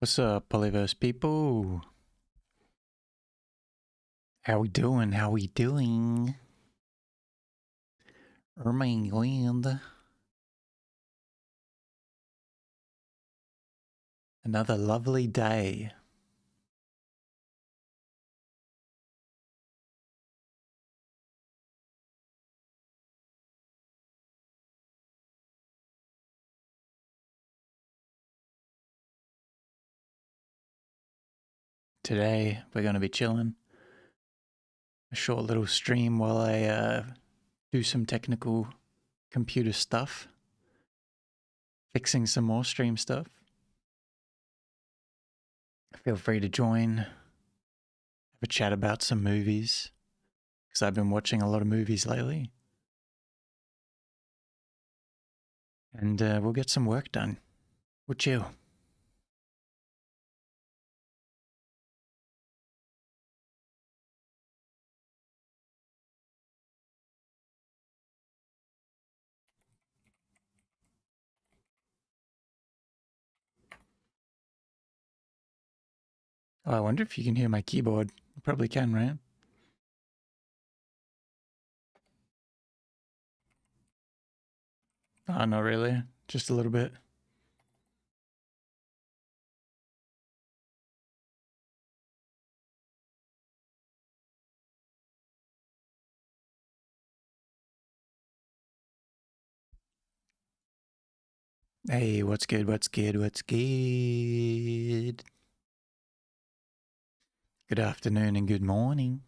What's up, Pollyverse people? How we doing? How we doing? Oh my god. Another lovely day. Today, we're going to be chilling. A short little stream while I do some technical computer stuff. Fixing some more stream stuff. Feel free to join. Have a chat about some movies. Because I've been watching a lot of movies lately. And we'll get some work done. We'll chill. Oh, I wonder if you can hear my keyboard. You probably can, right? Oh, not really. Just a little bit. Hey, what's good? What's good? What's good? Good afternoon and good morning.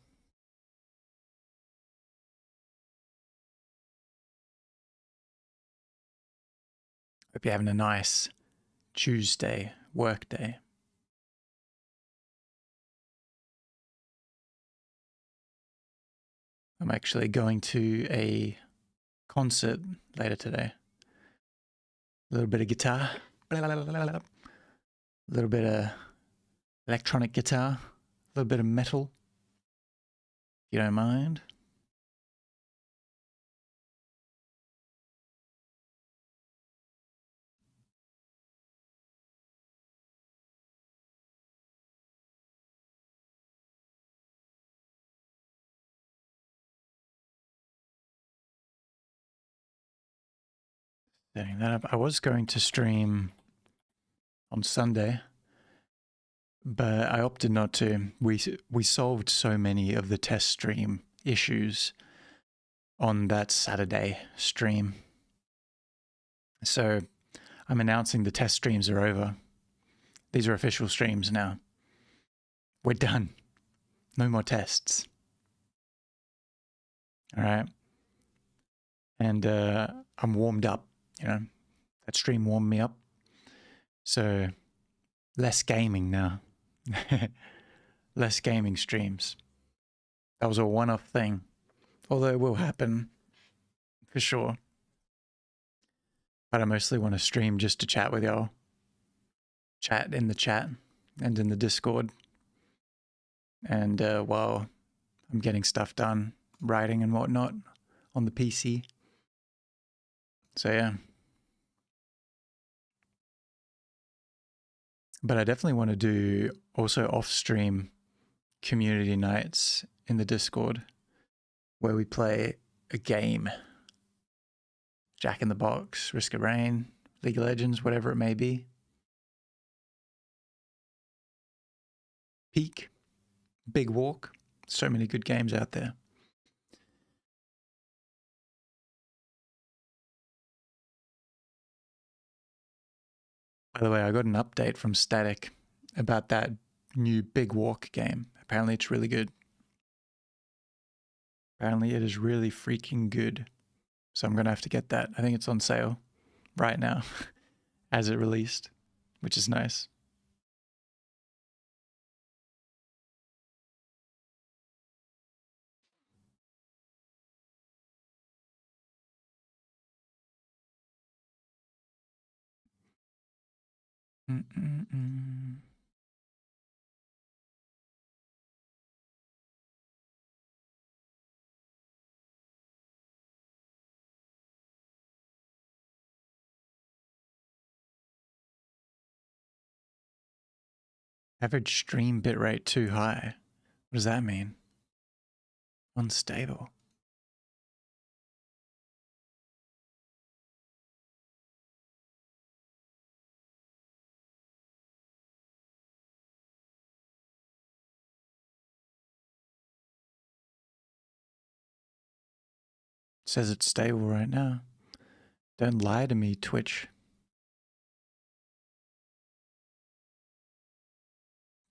Hope you're having a nice Tuesday work day. I'm actually going to a concert later today. A little bit of guitar, a little bit of electronic guitar, a little bit of metal, if you don't mind. Setting that up. I was going to stream on Sunday, but I opted not to. We solved so many of the test stream issues on that Saturday stream. So I'm announcing the test streams are over. These are official streams now. We're done. No more tests. All right. And I'm warmed up, you know. That stream warmed me up. So less gaming now. Less gaming streams. That was a one-off thing. Although it will happen for sure. But I mostly want to stream just to chat with y'all. Chat in the chat and in the Discord. And while I'm getting stuff done, writing and whatnot on the PC. So yeah. But I definitely want to do also off-stream community nights in the Discord where we play a game. Jack in the Box, Risk of Rain, League of Legends, whatever it may be. Peak, Big Walk. So many good games out there. By the way, I got an update from Static about that new Big Walk game. Apparently it's really good. Apparently it is really freaking good. So I'm going to have to get that. I think it's on sale right now as it released, which is nice. Mm-mm-mm. Average stream bitrate too high. What does that mean? Unstable. It says it's stable right now. Don't lie to me, Twitch.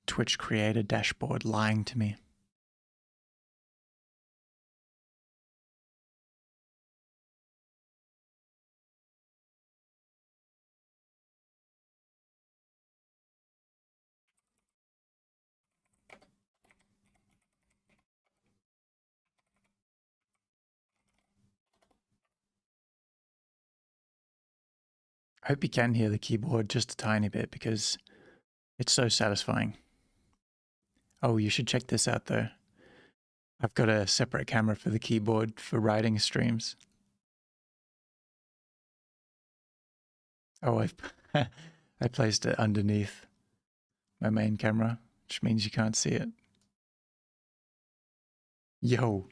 Twitch creator dashboard lying to me. I hope you can hear the keyboard just a tiny bit because it's so satisfying. Oh, you should check this out though. I've got a separate camera for the keyboard for writing streams. Oh, I placed it underneath my main camera, which means you can't see it. Yo.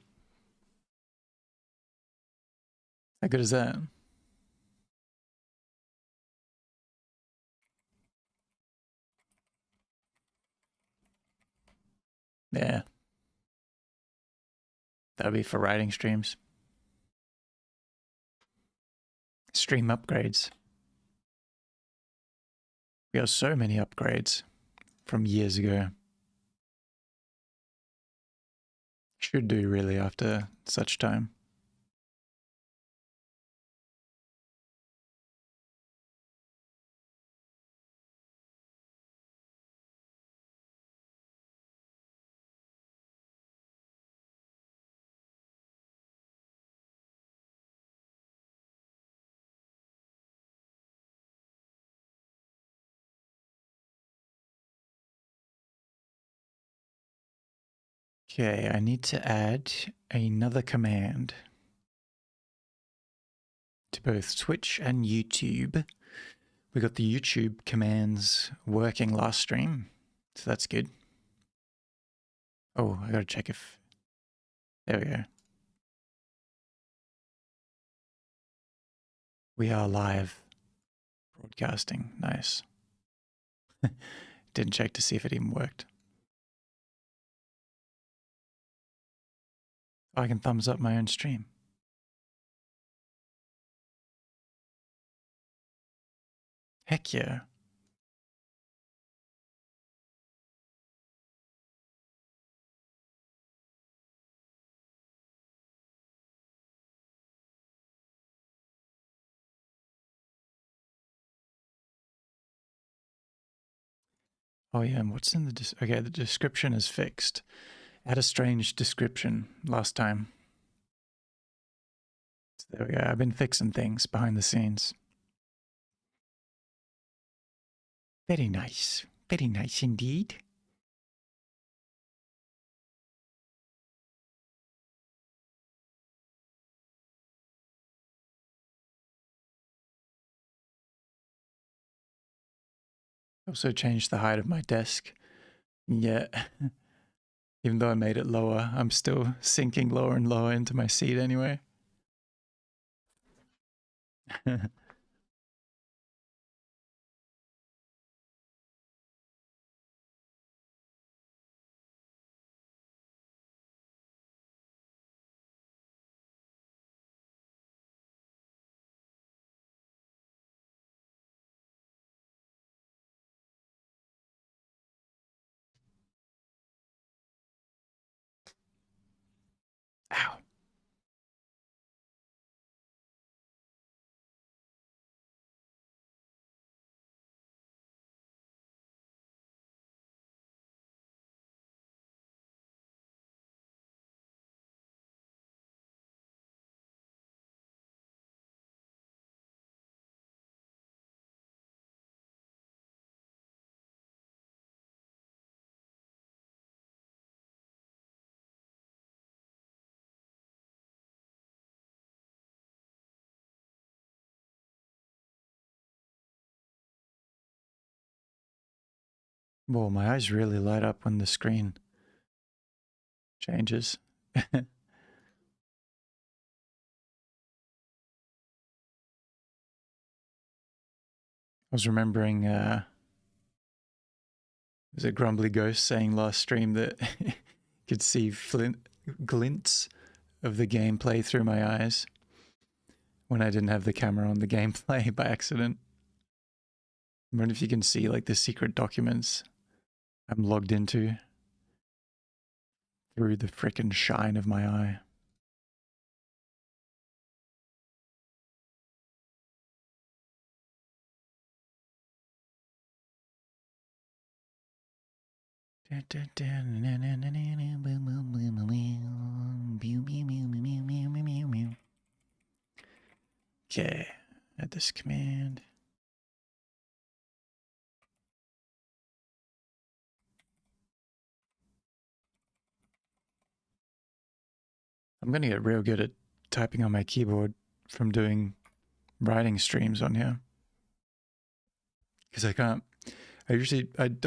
How good is that? Yeah. That'll be for writing streams. Stream upgrades. We have so many upgrades from years ago. Should do really after such time. Okay, I need to add another command to both Twitch and YouTube. We got the YouTube commands working last stream, so that's good. Oh, I gotta check if... There we go. We are live broadcasting. Nice. Didn't check to see if it even worked. I can thumbs up my own stream. Heck yeah. Oh yeah, and what's in the... Okay, the description is fixed. Had a strange description last time. So there we go. I've been fixing things behind the scenes. Very nice. Very nice indeed. Also changed the height of my desk. Yeah. Even though I made it lower, I'm still sinking lower and lower into my seat anyway. Ow. Whoa, my eyes really light up when the screen changes. I was remembering, was it Grumbly Ghost saying last stream that could see glints of the gameplay through my eyes when I didn't have the camera on the gameplay by accident. I wonder if you can see like the secret documents I'm logged into through the frickin' shine of my eye. Okay, add this command. I'm gonna get real good at typing on my keyboard from doing writing streams on here. Because I can't, I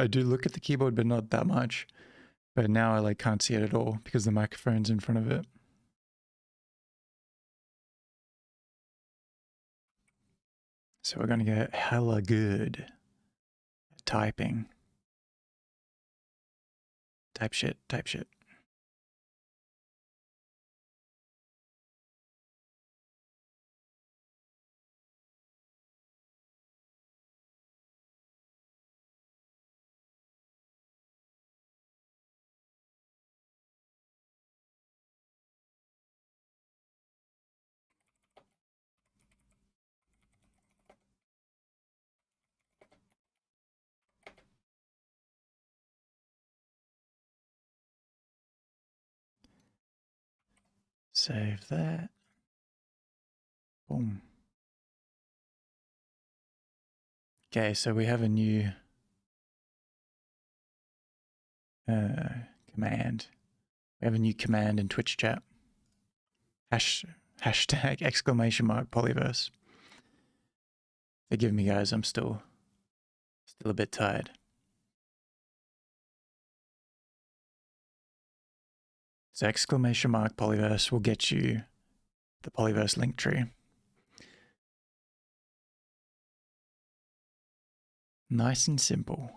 do look at the keyboard, but not that much. But now I like can't see it at all because the microphone's in front of it. So we're gonna get hella good at typing. Type shit, type shit. Save that. Boom. Okay, so we have a new command. We have a new command in Twitch chat. Hashtag exclamation mark Pollyverse. Forgive me guys, I'm still a bit tired. So exclamation mark Pollyverse will get you the Pollyverse link tree. Nice and simple.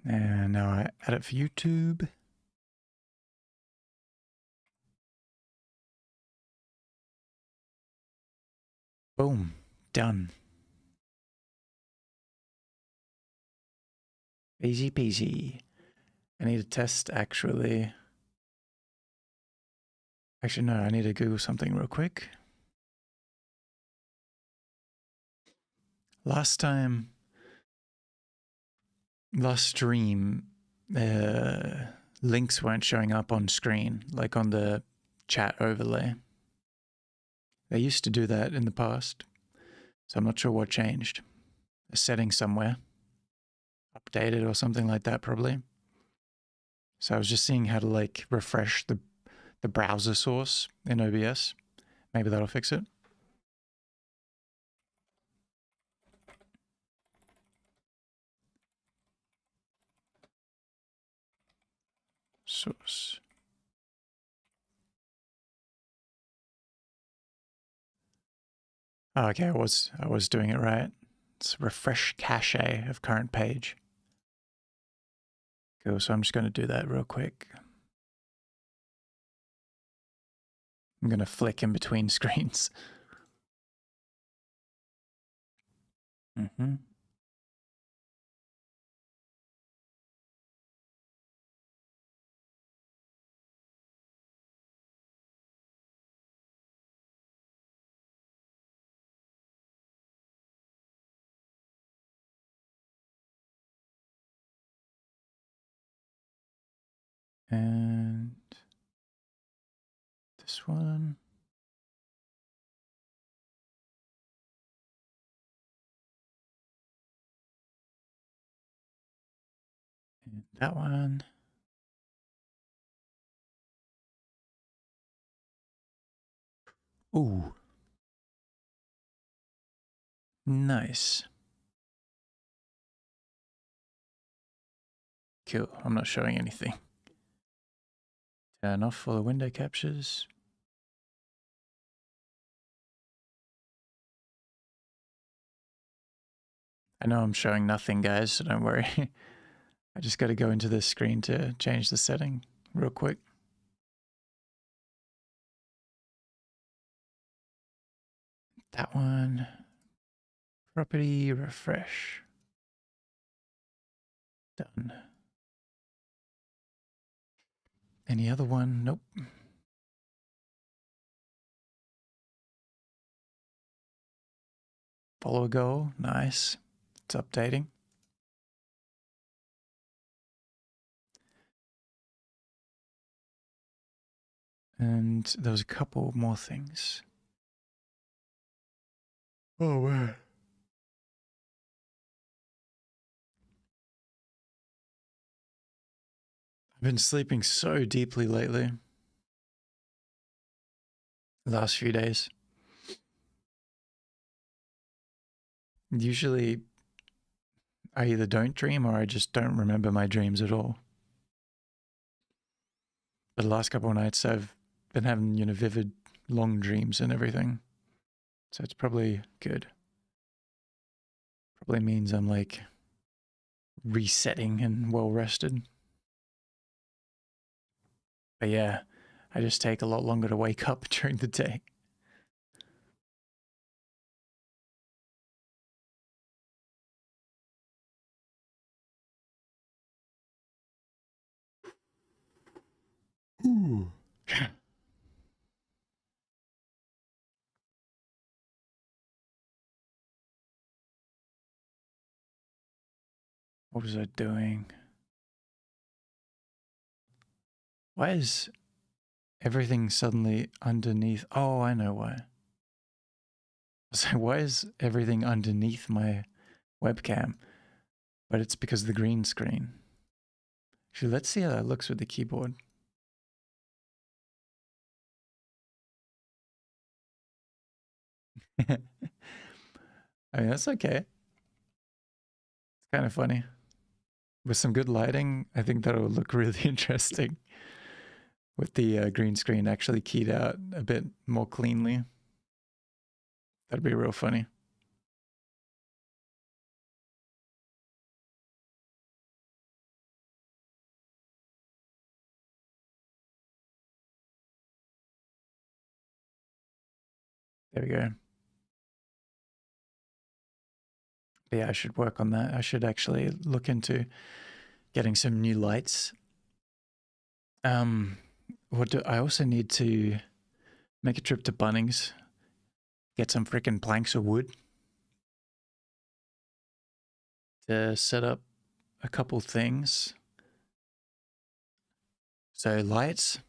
And now I add it for YouTube. Boom, done. Easy peasy. I need to test actually. Actually, no, I need to Google something real quick. Last stream, links weren't showing up on screen, like on the chat overlay. They used to do that in the past, so I'm not sure what changed. A setting somewhere, updated or something like that probably. So I was just seeing how to like refresh the browser source in OBS. Maybe that'll fix it. Source. Oh, okay, I was doing it right. It's refresh cache of current page. Cool, so I'm just going to do that real quick. I'm going to flick in between screens. Mm-hmm. And this one. And that one. Ooh. Nice. Cool. I'm not showing anything. Turn off all the window captures. I know I'm showing nothing, guys, so don't worry. I just got to go into the screen to change the setting real quick. That one. Property refresh. Done. Any other one? Nope. Follow a goal. Nice. It's updating. And there was a couple more things. Oh, wow. I've been sleeping so deeply lately. The last few days. Usually, I either don't dream or I just don't remember my dreams at all. But the last couple of nights, I've been having, vivid, long dreams and everything. So it's probably good. Probably means I'm like resetting and well rested. But yeah, I just take a lot longer to wake up during the day. Ooh. What was I doing? Why is everything suddenly underneath? Oh, I know why. So why is everything underneath my webcam? But it's because of the green screen. Actually, let's see how that looks with the keyboard. I mean, that's okay. It's kind of funny. With some good lighting, I think that'll look really interesting. With the green screen actually keyed out a bit more cleanly. That'd be real funny. There we go. But yeah, I should work on that. I should actually look into getting some new lights. I also need to make a trip to Bunnings, get some freaking planks of wood to set up a couple things. So lights,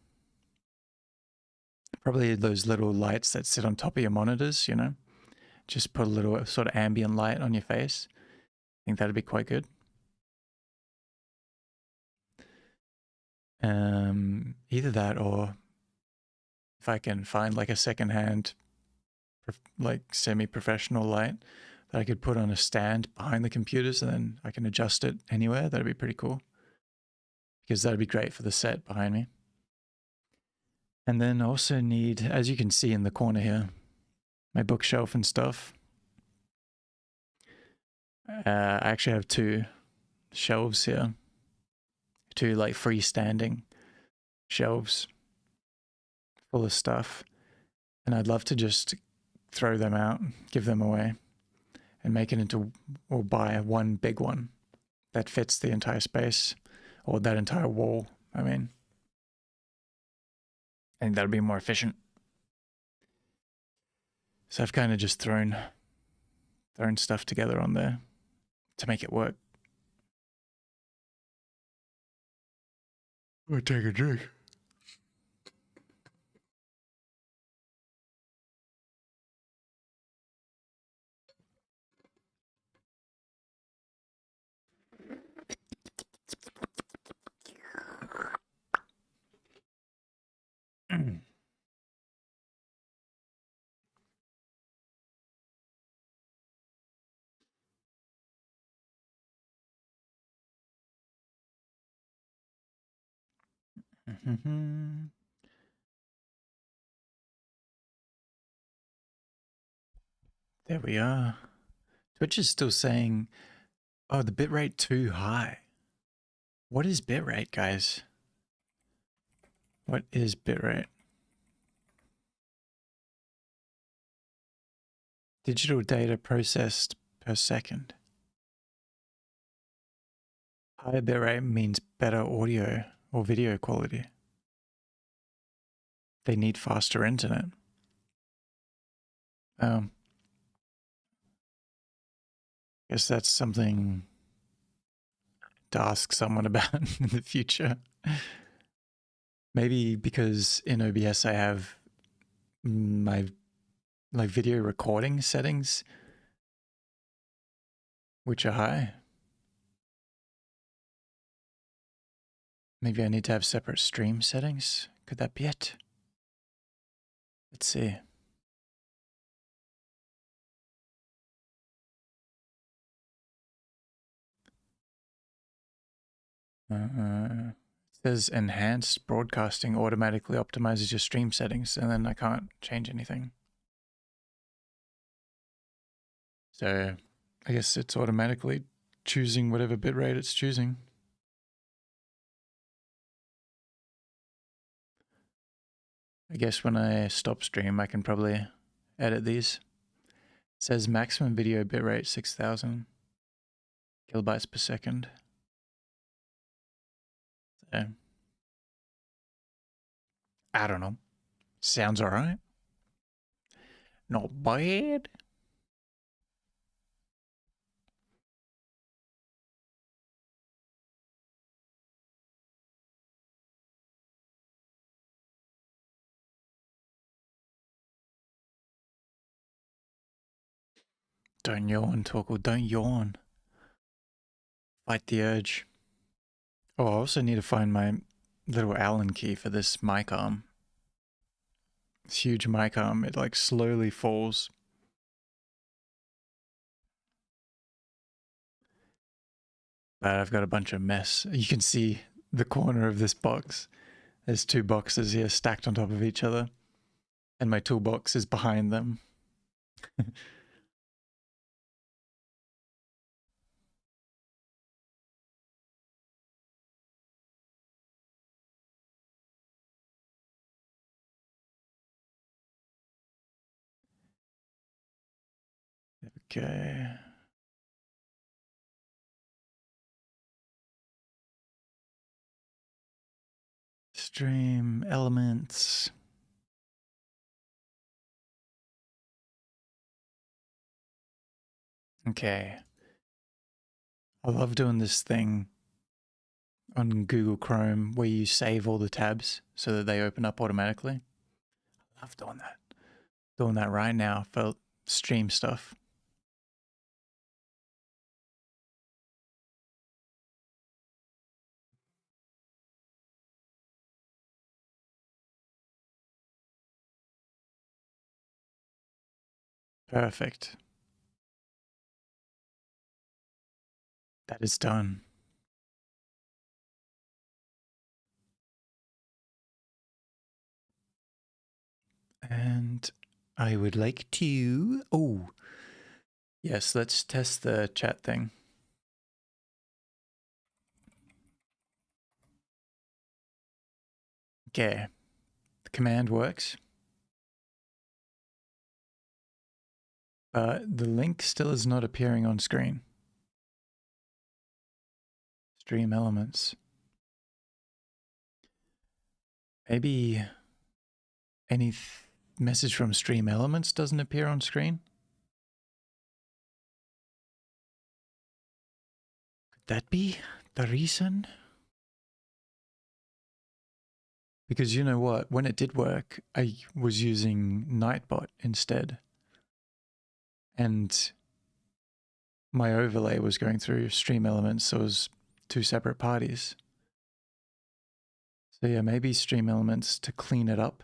probably those little lights that sit on top of your monitors, just put a little sort of ambient light on your face. I think that'd be quite good. Either that or if I can find like a secondhand, like semi-professional light that I could put on a stand behind the computers and then I can adjust it anywhere, that'd be pretty cool. Because that'd be great for the set behind me. And then also need, as you can see in the corner here, my bookshelf and stuff. I actually have two shelves here, two like freestanding shelves full of stuff. And I'd love to just throw them out, give them away, and make it into, or buy one big one that fits the entire space, or that entire wall, I mean. I think that'd be more efficient. So I've kind of just thrown stuff together on there to make it work. I'm gonna take a drink. There we are. Twitch is still saying, oh, the bitrate too high. What is bitrate, guys? What is bitrate? Digital data processed per second. Higher bitrate means better audio or video quality. They need faster internet. Guess that's something to ask someone about in the future. Maybe because in OBS I have my video recording settings, which are high. Maybe I need to have separate stream settings. Could that be it? Let's see. It says enhanced broadcasting automatically optimizes your stream settings, and then I can't change anything. So I guess it's automatically choosing whatever bitrate it's choosing. I guess when I stop stream, I can probably edit these. It says maximum video bitrate 6,000 kilobytes per second. So, I don't know. Sounds all right. Not bad. Don't yawn, Torkel. Don't yawn. Fight the urge. Oh, I also need to find my little Allen key for this mic arm. This huge mic arm, it like slowly falls. But I've got a bunch of mess. You can see the corner of this box. There's two boxes here stacked on top of each other. And my toolbox is behind them. Okay. Stream elements. Okay. I love doing this thing on Google Chrome where you save all the tabs so that they open up automatically. I love doing that. Doing that right now for stream stuff. Perfect. That is done. And I would like to... Oh, yes, let's test the chat thing. Okay, the command works. The link still is not appearing on screen. Stream elements. Maybe any message from stream elements doesn't appear on screen? Could that be the reason? Because you know what? When it did work, I was using Nightbot instead. And my overlay was going through stream elements, so it was two separate parties. So yeah, maybe stream elements to clean it up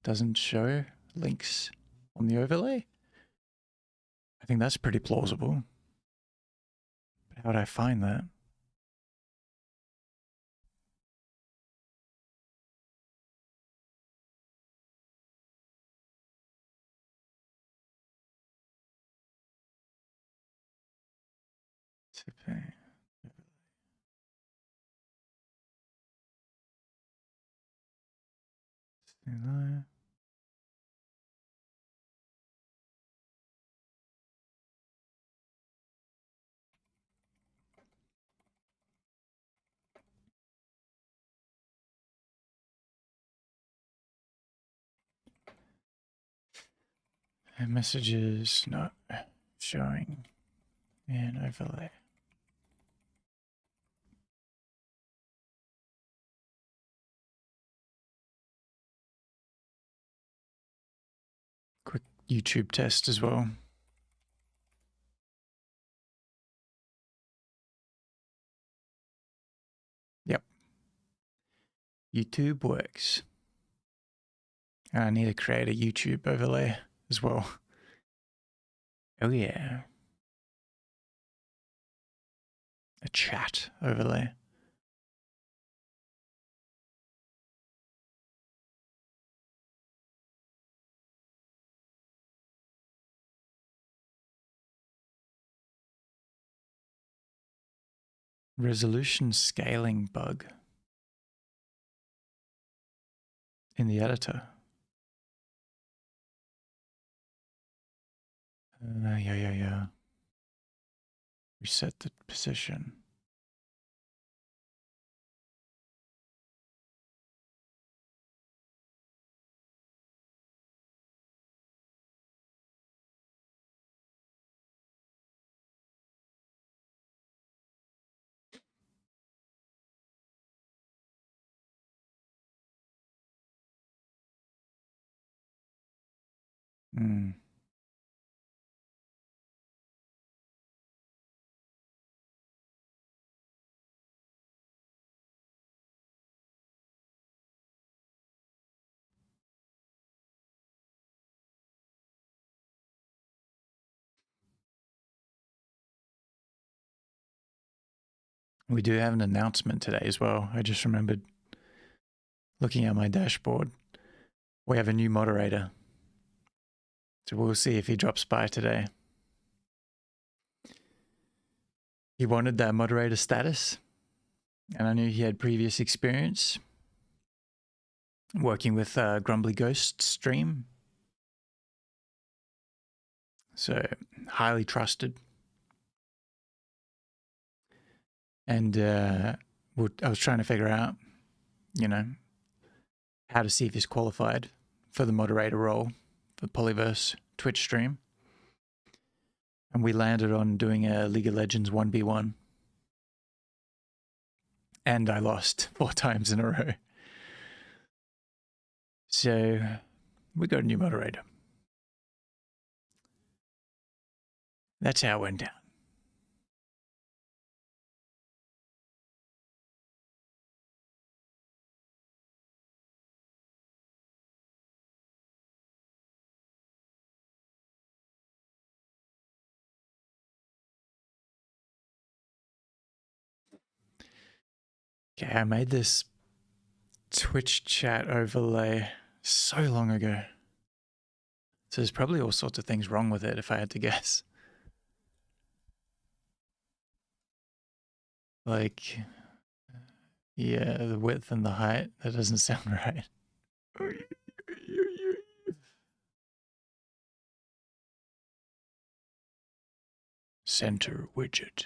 doesn't show links on the overlay. I think that's pretty plausible. But how would I find that? Tipping. And messages not showing in overlay. Quick YouTube test as well. Yep. YouTube works. And I need to create a YouTube overlay as well. Oh yeah. A chat overlay. Resolution scaling bug in the editor. Yeah. Reset the position. Hmm. We do have an announcement today as well. I just remembered looking at my dashboard. We have a new moderator. So we'll see if he drops by today. He wanted that moderator status, and I knew he had previous experience working with Grumbly Ghost stream. So highly trusted. And I was trying to figure out, how to see if he's qualified for the moderator role for Pollyverse Twitch stream. And we landed on doing a League of Legends 1v1. And I lost 4 times in a row. So we got a new moderator. That's how it went down. Okay, I made this Twitch chat overlay so long ago. So there's probably all sorts of things wrong with it if I had to guess. Like, yeah, the width and the height, that doesn't sound right. Center widget.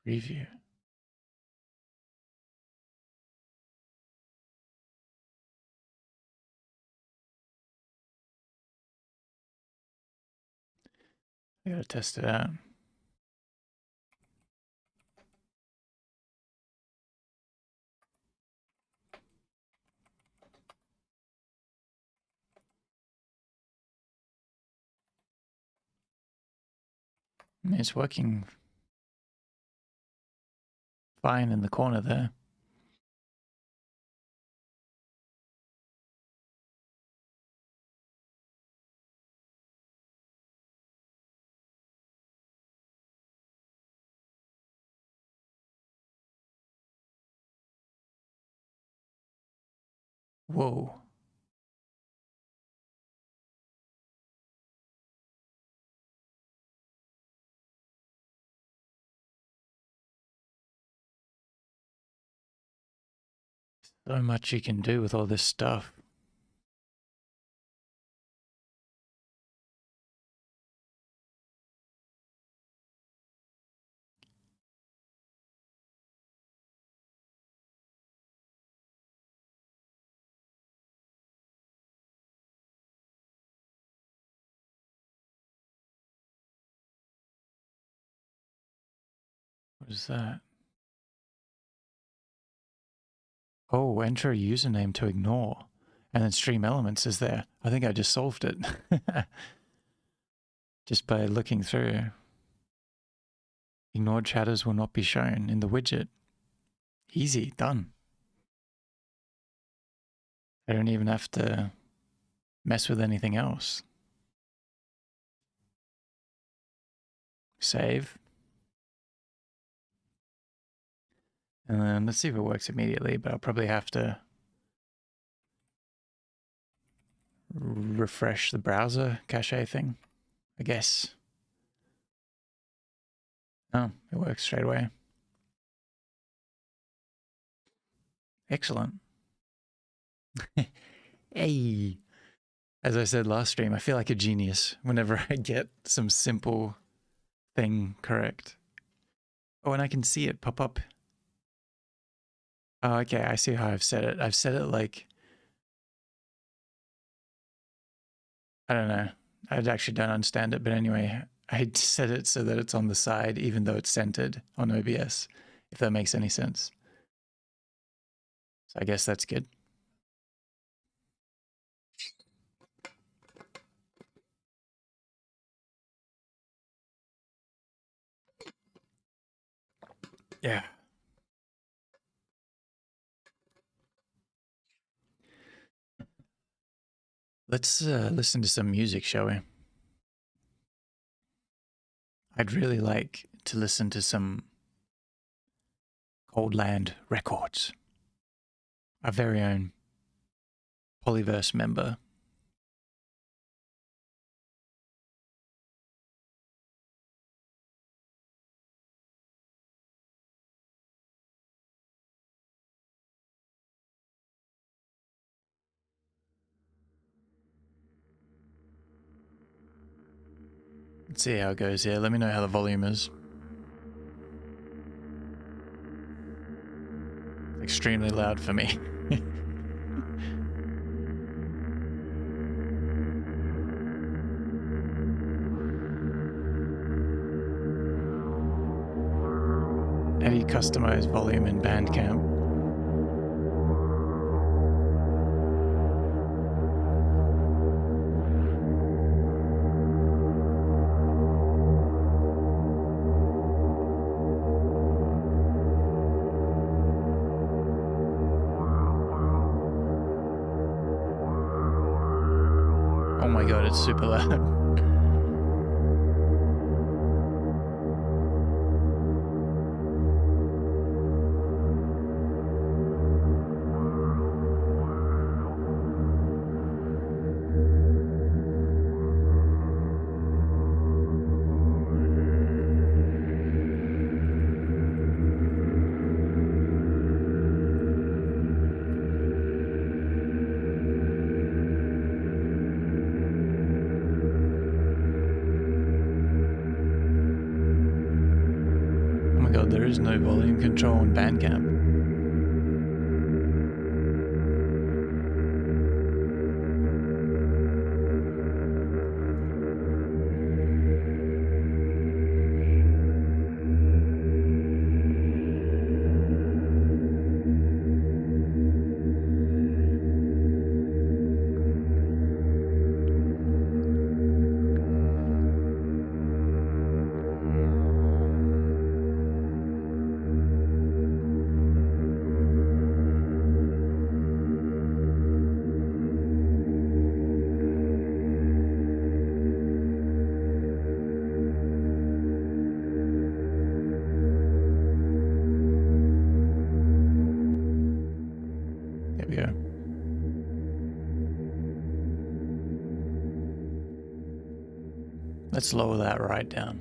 Preview. I gotta test it out. It's working fine in the corner there. Whoa. So much you can do with all this stuff. What is that? Oh, enter a username to ignore. And then stream elements is there. I think I just solved it. Just by looking through. Ignored chatters will not be shown in the widget. Easy, done. I don't even have to mess with anything else. Save. And then let's see if it works immediately, but I'll probably have to refresh the browser cache thing, I guess. Oh, it works straight away. Excellent. Hey, as I said last stream, I feel like a genius whenever I get some simple thing correct. Oh, and I can see it pop up. Oh, okay, I see how I've set it. I've set it like, I don't know. I actually don't understand it, but anyway, I set it so that it's on the side, even though it's centered on OBS, if that makes any sense. So I guess that's good. Yeah. Let's listen to some music, shall we? I'd really like to listen to some Cold Land Records. Our very own Pollyverse member. Let's see how it goes here. Let me know how the volume is. Extremely loud for me. How do you customize volume in Bandcamp? Oh my god, it's super loud. There is no volume control in Bandcamp. Let's lower that right down.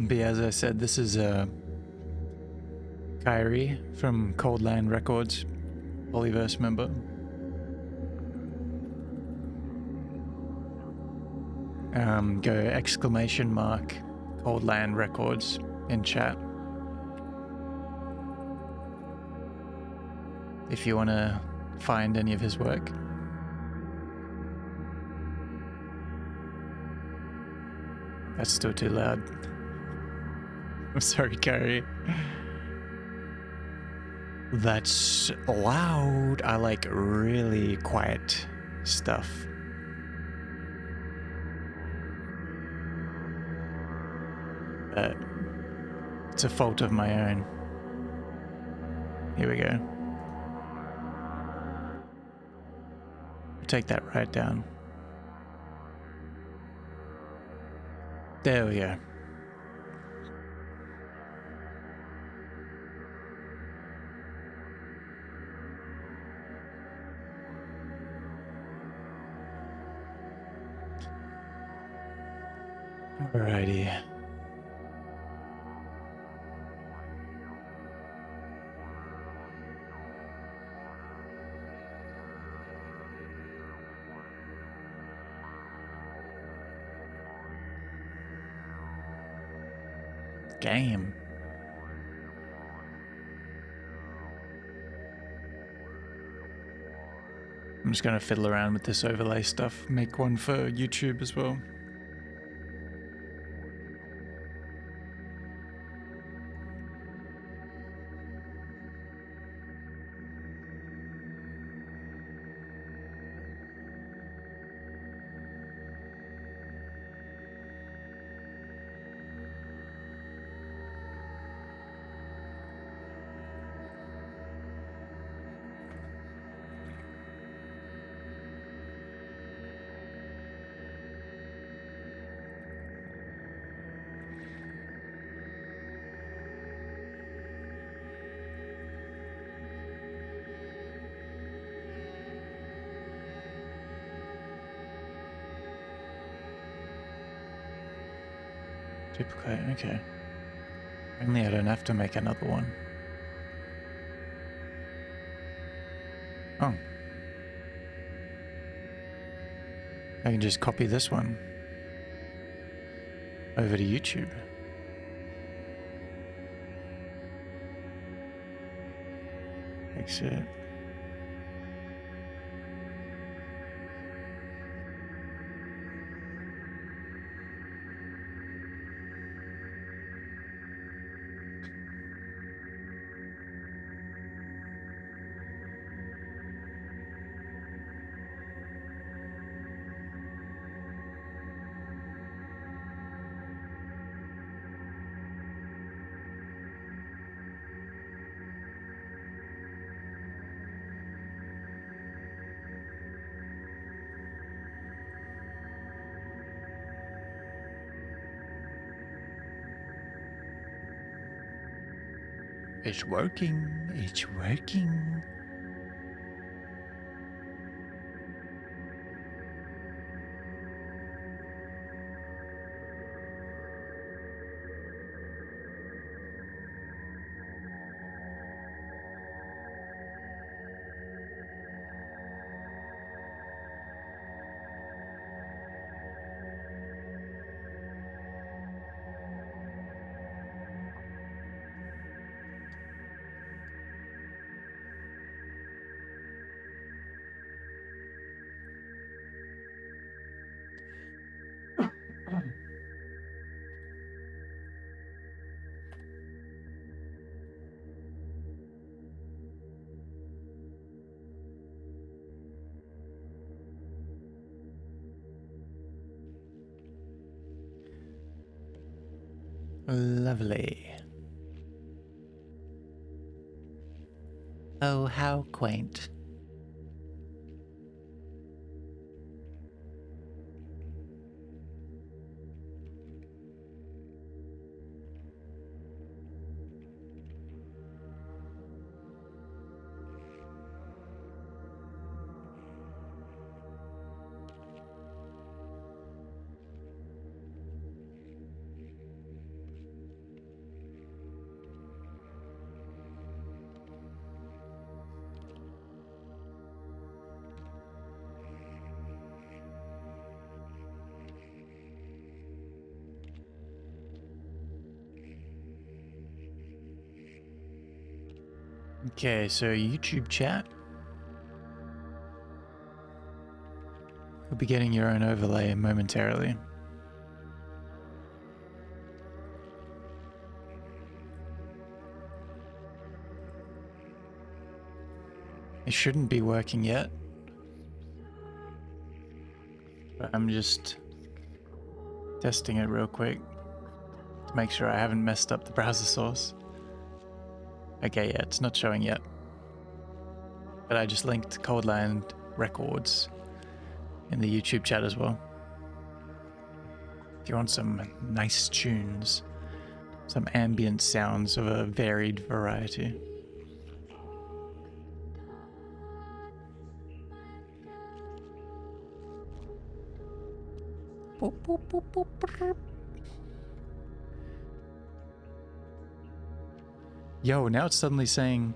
But yeah, as I said, this is Kyrie from Coldland Records, Pollyverse member. Go exclamation mark Coldland Records in chat if you want to find any of his work. That's still too loud. I'm sorry, Kyrie. That's loud. I like really quiet stuff. But it's a fault of my own. Here we go. Take that right down. There we go. Alrighty. Game. I'm just gonna fiddle around with this overlay stuff, make one for YouTube as well. Duplicate, okay. Only I don't have to make another one. Oh. I can just copy this one over to YouTube. Exit. It's working. It's working. Lovely. Oh, how quaint. Okay, so YouTube chat. You'll be getting your own overlay momentarily. It shouldn't be working yet, but I'm just testing it real quick to make sure I haven't messed up the browser source. Okay, yeah, it's not showing yet, but I just linked Coldland Records in the YouTube chat as well. If you want some nice tunes, some ambient sounds of a varied variety. Boop, boop, boop, boop, boop. Yo, now it's suddenly saying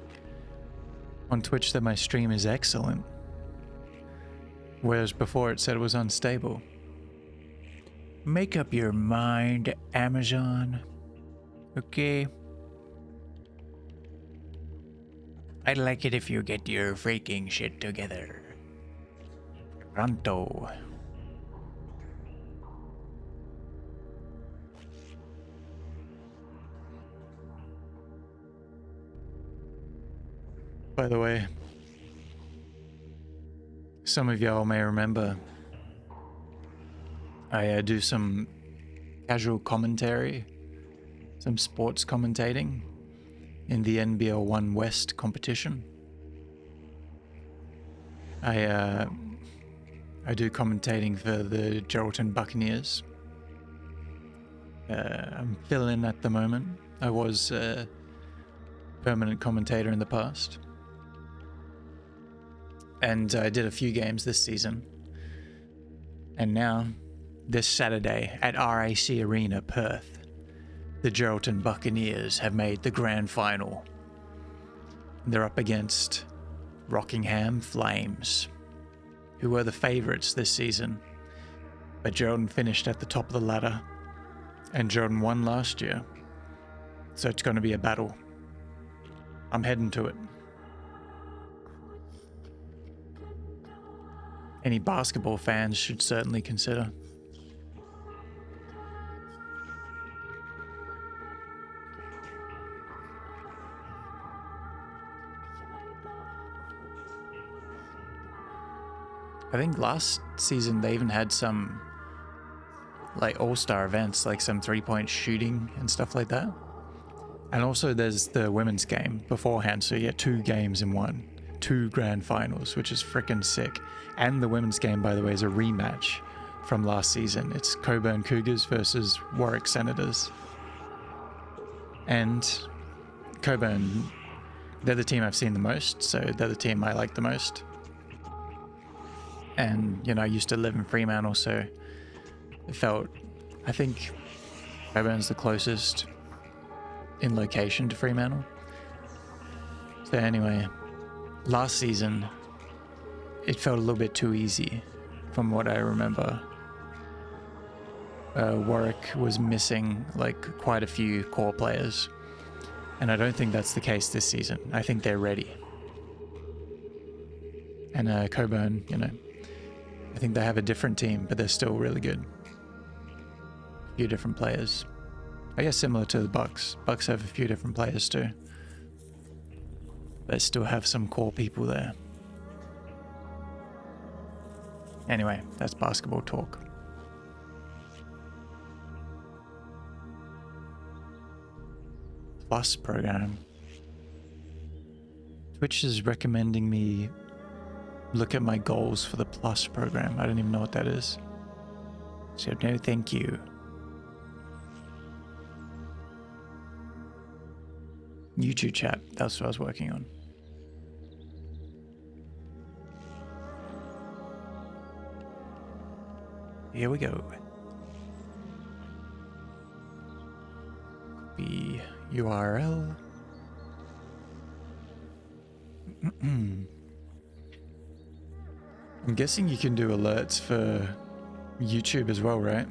on Twitch that my stream is excellent, whereas before it said it was unstable. Make up your mind, Amazon. Okay. I'd like it if you get your freaking shit together. Pronto. By the way, some of y'all may remember I do some casual commentary, some sports commentating in the NBL 1 West competition. I do commentating for the Geraldton Buccaneers. I'm filling at the moment. I was a permanent commentator in the past. And I did a few games this season. And now, this Saturday at RAC Arena, Perth, the Geraldton Buccaneers have made the grand final. They're up against Rockingham Flames, who were the favourites this season. But Geraldton finished at the top of the ladder, and Geraldton won last year. So it's going to be a battle. I'm heading to it. Any basketball fans should certainly consider. I think last season they even had some like all-star events, like some three-point shooting and stuff like that. And also there's the women's game beforehand, so you get 2 games in one. 2 grand finals, which is freaking sick. And the women's game, by the way, is a rematch from last season. It's Coburn Cougars versus Warwick Senators. And Coburn, they're the team I've seen the most, so they're the team I like the most. And, you know, I used to live in Fremantle, so it felt, I think Coburn's the closest in location to Fremantle. So anyway, last season, it felt a little bit too easy from what I remember. Warwick was missing like quite a few core players, and I don't think that's the case this season. I think they're ready. And Coburn, you know, I think they have a different team, but they're still really good. A few different players. I guess similar to the Bucks. Bucks have a few different players too. But still have some core people there. Anyway, that's basketball talk. Plus program. Twitch is recommending me look at my goals for the Plus program. I don't even know what that is. So no thank you. YouTube chat, that's what I was working on. Here we go. Copy URL. I'm guessing you can do alerts for YouTube as well, right?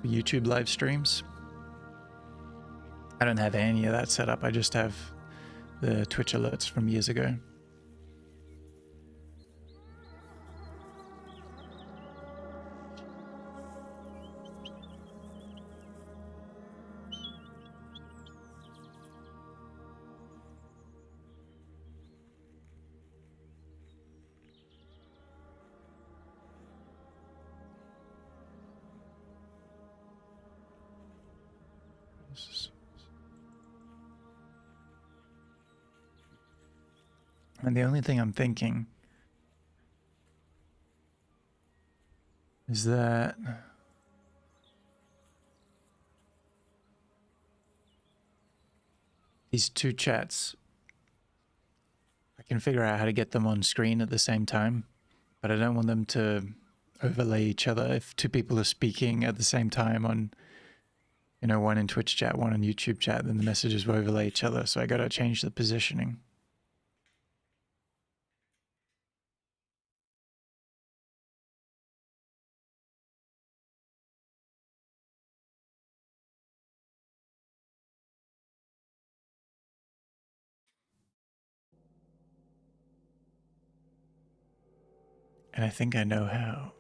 For YouTube live streams. I don't have any of that set up. I just have the Twitch alerts from years ago. And the only thing I'm thinking is that these two chats, I can figure out how to get them on screen at the same time, but I don't want them to overlay each other. If two people are speaking at the same time on, you know, one in Twitch chat, one on YouTube chat, then the messages will overlay each other. So I got to change the positioning. And I think I know how.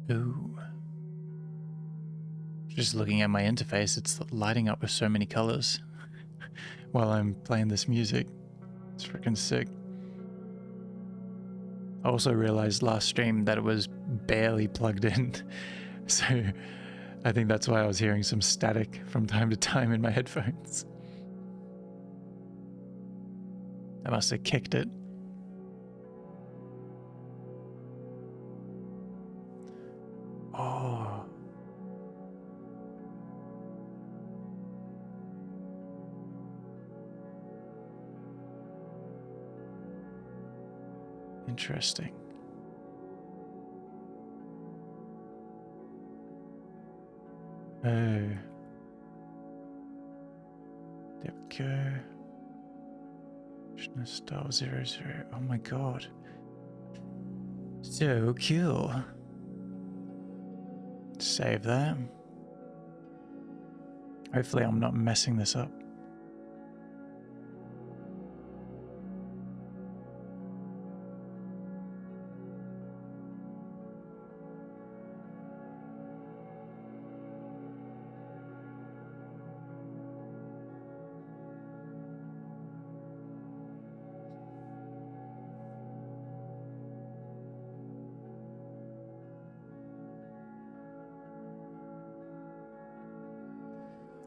Ooh. Just looking at my interface, it's lighting up with so many colors while I'm playing this music. It's freaking sick. I also realized last stream that it was barely plugged in. So I think that's why I was hearing some static from time to time in my headphones. I must have kicked it. Oh. Interesting. Oh. There we go. Style 00. Oh my god. So cool. Save that. Hopefully I'm not messing this up.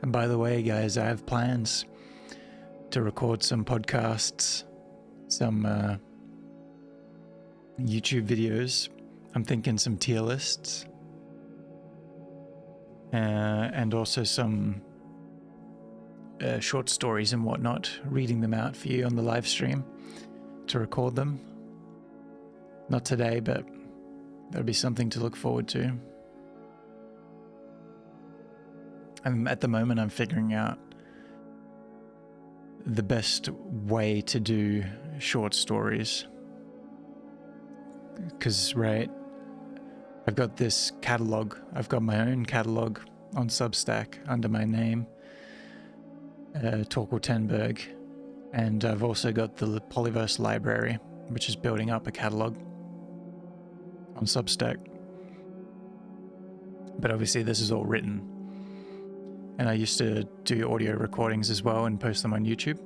And by the way, guys, I have plans to record some podcasts, some YouTube videos. I'm thinking some tier lists, and also some short stories and whatnot, reading them out for you on the live stream to record them. Not today, but that'll be something to look forward to. At the moment, I'm figuring out the best way to do short stories. Because, right, I've got this catalog. I've got my own catalog on Substack under my name, Torkel Tenberg. And I've also got the Pollyverse library, which is building up a catalog on Substack. But obviously this is all written. And I used to do audio recordings as well and post them on YouTube.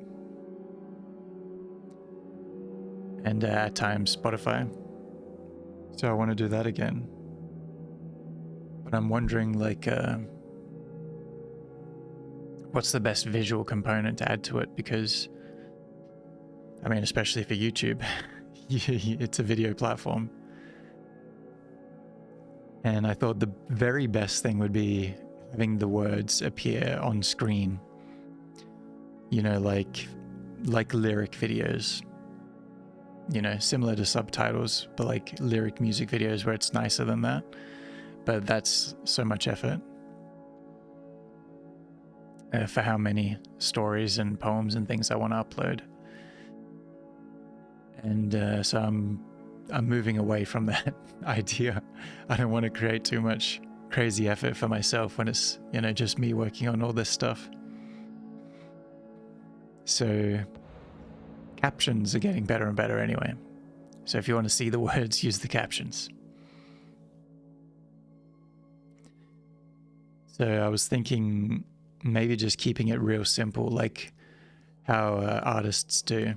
And at times Spotify. So I want to do that again. But I'm wondering, like, what's the best visual component to add to it? Because, I mean, especially for YouTube, it's a video platform. And I thought the very best thing would be having the words appear on screen, you know, like lyric videos. you know, similar to subtitles, but like lyric music videos where it's nicer than that. But that's so much effort for how many stories and poems and things I want to upload. And so I'm moving away from that idea. I don't want to create too much crazy effort for myself when it's, you know, just me working on all this stuff. So captions are getting better and better anyway. So if you want to see the words, use the captions. So I was thinking maybe just keeping it real simple, like how artists do.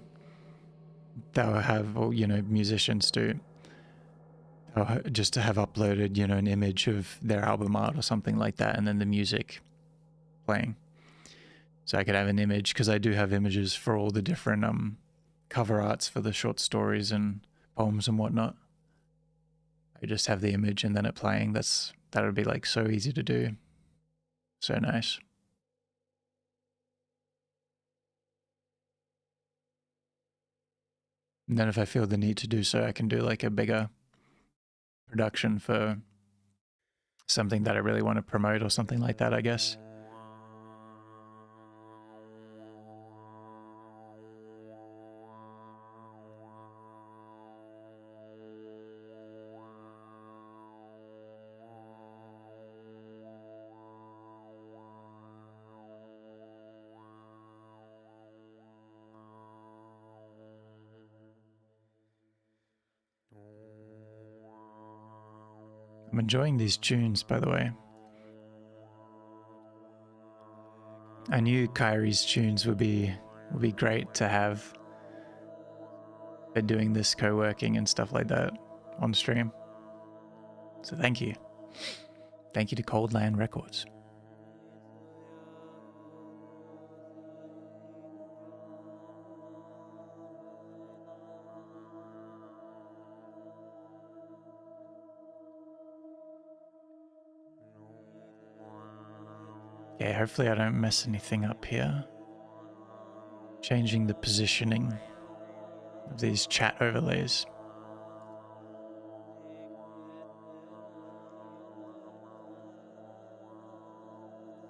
They'll have, or, you know, musicians do. Just to have uploaded, you know, an image of their album art or something like that, and then the music playing. So I could have an image, because I do have images for all the different cover arts for the short stories and poems and whatnot. I just have the image and then it playing. That would be like so easy to do. So nice. And then if I feel the need to do so, I can do like a bigger production for something that I really want to promote or something like that, I guess. I'm enjoying these tunes, by the way. I knew Kyrie's tunes would be great to have for doing this co-working and stuff like that on stream. So thank you. Thank you to Coldland Records. Okay, hopefully I don't mess anything up here. Changing the positioning of these chat overlays.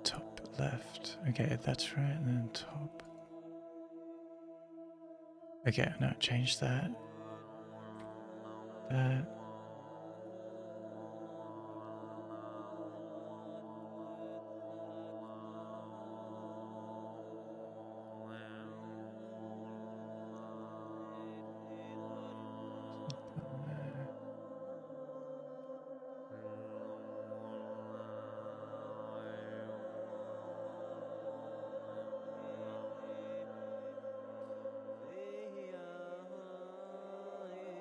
Top left. Okay, that's right, and then top. Okay, no, change that. That.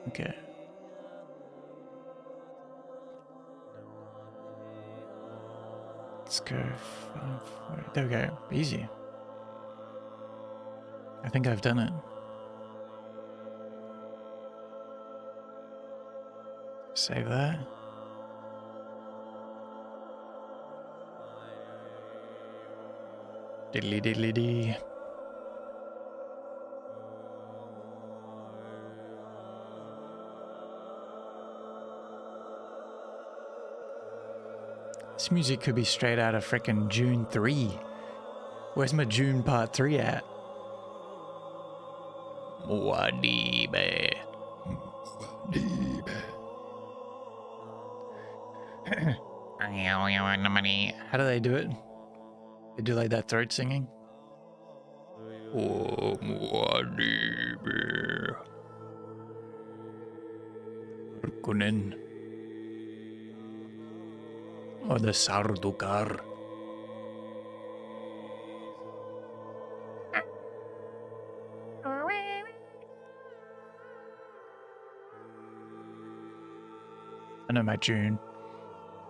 Okay. Let's go 5, 4. There we go. Easy. I think I've done it. Save that. Diddly diddly dee. This music could be straight out of frickin' June 3. Where's my June part 3 at? Wadibe. How do they do it? They do like that throat singing? Oh, Wadibe. Rukunin. Or the Sardukar. I know my June.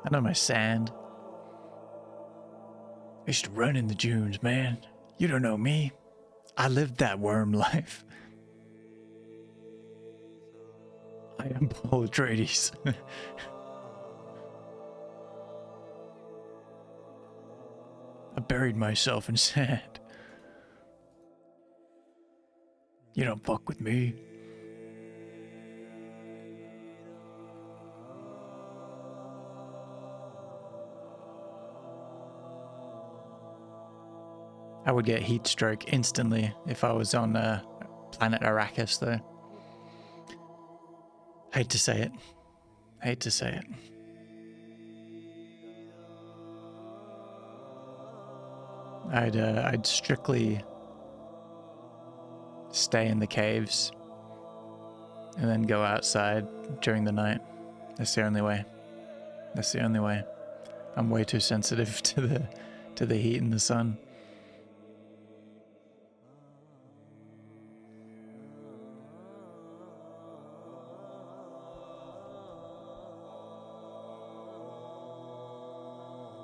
I know my sand. I used to run in the dunes, man. You don't know me. I lived that worm life. I am Paul Atreides. I buried myself in sand. You don't fuck with me. I would get heat stroke instantly if I was on planet Arrakis, though. Hate to say it. Hate to say it. I'd strictly stay in the caves and then go outside during the night. That's the only way. That's the only way. I'm way too sensitive to the heat and the sun.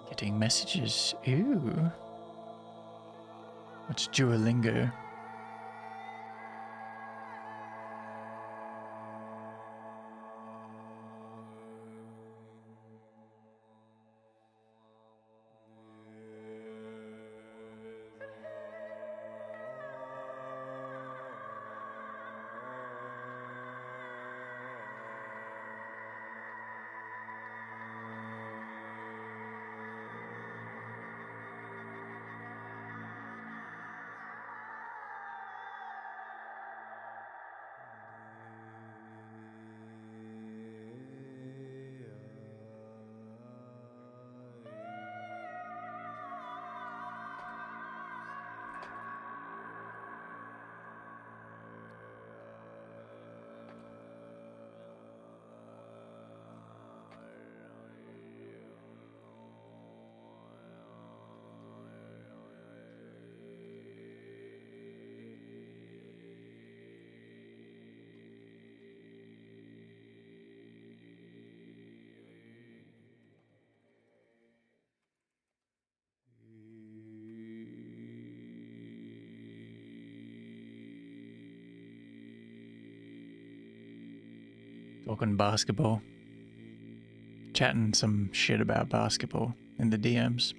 Getting messages. Ooh. What's Duolingo? Talking basketball. Chatting some shit about basketball in the DMs.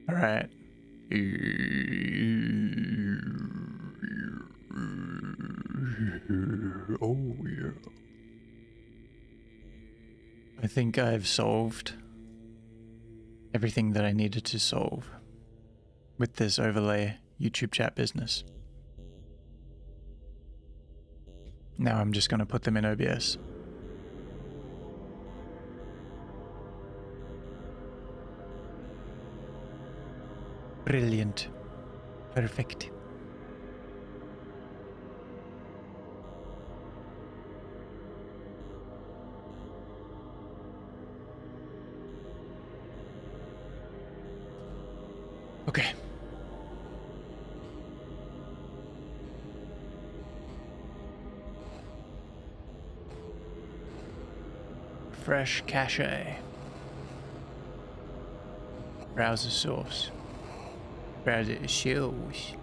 Alright. Oh yeah. I think I've solved everything that I needed to solve with this overlay YouTube chat business. Now I'm just going to put them in OBS. Brilliant. Perfect. Okay. Fresh cache. Browser source. Browser shows.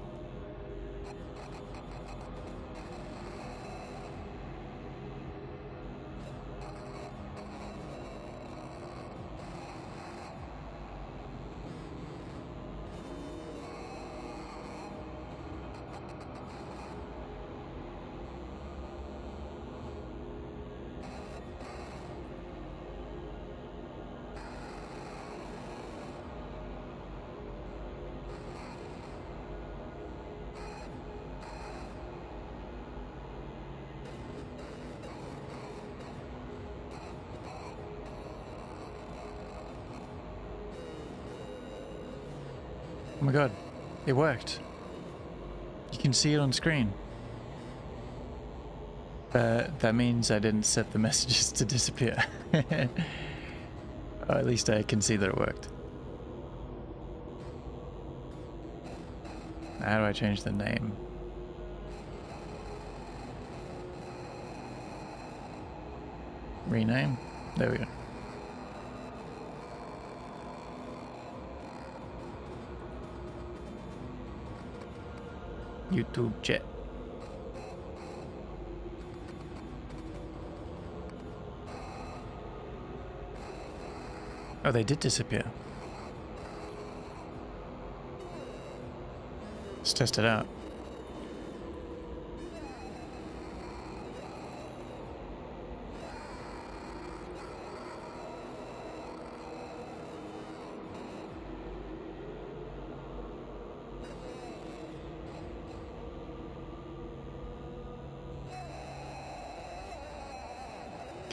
Oh my god, it worked. You can see it on screen. That means I didn't set the messages to disappear. Or at least I can see that it worked. How do I change the name? Rename? There we go. YouTube chat. Oh, they did disappear. Let's test it out.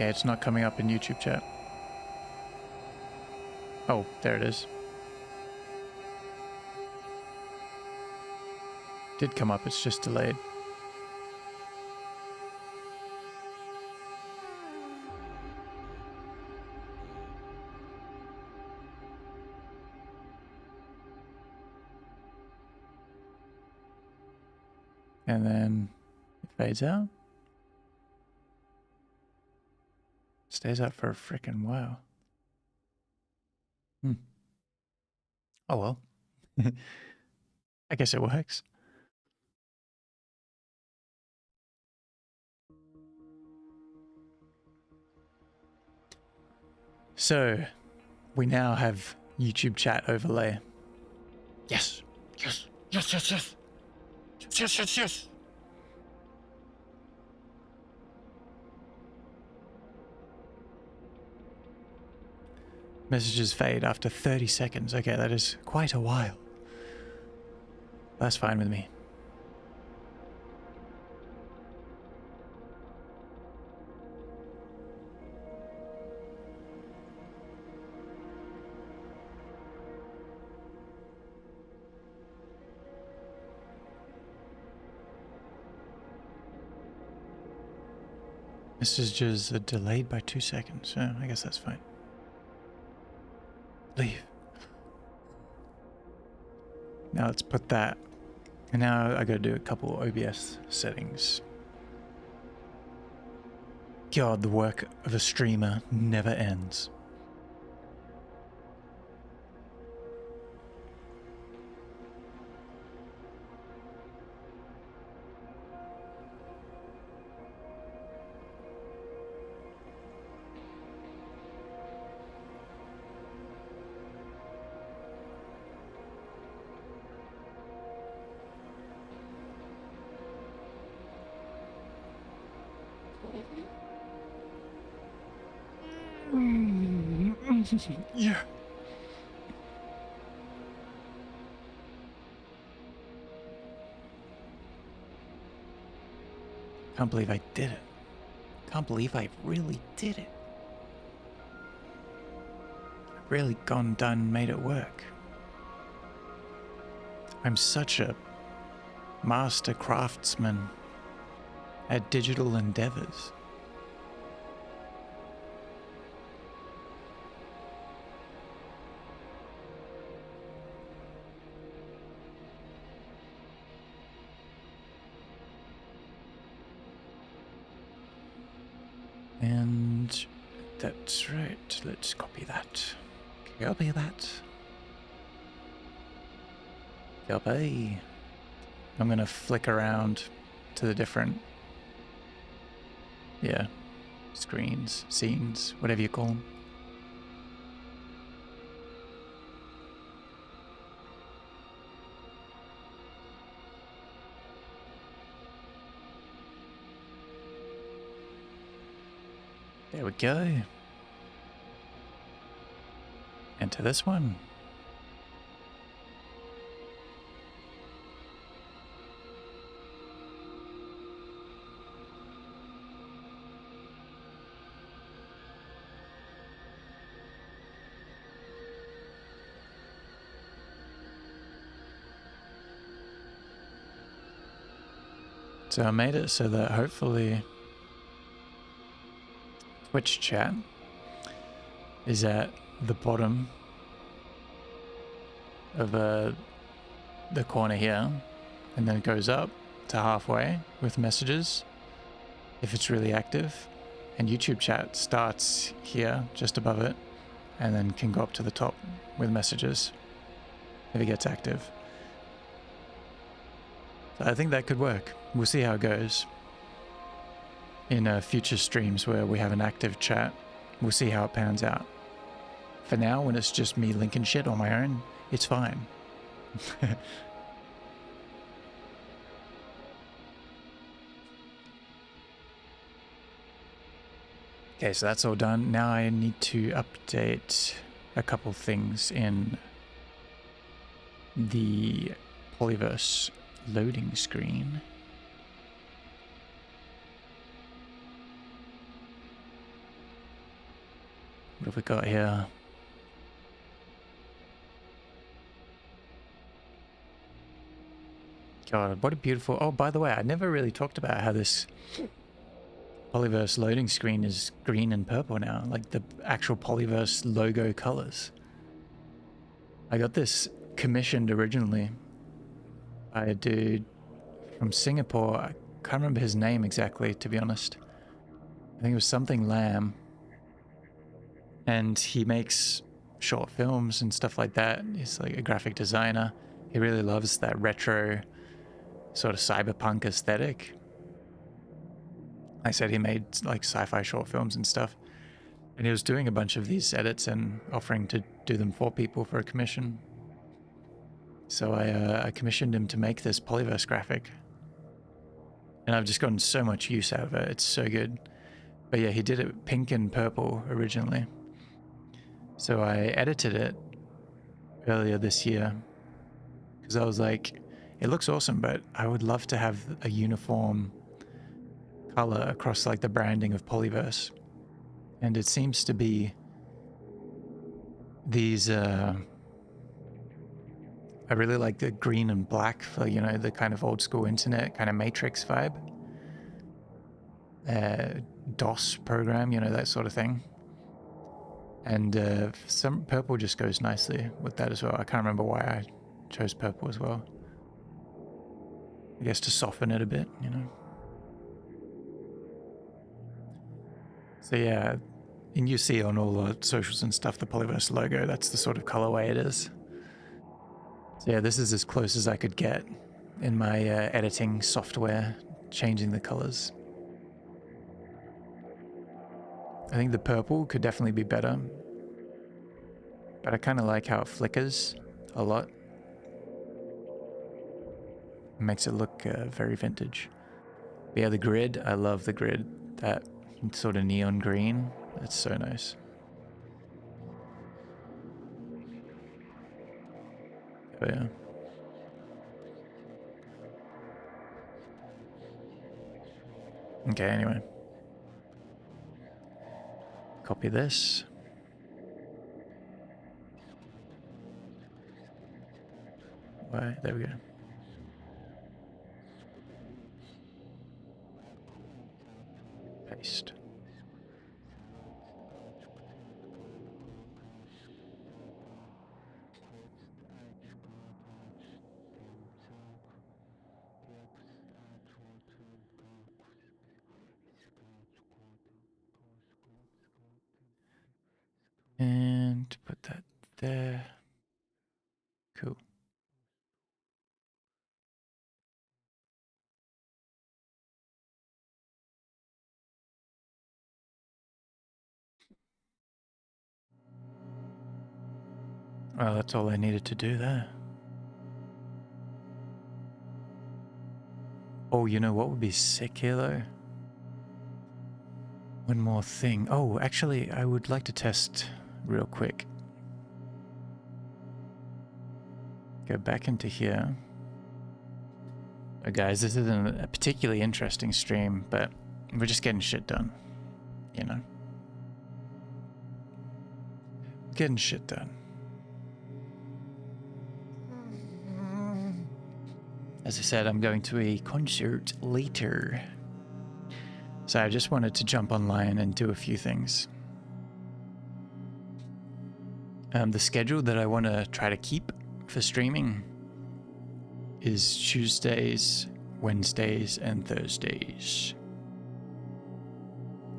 Okay, it's not coming up in YouTube chat. Oh, there it is. Did come up, it's just delayed. And then it fades out. Stays out for a freaking while. Oh well. I guess it works. So, we now have YouTube chat overlay. Yes, yes, yes, yes, yes, yes, yes, yes, yes. Messages fade after 30 seconds. Okay, that is quite a while. That's fine with me. Messages are delayed by 2 seconds. So I guess that's fine. Leave. Now let's put that. And now I gotta do a couple OBS settings. God, the work of a streamer never ends. Yeah. Can't believe I did it. Can't believe I really did it. I've really gone done, made it work. I'm such a master craftsman at digital endeavors. And that's right. Let's copy that. Copy that. Copy. I'm gonna flick around to the different, screens, scenes, whatever you call them. There we go. Enter this one. So I made it so that hopefully Twitch chat is at the bottom of the corner here, and then it goes up to halfway with messages if it's really active, and YouTube chat starts here just above it and then can go up to the top with messages if it gets active. So I think that could work. We'll see how it goes in future streams where we have an active chat. We'll see how it pans out. For now, when it's just me linking shit on my own, it's fine. Okay, so that's all done. Now I need to update a couple things in the Pollyverse loading screen. What have we got here? God, what a beautiful... Oh, by the way, I never really talked about how this Polyverse loading screen is green and purple now, like the actual Polyverse logo colors. I got this commissioned originally by a dude from Singapore. I can't remember his name exactly, to be honest. I think it was something Lamb. And he makes short films and stuff like that. He's like a graphic designer. He really loves that retro sort of cyberpunk aesthetic. I said he made like sci-fi short films and stuff. And he was doing a bunch of these edits and offering to do them for people for a commission. So I commissioned him to make this Polyverse graphic. And I've just gotten so much use out of it. It's so good. But yeah, he did it pink and purple originally. So I edited it earlier this year because I was like, it looks awesome, but I would love to have a uniform color across like the branding of Polyverse. And it seems to be these, I really like the green and black for, you know, the kind of old school internet kind of Matrix vibe. DOS program, you know, that sort of thing. And some purple just goes nicely with that as well. I can't remember why I chose purple as well. I guess to soften it a bit, you know. So yeah, and you see on all the socials and stuff, the Polyverse logo, that's the sort of colorway it is. So yeah, this is as close as I could get in my editing software, changing the colors. I think the purple could definitely be better, but I kind of like how it flickers a lot. It makes it look very vintage. But yeah, the grid, I love the grid. That sort of neon green, that's so nice. Oh yeah. Okay, anyway. Copy this. Why? There we go. Paste. And put that there. Cool. Well, that's all I needed to do there. Oh, you know what would be sick here though? One more thing. Oh, actually, I would like to test real quick. Go back into here. Oh, guys, this isn't a particularly interesting stream, but we're just getting shit done, you know? Getting shit done. As I said, I'm going to a concert later. So I just wanted to jump online and do a few things. The schedule that I want to try to keep for streaming is Tuesdays, Wednesdays, and Thursdays.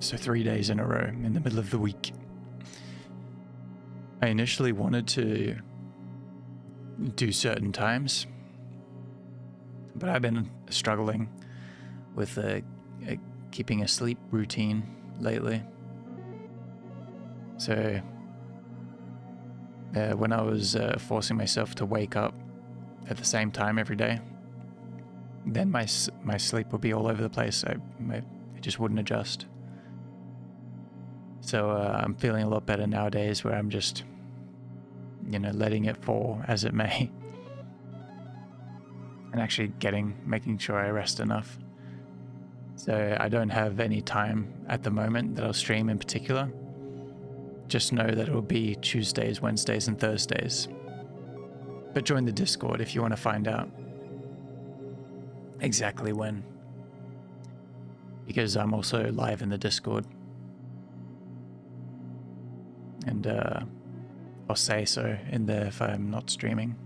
So 3 days in a row in the middle of the week. I initially wanted to do certain times, but I've been struggling with keeping a sleep routine lately. So when I was forcing myself to wake up at the same time every day, then my sleep would be all over the place. It just wouldn't adjust. So I'm feeling a lot better nowadays, where I'm just, you know, letting it fall as it may, and actually making sure I rest enough. So I don't have any time at the moment that I'll stream in particular, just know that it'll be Tuesdays, Wednesdays, and Thursdays. But join the Discord if you want to find out exactly when, because I'm also live in the Discord. And I'll say so in there if I'm not streaming.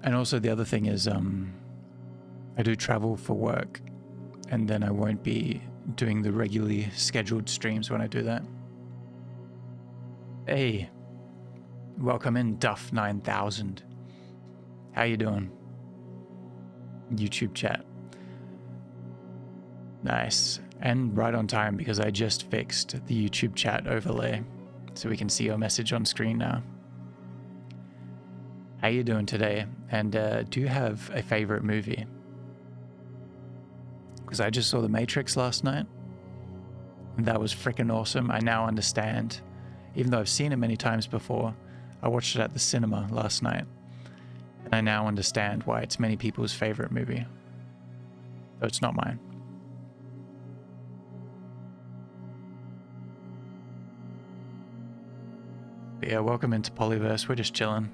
And also the other thing is I do travel for work, and then I won't be doing the regularly scheduled streams when I do that. Hey, welcome in Duff 9000. How you doing? YouTube chat. Nice. And right on time, because I just fixed the YouTube chat overlay so we can see your message on screen now. How you doing today? And do you have a favorite movie? Because I just saw The Matrix last night, and that was freaking awesome. I now understand, even though I've seen it many times before, I watched it at the cinema last night, and I now understand why it's many people's favorite movie, though it's not mine. But yeah, welcome into Pollyverse. We're just chilling.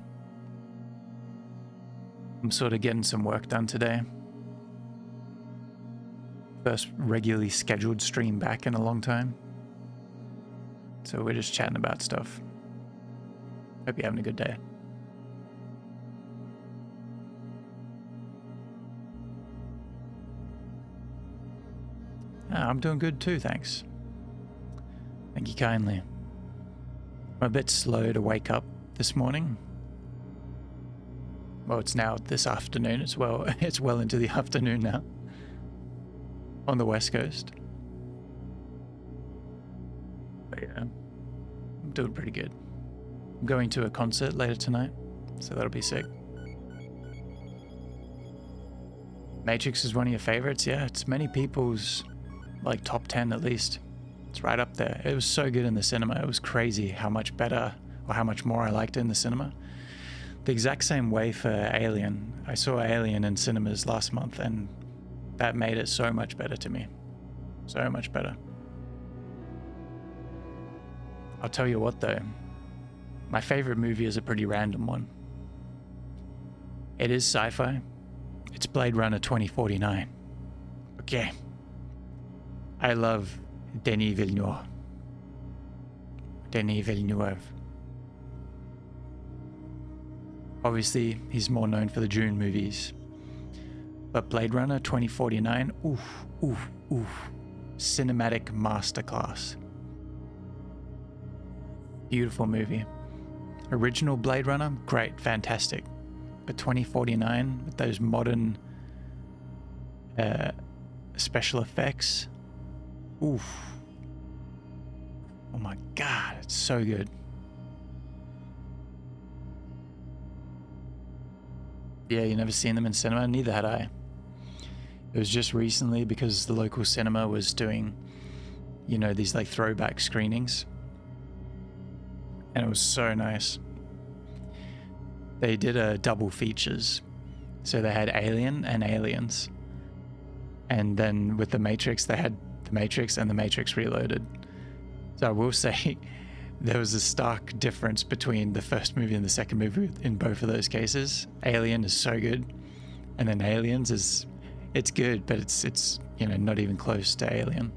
I'm sort of getting some work done today. First regularly scheduled stream back in a long time. So we're just chatting about stuff. Hope you're having a good day. I'm doing good too, thanks. Thank you kindly. I'm a bit slow to wake up this morning. Well, it's now this afternoon as well. It's well into the afternoon now. On the West Coast. But yeah, I'm doing pretty good. I'm going to a concert later tonight, so that'll be sick. Matrix is one of your favorites? Yeah, it's many people's like top 10 at least. It's right up there. It was so good in the cinema. It was crazy how much better or how much more I liked it in the cinema. The exact same way for Alien. I saw Alien in cinemas last month, and that made it so much better to me. So much better. I'll tell you what though, my favorite movie is a pretty random one. It is sci-fi. It's Blade Runner 2049. Okay. I love Denis Villeneuve. Denis Villeneuve. Obviously, he's more known for the Dune movies. But Blade Runner 2049, oof. Cinematic masterclass. Beautiful movie. Original Blade Runner, great, fantastic. But 2049, with those modern special effects, oof. Oh my God, it's so good. Yeah, you never seen them in cinema? Neither had I. It was just recently because the local cinema was doing, you know, these like throwback screenings. And it was so nice. They did a double features. So they had Alien and Aliens. And then with The Matrix, they had The Matrix and The Matrix Reloaded. So I will say there was a stark difference between the first movie and the second movie in both of those cases. Alien is so good. And then Aliens is, it's good, but it's you know, not even close to Alien.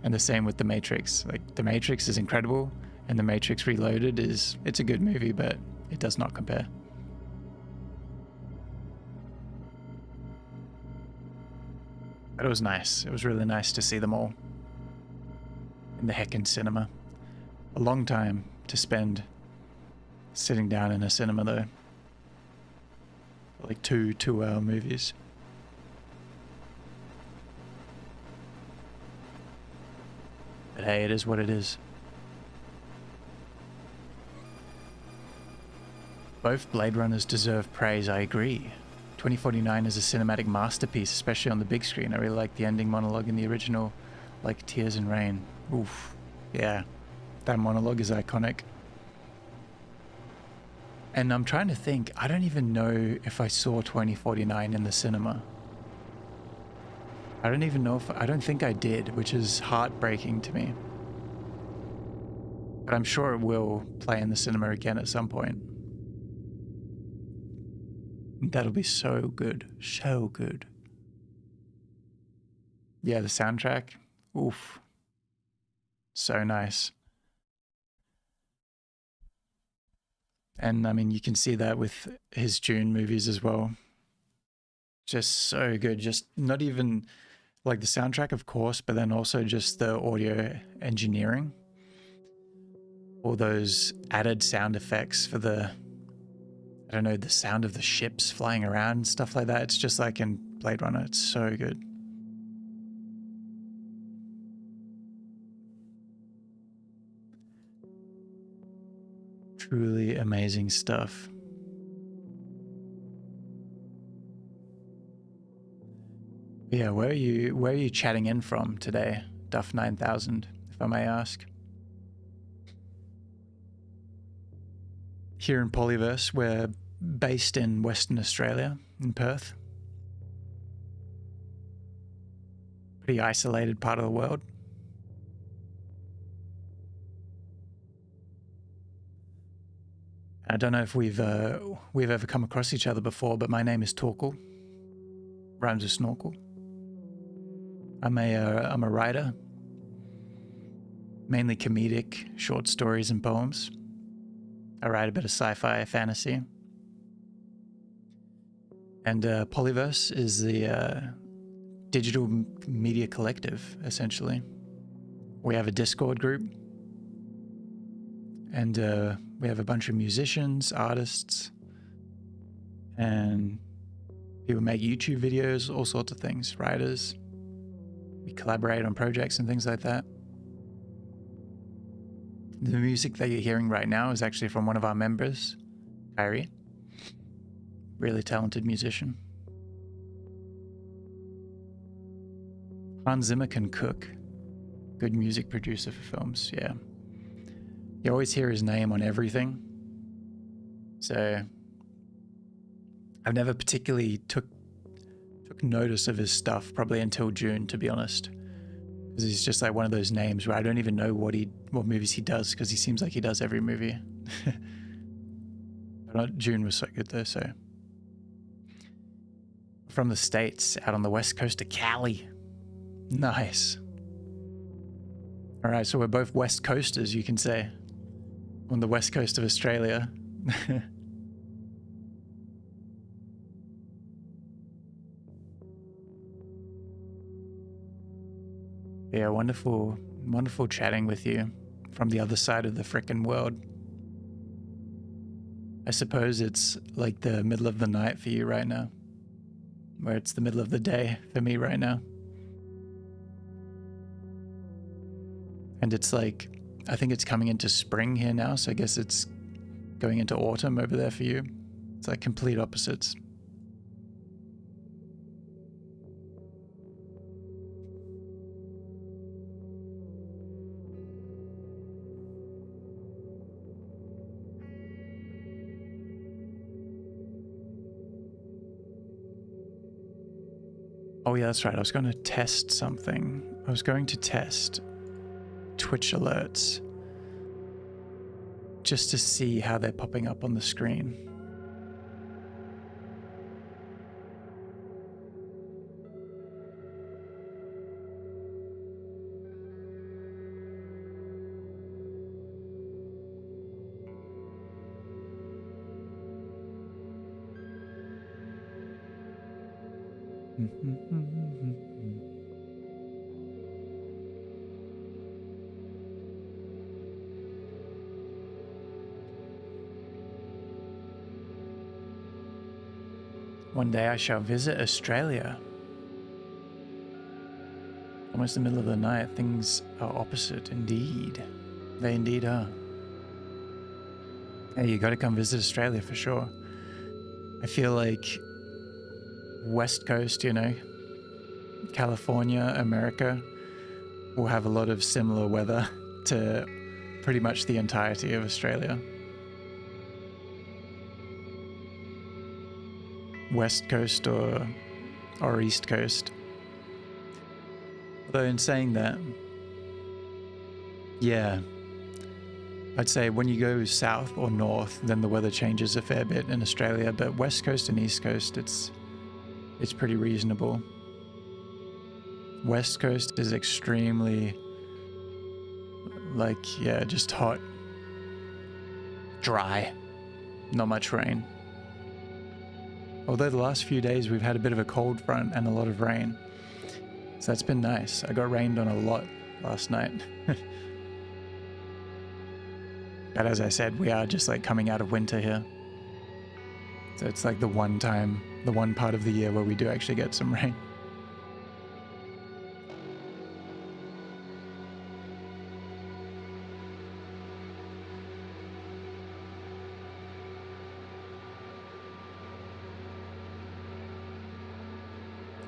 And the same with The Matrix. Like, The Matrix is incredible, and The Matrix Reloaded is, it's a good movie, but it does not compare. But it was nice. It was really nice to see them all in the heckin' cinema. A long time to spend sitting down in a cinema though. Like two-hour movies. But hey, it is what it is. Both Blade Runners deserve praise, I agree. 2049 is a cinematic masterpiece, especially on the big screen. I really like the ending monologue in the original, like Tears in Rain. Oof, yeah, that monologue is iconic. And I'm trying to think, I don't even know if I saw 2049 in the cinema. I don't even know if, I don't think I did, which is heartbreaking to me. But I'm sure it will play in the cinema again at some point. That'll be so good. So good. Yeah, the soundtrack. Oof. So nice. And I mean, you can see that with his Dune movies as well. Just so good. Just not even like the soundtrack, of course, but then also just the audio engineering. All those added sound effects for the, I don't know, the sound of the ships flying around and stuff like that. It's just like in Blade Runner. It's so good. Truly amazing stuff. Yeah, where are you chatting in from today, Duff 9000, if I may ask? Here in Pollyverse, we're based in Western Australia, in Perth. Pretty isolated part of the world. I don't know if we've ever come across each other before, but my name is Torkel. Rhymes with snorkel. I'm a writer, mainly comedic, short stories and poems. I write a bit of sci-fi, fantasy. And Pollyverse is the digital media collective, essentially. We have a Discord group, and we have a bunch of musicians, artists, and people make YouTube videos, all sorts of things, writers. We collaborate on projects and things like that. The music that you're hearing right now is actually from one of our members, Kyrie. Really talented musician. Hans Zimmer can cook. Good music producer for films, yeah. You always hear his name on everything. So I've never particularly took notice of his stuff probably until June, to be honest. Because he's just like one of those names where I don't even know what movies he does, because he seems like he does every movie. But June was so good though, so. From the States, out on the west coast of Cali. Nice. All right, so we're both West Coasters, you can say. On the west coast of Australia. Yeah, wonderful chatting with you from the other side of the frickin' world. I suppose it's like the middle of the night for you right now, where it's the middle of the day for me right now. And it's like, I think it's coming into spring here now, so I guess it's going into autumn over there for you. It's like complete opposites. Oh yeah, that's right. I was going to test something. I was going to test Twitch alerts just to see how they're popping up on the screen. One day I shall visit Australia. Almost the middle of the night, things are opposite indeed. They indeed are. Hey, you gotta come visit Australia for sure. I feel like West Coast, you know, California, America, will have a lot of similar weather to pretty much the entirety of Australia. West Coast or East Coast. Although in saying that, yeah, I'd say when you go south or north, then the weather changes a fair bit in Australia, but west coast and east coast, it's pretty reasonable. West coast is extremely, like, yeah, just hot, dry, not much rain. Although the last few days we've had a bit of a cold front and a lot of rain, so that's been nice. I got rained on a lot last night. But as I said, we are just like coming out of winter here. So it's like the one part of the year where we do actually get some rain.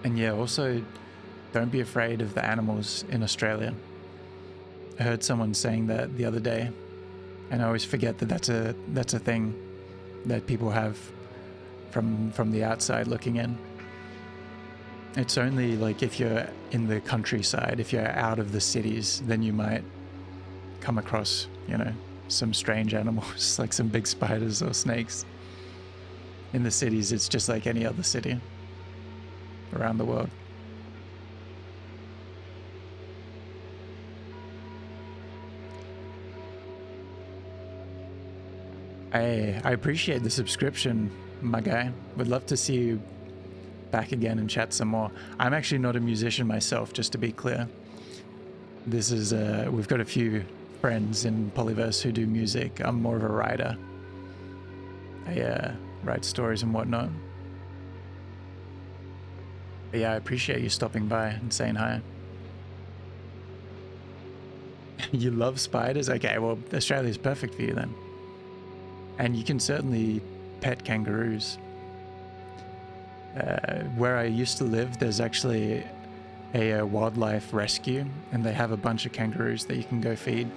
And yeah, also don't be afraid of the animals in Australia. I heard someone saying that the other day, and I always forget that that's a thing that people have from the outside looking in. It's only like if you're in the countryside, if you're out of the cities, then you might come across, you know, some strange animals like some big spiders or snakes. In the cities, it's just like any other city around the world. I appreciate the subscription, my guy. Would love to see you back again and chat some more. I'm actually not a musician myself, just to be clear. This is, we've got a few friends in Pollyverse who do music. I'm more of a writer. I write stories and whatnot. But yeah, I appreciate you stopping by and saying hi. You love spiders? Okay, well, Australia's perfect for you then. And you can certainly pet kangaroos. Where I used to live, there's actually a wildlife rescue, and they have a bunch of kangaroos that you can go feed.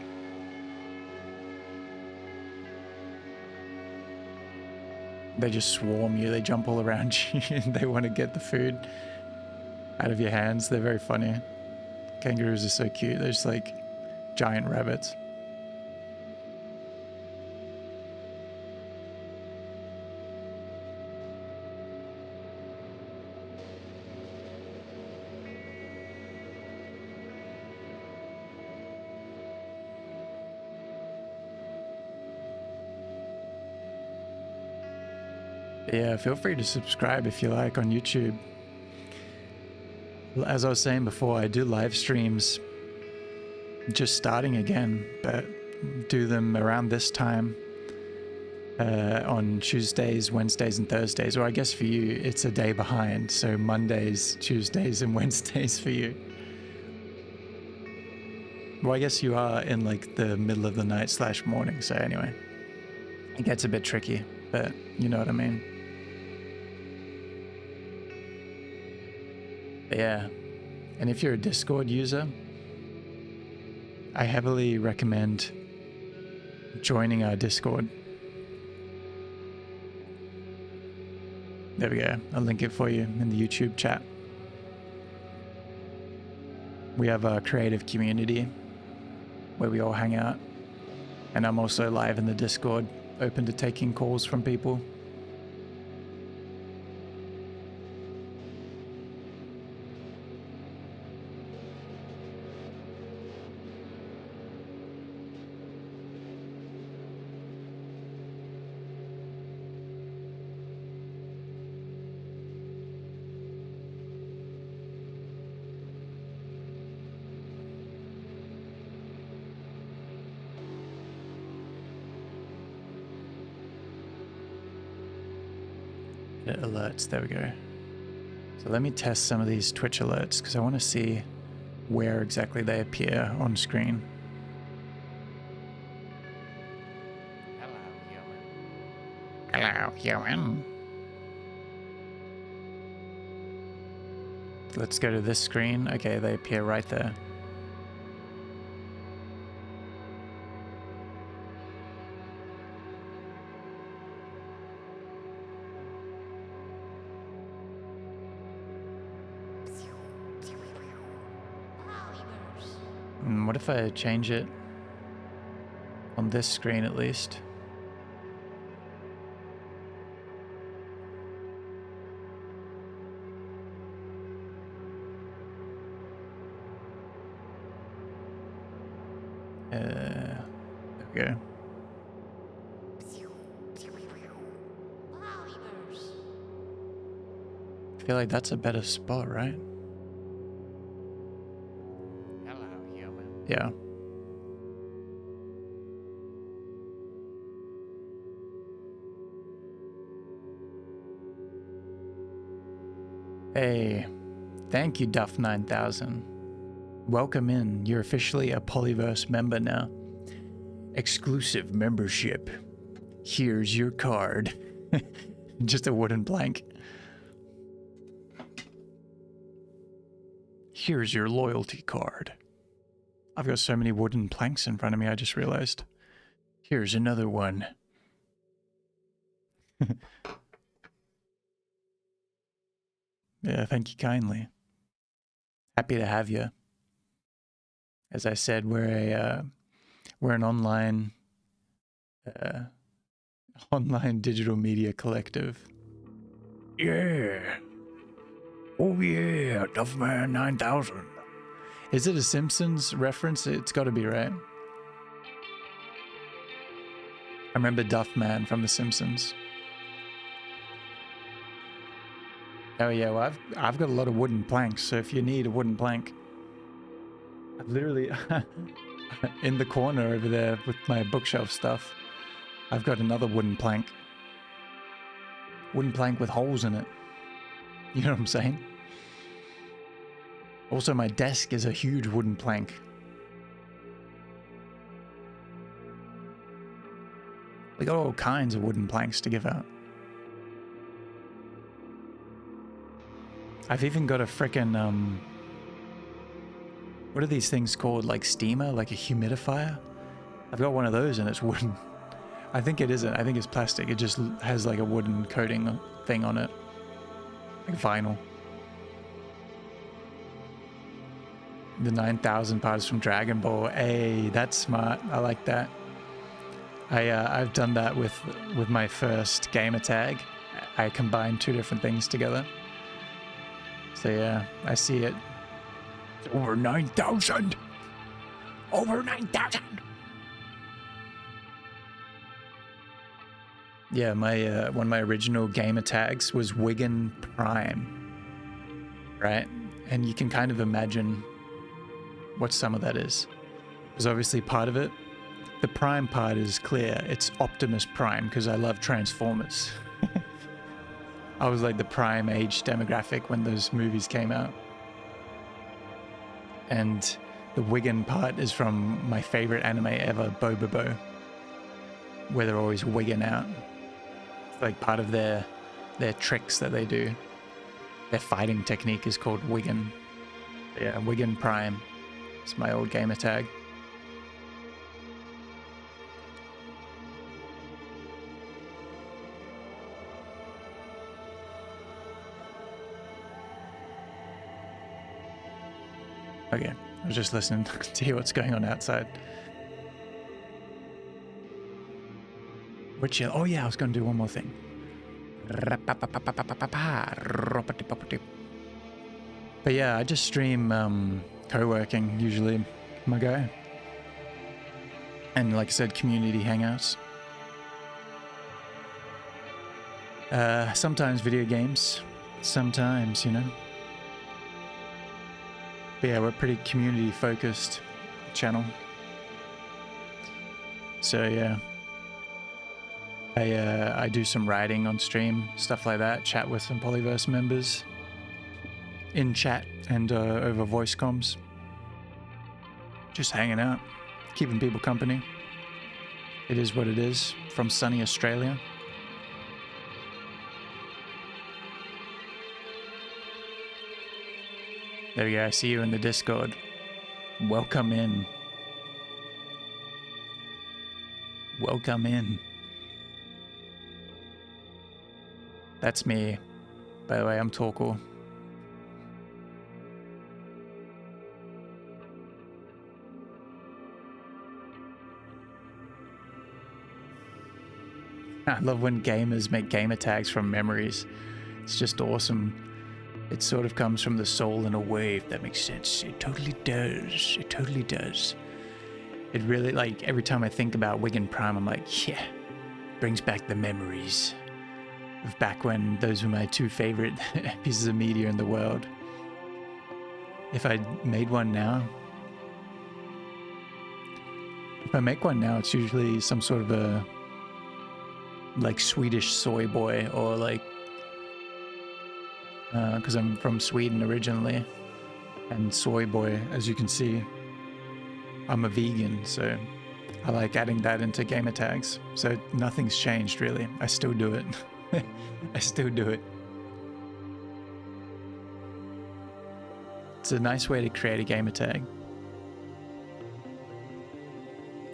They just swarm you, they jump all around you, and they want to get the food out of your hands. They're very funny. Kangaroos are so cute. They're just like giant rabbits. Yeah, feel free to subscribe if you like on YouTube. As I was saying before, I do live streams, just starting again, but do them around this time on Tuesdays, Wednesdays, and Thursdays. Or I guess for you, it's a day behind, so Mondays, Tuesdays, and Wednesdays for you. Well, I guess you are in like the middle of the night / morning, so anyway, it gets a bit tricky, but you know what I mean. Yeah, and if you're a Discord user, I heavily recommend joining our Discord. There we go, I'll link it for you in the YouTube chat. We have a creative community where we all hang out, and I'm also live in the Discord, open to taking calls from people. Alerts, there we go. So let me test some of these Twitch alerts because I want to see where exactly they appear on screen. Hello, human. Let's go to this screen. Okay, they appear right there. What if I change it On this screen, at least. There we go. Pollyverse. I feel like that's a better spot, right? Hello, human. Yeah. Hey, thank you, Duff9000. Welcome in. You're officially a Polyverse member now. Exclusive membership. Here's your card. Just a wooden plank. Here's your loyalty card. I've got so many wooden planks in front of me, I just realized. Here's another one. Yeah, thank you kindly. Happy to have you. As I said, we're an online online digital media collective. Yeah. Oh yeah, Duffman 9000. Is it a Simpsons reference? It's got to be, right? I remember Duffman from The Simpsons. Oh yeah, well I've got a lot of wooden planks, so if you need a wooden plank, I've literally in the corner over there with my bookshelf stuff, I've got another wooden plank. Wooden plank with holes in it. You know what I'm saying? Also, my desk is a huge wooden plank. We got all kinds of wooden planks to give out. I've even got a frickin' what are these things called? Like steamer? Like a humidifier? I've got one of those and it's wooden. I think it isn't. I think it's plastic. It just has like a wooden coating thing on it. Like vinyl. The 9,000 parts from Dragon Ball. Hey, that's smart. I like that. I've done that with my first gamer tag. I combined two different things together. So yeah, I see it. It's over 9,000. Over 9,000. Yeah, my one of my original gamer tags was Wigan Prime. Right? And you can kind of imagine what some of that is. Because obviously part of it, the Prime part is clear. It's Optimus Prime because I love Transformers. I was like the prime age demographic when those movies came out. And the Wigan part is from my favorite anime ever, Bobobo, where they're always wigging out. It's like part of their tricks that they do. Their fighting technique is called Wigan. Yeah, Wigan Prime. It's my old gamer tag. Okay, I was just listening to hear what's going on outside. Which, oh yeah, I was going to do one more thing. But yeah, I just stream co-working usually, my guy. And like I said, community hangouts. Sometimes video games, sometimes, you know. But yeah, we're a pretty community focused channel. So yeah. I do some writing on stream, stuff like that, chat with some Polyverse members in chat and over voice comms. Just hanging out, keeping people company. It is what it is from sunny Australia. There we go, I see you in the Discord. Welcome in. Welcome in. That's me. By the way, I'm Torkel. I love when gamers make gamer tags from memories. It's just awesome. It sort of comes from the soul in a way, if that makes sense. It totally does. It totally does. It really, like, every time I think about Wigan Prime, I'm like, yeah, brings back the memories of back when those were my two favorite pieces of media in the world. If I made one now, it's usually some sort of a, like, Swedish soy boy, or like, because I'm from Sweden originally, and soy boy, as you can see, I'm a vegan, so I like adding that into gamer tags. So nothing's changed really. I still do it. I still do it. It's a nice way to create a gamer tag.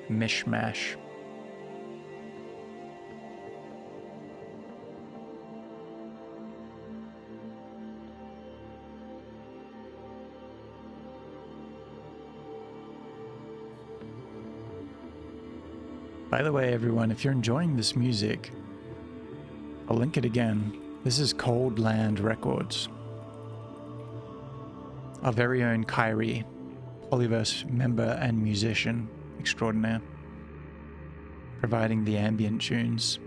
Mishmash. By the way, everyone, if you're enjoying this music, I'll link it again. This is Cold Land Records. Our very own Kyrie, Pollyverse member and musician extraordinaire, providing the ambient tunes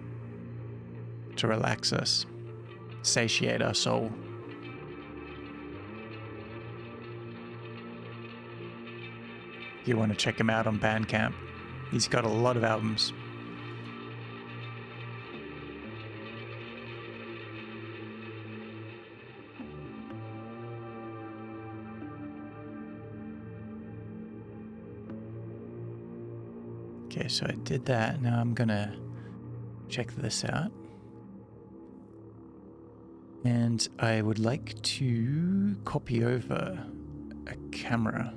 to relax us, satiate our soul. If you want to check him out on Bandcamp, he's got a lot of albums. Okay, so I did that. Now I'm gonna check this out. And I would like to copy over a camera.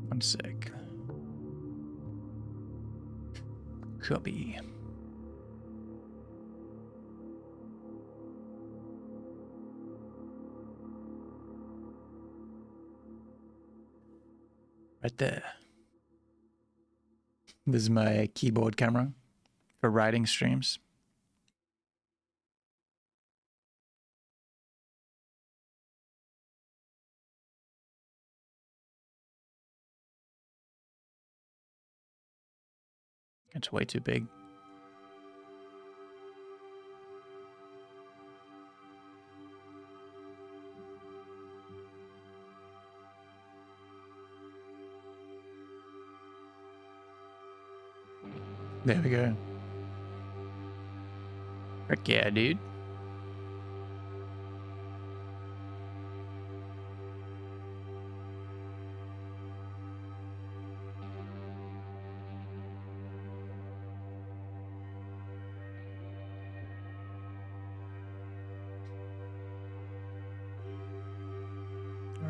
One sec. Copy. Right there. This is my keyboard camera for writing streams. It's way too big. There we go. Heck yeah, dude.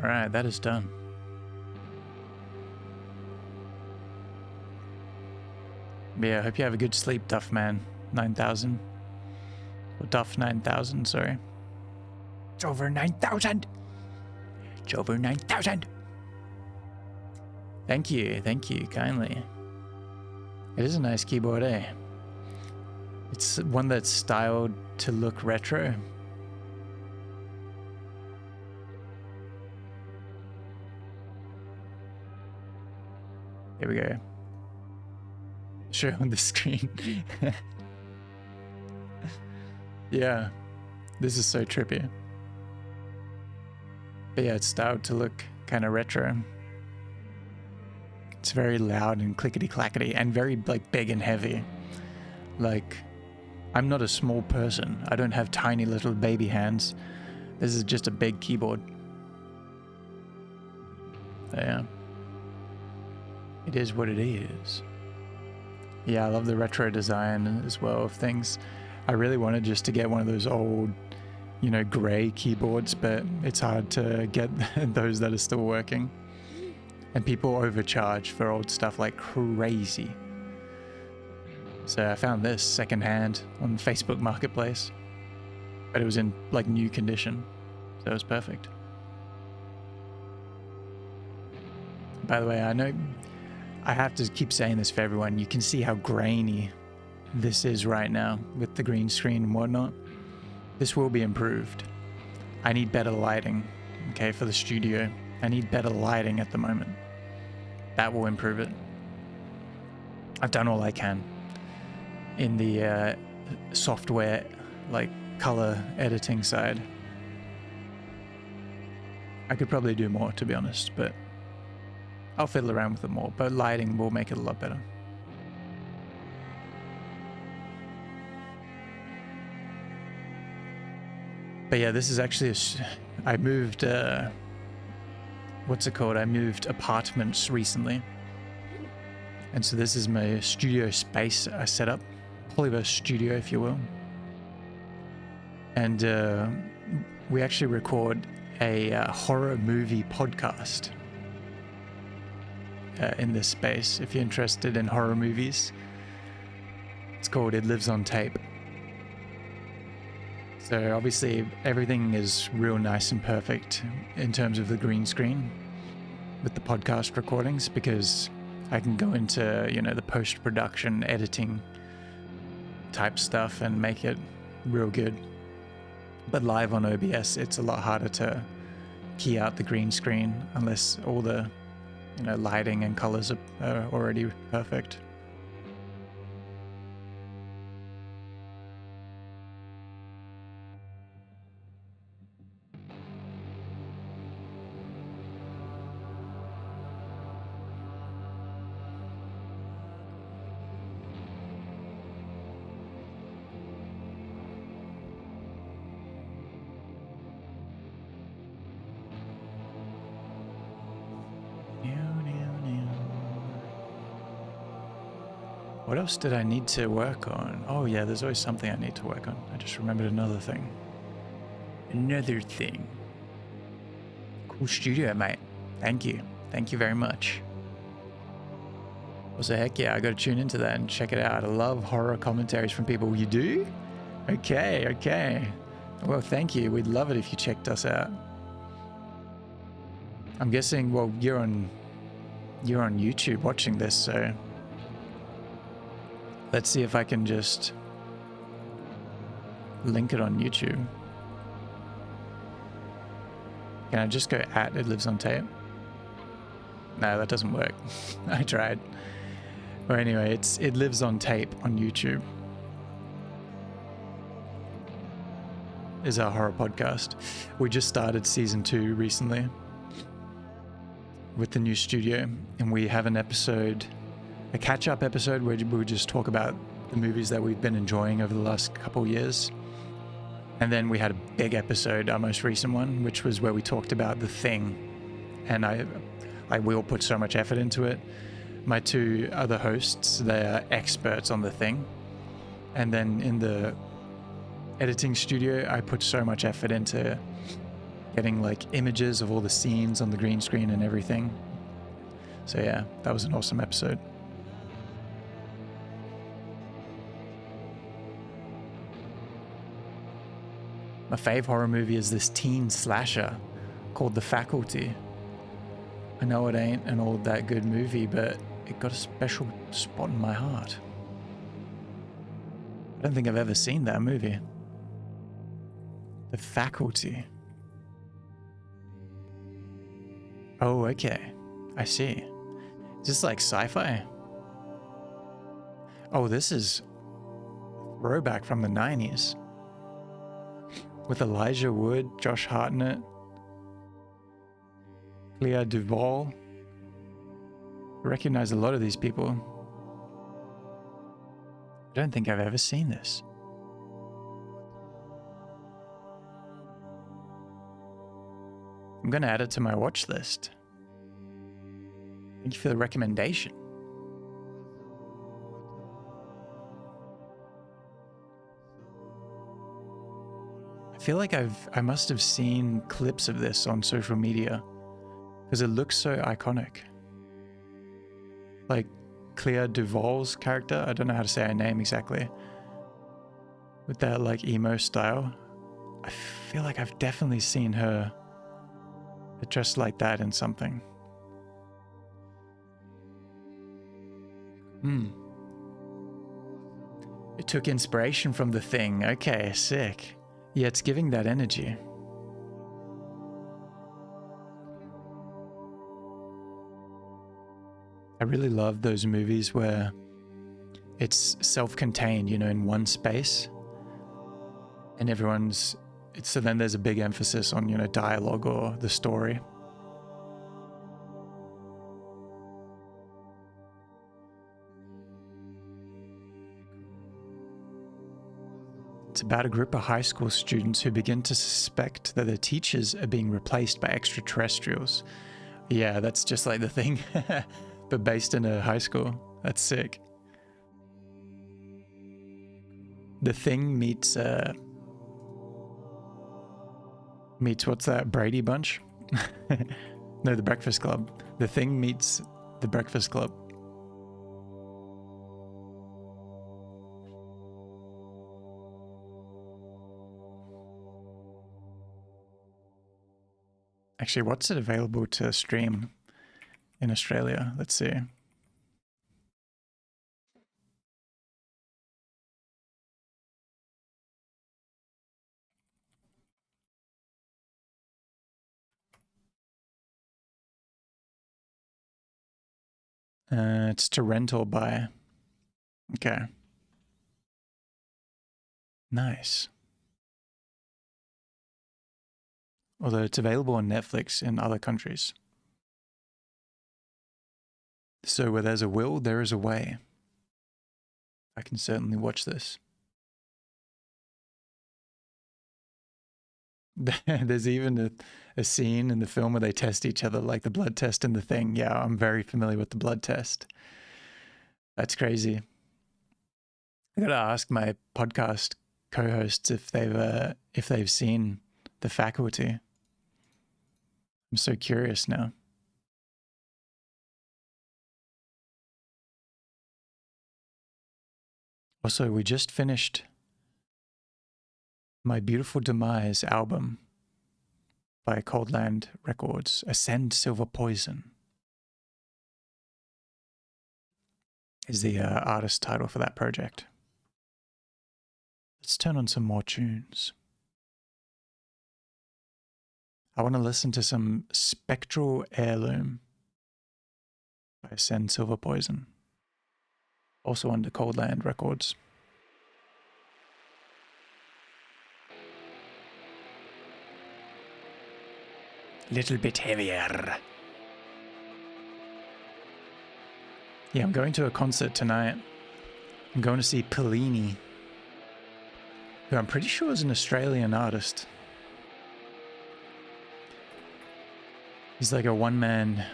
Alright, that is done. But yeah, I hope you have a good sleep, Duff Man 9000. Or Duff 9000, sorry. It's over 9,000! It's over 9,000! Thank you kindly. It is a nice keyboard, eh? It's one that's styled to look retro. Here we go. Show on the screen. Yeah, this is so trippy. But yeah, it's styled to look kind of retro. It's very loud and clickety clackety and very like big and heavy. Like, I'm not a small person. I don't have tiny little baby hands. This is just a big keyboard. So yeah. It is what it is. Yeah, I love the retro design as well of things. I really wanted just to get one of those old, you know, gray keyboards, but it's hard to get those that are still working. And people overcharge for old stuff like crazy. So I found this secondhand on Facebook Marketplace, but it was in like new condition, so it was perfect. By the way, I know I have to keep saying this for everyone. You can see how grainy this is right now with the green screen and whatnot. This will be improved. I need better lighting, okay, for the studio. I need better lighting at the moment. That will improve it. I've done all I can in the software, like color editing side. I could probably do more, to be honest, but I'll fiddle around with it more. But lighting will make it a lot better. But yeah, this is actually I moved what's it called? I moved apartments recently, and so this is my studio space I set up, Pollyverse Studio, if you will. And we actually record a horror movie podcast in this space. If you're interested in horror movies, it's called It Lives on Tape. So obviously everything is real nice and perfect in terms of the green screen with the podcast recordings, because I can go into, you know, the post-production editing type stuff and make it real good. But live on OBS, it's a lot harder to key out the green screen unless all the, you know, lighting and colors are already perfect. What else did I need to work on? Oh yeah, there's always something I need to work on. I just remembered another thing. Cool studio, mate. Thank you. Thank you very much. Also, heck yeah, I gotta tune into that and check it out. I love horror commentaries from people. You do? Okay. Well, thank you. We'd love it if you checked us out. I'm guessing, well, you're on YouTube watching this, so let's see if I can just link it on YouTube. Can I just go at It Lives on Tape? No, that doesn't work. I tried. But anyway, it's It Lives on Tape on YouTube. Is our horror podcast. We just started season 2 recently with the new studio, and we have an episode, a catch-up episode where we just talk about the movies that we've been enjoying over the last couple years. And then we had a big episode, our most recent one, which was where we talked about The Thing. And we all put so much effort into it. My 2 other hosts, they are experts on The Thing. And then in the editing studio, I put so much effort into getting like images of all the scenes on the green screen and everything. So yeah, that was an awesome episode. My fave horror movie is this teen slasher called The Faculty. I know it ain't an all that good movie, but it got a special spot in my heart. I don't think I've ever seen that movie. The Faculty. Oh, okay. I see. Is this like sci-fi? Oh, this is throwback from the 90s. With Elijah Wood, Josh Hartnett, Clea Duvall. I recognize a lot of these people. I don't think I've ever seen this. I'm gonna add it to my watch list. Thank you for the recommendation. I feel like I must have seen clips of this on social media because it looks so iconic. Like Clea Duvall's character, I don't know how to say her name exactly, with that like emo style. I feel like I've definitely seen her dressed like that in something. It took inspiration from The Thing. Okay, sick. Yeah, it's giving that energy. I really love those movies where it's self-contained, you know, in one space, and so then there's a big emphasis on, you know, dialogue or the story. It's about a group of high school students who begin to suspect that their teachers are being replaced by extraterrestrials. Yeah, that's just like The Thing, but based in a high school. That's sick. The Thing meets what's that, Brady Bunch? No, The Breakfast Club. The Thing meets The Breakfast Club. Actually, what's it available to stream in Australia? Let's see. It's to rent or buy. Okay. Nice. Although it's available on Netflix in other countries. So where there's a will, there is a way. I can certainly watch this. There's even a scene in the film where they test each other, like the blood test in The Thing. Yeah, I'm very familiar with the blood test. That's crazy. I gotta ask my podcast co-hosts if they've seen The Faculty. I'm so curious now. Also, we just finished My Beautiful Demise album by Coldland Records, Ascend Silver Poison is the artist title for that project. Let's turn on some more tunes. I want to listen to some Spectral Heirloom by Ascend Silver Poison, also under Coldland Records. Little bit heavier. Yeah, I'm going to a concert tonight. I'm going to see Pellini, who I'm pretty sure is an Australian artist. He's like a one-man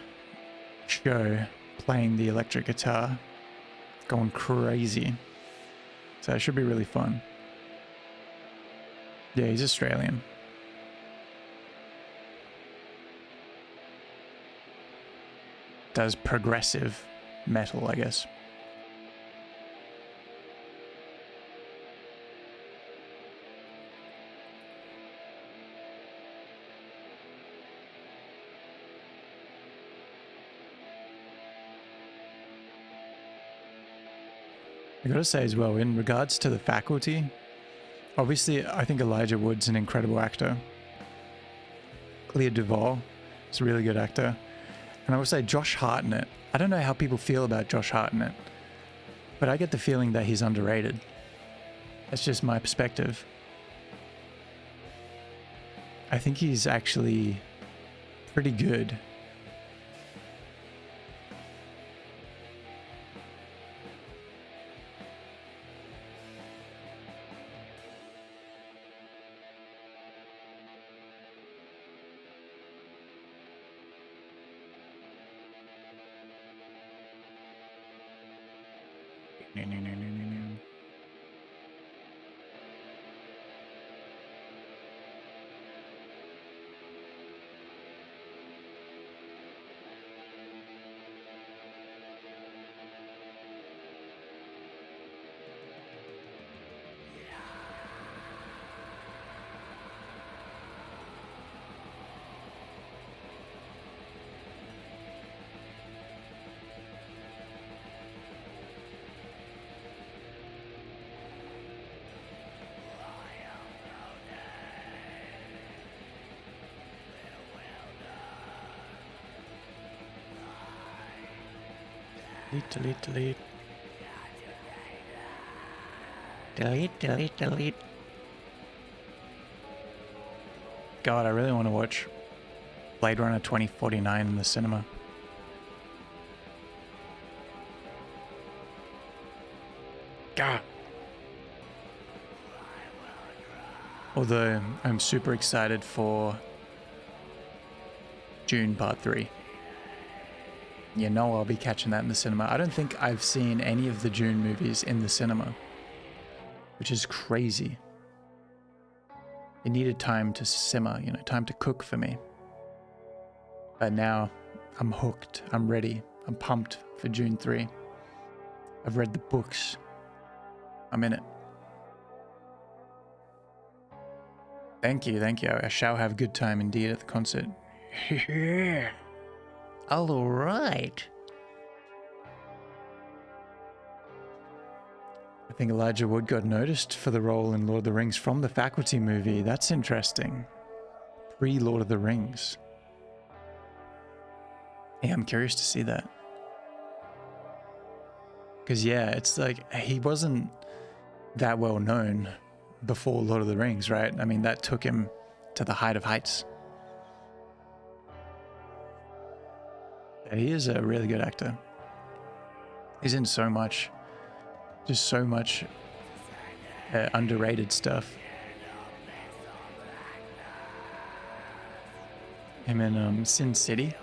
show playing the electric guitar, going crazy. So it should be really fun. Yeah, he's Australian. Does progressive metal, I guess. I gotta say as well, in regards to The Faculty, obviously I think Elijah Wood's an incredible actor. Clea Duvall is a really good actor. And I would say Josh Hartnett. I don't know how people feel about Josh Hartnett, but I get the feeling that he's underrated. That's just my perspective. I think he's actually pretty good. Delete, delete, delete. Delete, delete, delete. God, I really want to watch Blade Runner 2049 in the cinema. God. Although I'm super excited for June Part 3. You know I'll be catching that in the cinema. I don't think I've seen any of the June movies in the cinema, which is crazy. It needed time to simmer, you know, time to cook for me. But now I'm hooked, I'm ready, I'm pumped for June 3. I've read the books. I'm in it. Thank you, thank you. I shall have a good time indeed at the concert. All right. I think Elijah Wood got noticed for the role in Lord of the Rings from the Faculty movie. That's interesting. Pre-Lord of the Rings. Yeah, I'm curious to see that. Because yeah, it's like he wasn't that well known before Lord of the Rings, right? I mean, that took him to the height of heights. Yeah, he is a really good actor. He's in so much, just so much underrated stuff. Him in Sin City.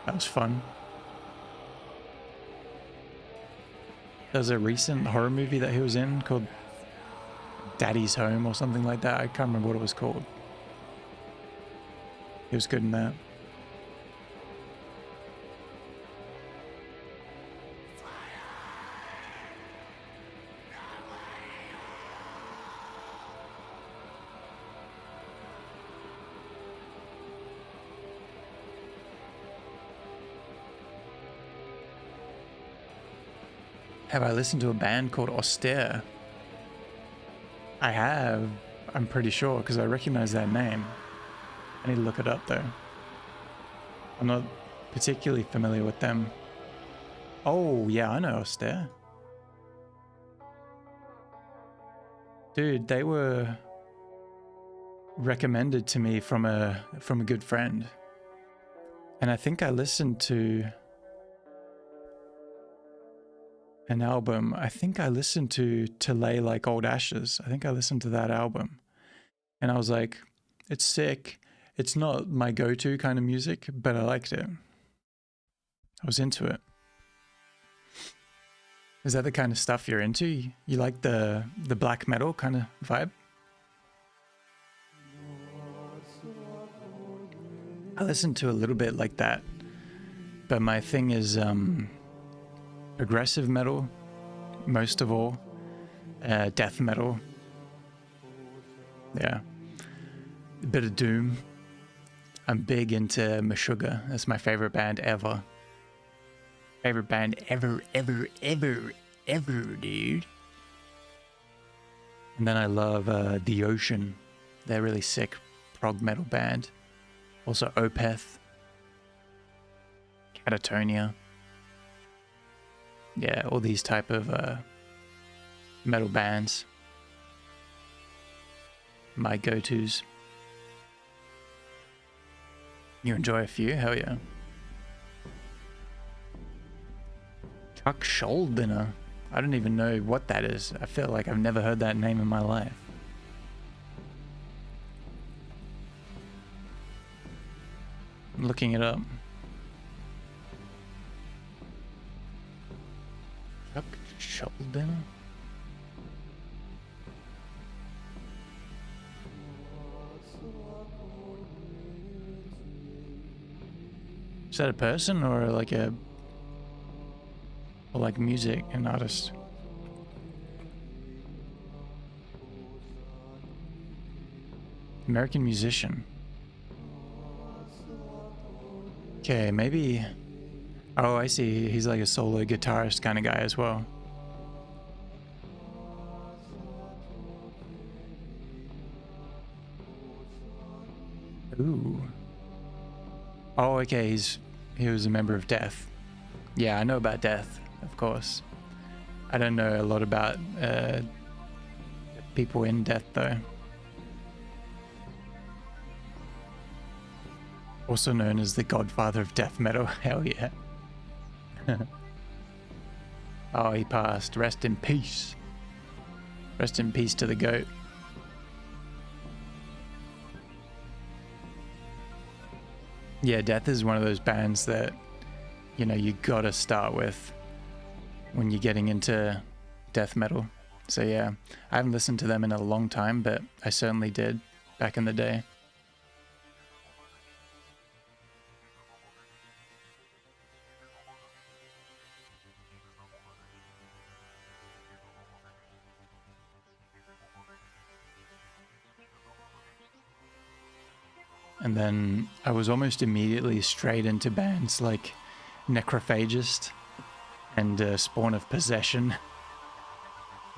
That was fun. There's a recent horror movie that he was in called Daddy's Home or something like that. I can't remember what it was called. He was good in that. Have I listened to a band called Austere? I have, I'm pretty sure, because I recognize that name. I need to look it up though. I'm not particularly familiar with them. Oh yeah, I know Austere. Dude, they were recommended to me from a good friend. And I think I listened to an album. I think I listened to Lay Like Old Ashes. I think I listened to that album. And I was like, it's sick. It's not my go-to kind of music, but I liked it. I was into it. Is that the kind of stuff you're into? You like the black metal kind of vibe? I listen to a little bit like that, but my thing is progressive metal, most of all, death metal. Yeah, a bit of doom. I'm big into Meshuggah. That's my favorite band ever. Favorite band ever, dude. And then I love The Ocean. They're really sick prog metal band. Also Opeth. Catatonia. Yeah, all these type of metal bands. My go-tos. You enjoy a few? Hell yeah. Chuck Schuldiner. I don't even know what that is. I feel like I've never heard that name in my life. I'm looking it up. Chuck Schuldiner? Is that a person or like a... or like music, an artist? American musician. Okay, maybe... oh, I see. He's like a solo guitarist kind of guy as well. Ooh. Oh, okay, he's he was a member of Death. Yeah, I know about Death, of course. I don't know a lot about people in Death, though. Also known as the godfather of death metal. Hell yeah. Oh, he passed. Rest in peace. Rest in peace to the goat. Yeah, Death is one of those bands that, you know, you gotta start with when you're getting into death metal. So yeah, I haven't listened to them in a long time, but I certainly did back in the day. And then I was almost immediately straight into bands like Necrophagist and Spawn of Possession.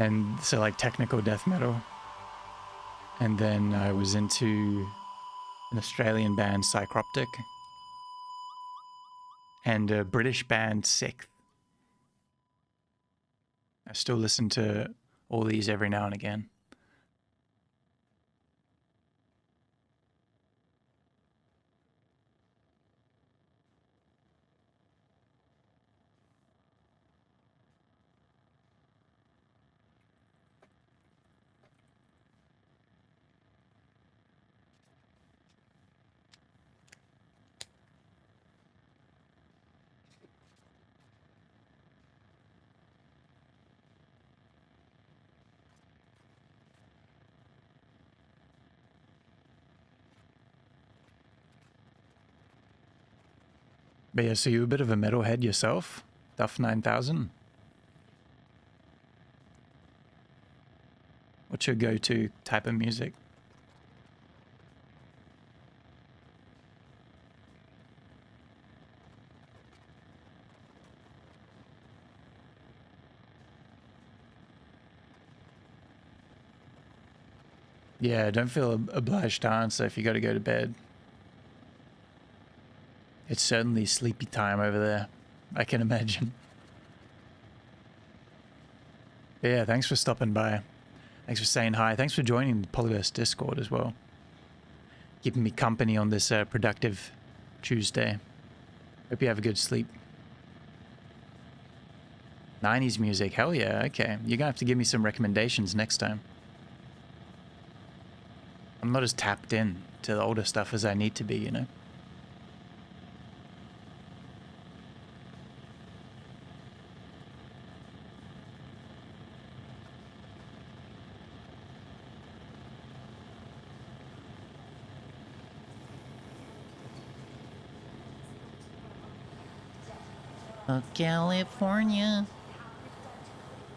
And so like technical death metal. And then I was into an Australian band, Psychroptic, and a British band, Sixth. I still listen to all these every now and again. But yeah, so you're a bit of a metalhead yourself? Duff 9000? What's your go-to type of music? Yeah, don't feel obliged to answer if you got to go to bed. It's certainly sleepy time over there, I can imagine. But yeah, thanks for stopping by. Thanks for saying hi. Thanks for joining the Pollyverse Discord as well. Keeping me company on this productive Tuesday. Hope you have a good sleep. 90s music, hell yeah, okay. You're gonna have to give me some recommendations next time. I'm not as tapped in to the older stuff as I need to be, you know? Oh, California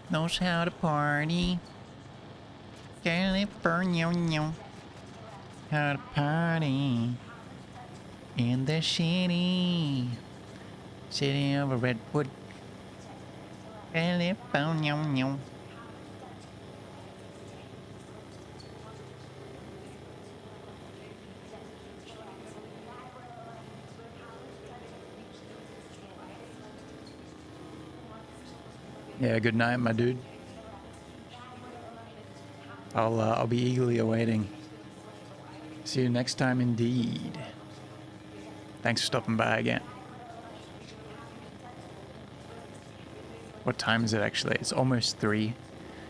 knows how to party. California know how to party in the city of Redwood. California. Yeah, good night, my dude. I'll be eagerly awaiting. See you next time, indeed. Thanks for stopping by again. What time is it actually? It's almost 3,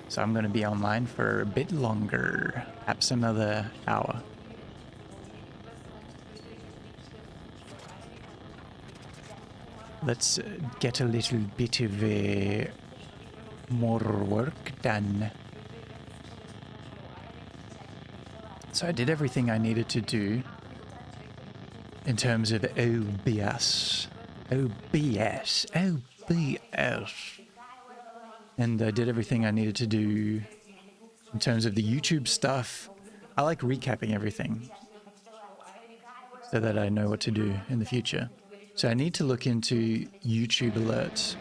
so I'm going to be online for a bit longer, perhaps another hour. Let's get a little bit of more work done. So I did everything I needed to do in terms of OBS. OBS. And I did everything I needed to do in terms of the YouTube stuff. I like recapping everything so that I know what to do in the future. So I need to look into YouTube alerts.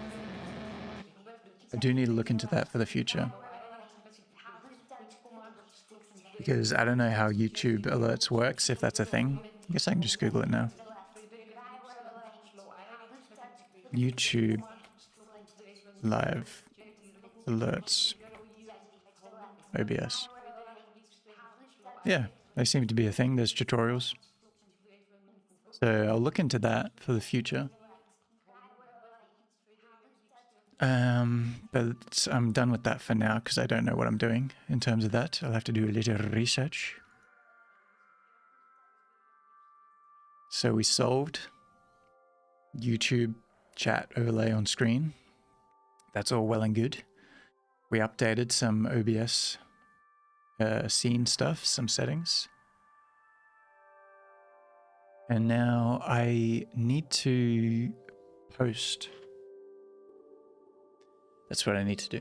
I do need to look into that for the future. Because I don't know how YouTube alerts works, if that's a thing. I guess I can just Google it now. YouTube live alerts. OBS. Yeah, they seem to be a thing. There's tutorials. So I'll look into that for the future. But I'm done with that for now because I don't know what I'm doing in terms of that. I'll have to do a little research. So we solved YouTube chat overlay on screen. That's all well and good. We updated some OBS scene stuff, some settings. And now I need to post. That's what I need to do.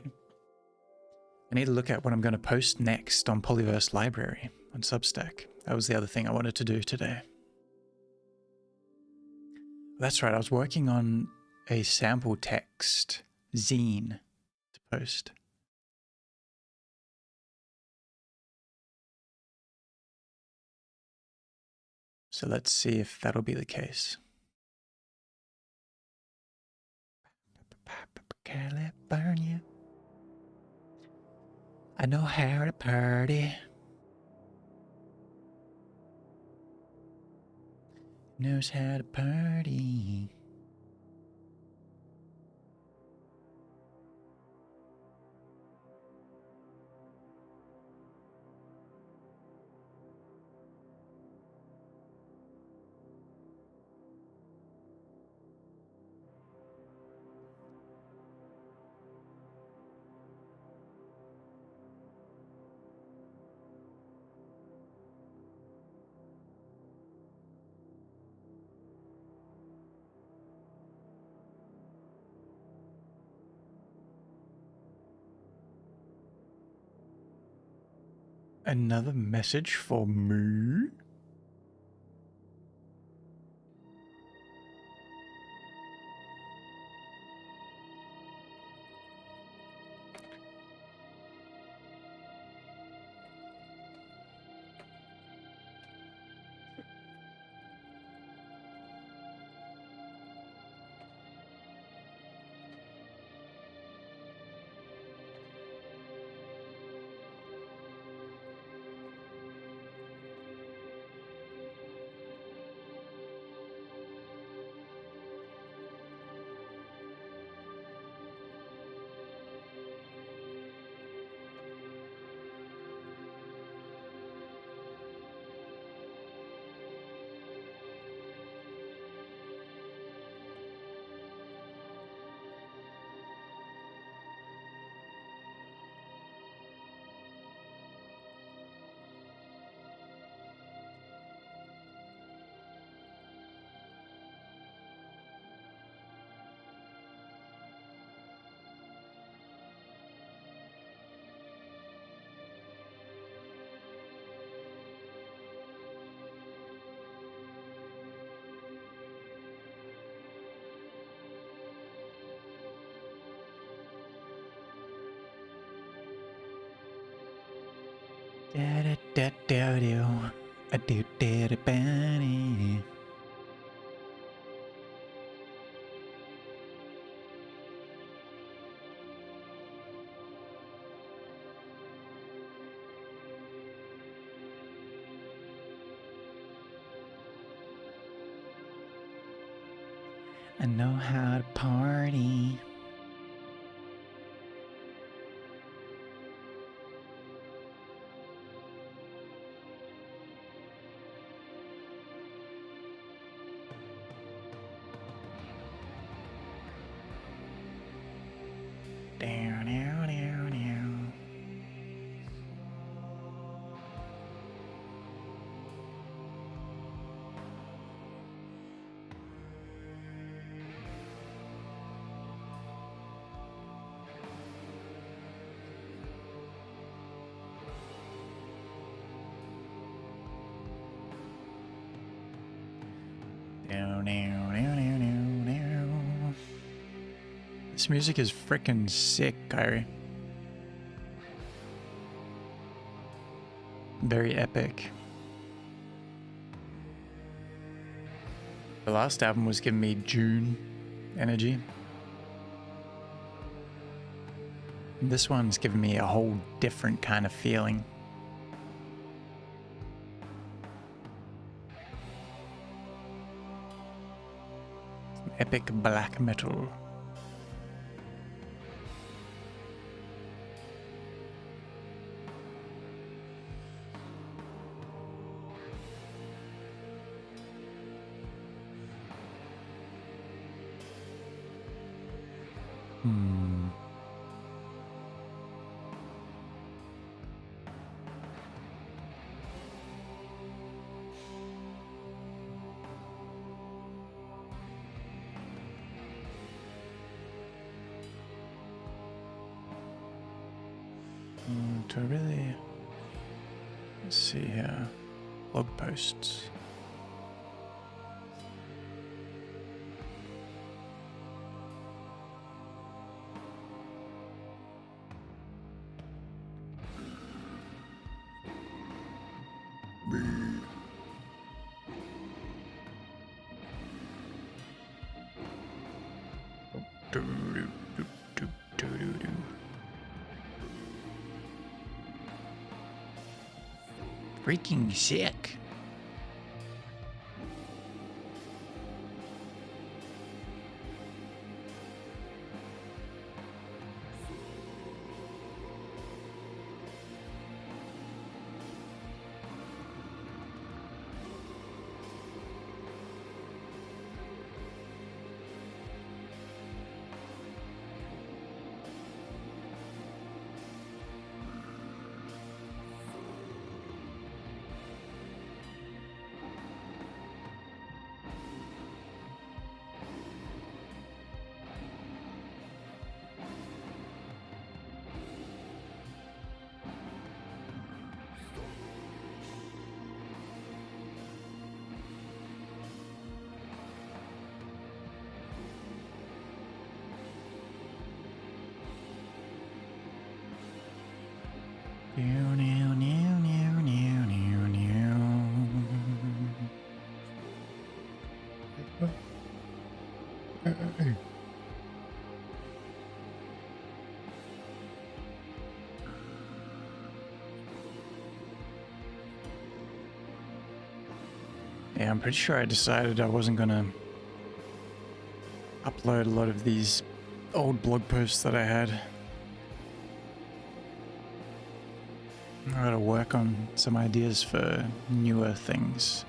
I need to look at what I'm going to post next on Pollyverse Library on Substack. That was the other thing I wanted to do today. That's right, I was working on a sample text zine to post. So let's see if that'll be the case. California. I know how to party. Knows how to party. Another message for me? Da da da da do. A do da da ba. I know how to party. Down, down, down, down. Down, down, down, down, down, down. This music is frickin' sick, Kyrie. Very epic. The last album was giving me June energy. This one's given me a whole different kind of feeling. Some epic black metal. To really, let's see here, blog posts. Freaking sick. Yeah, I'm pretty sure I decided I wasn't gonna upload a lot of these old blog posts that I had. I gotta work on some ideas for newer things.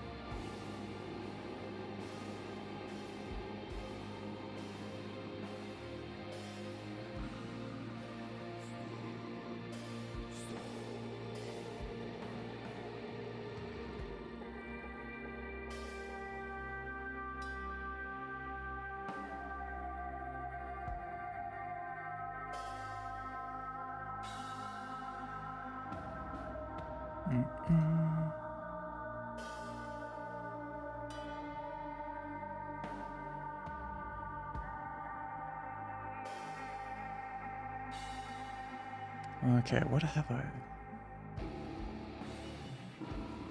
Okay, what have I?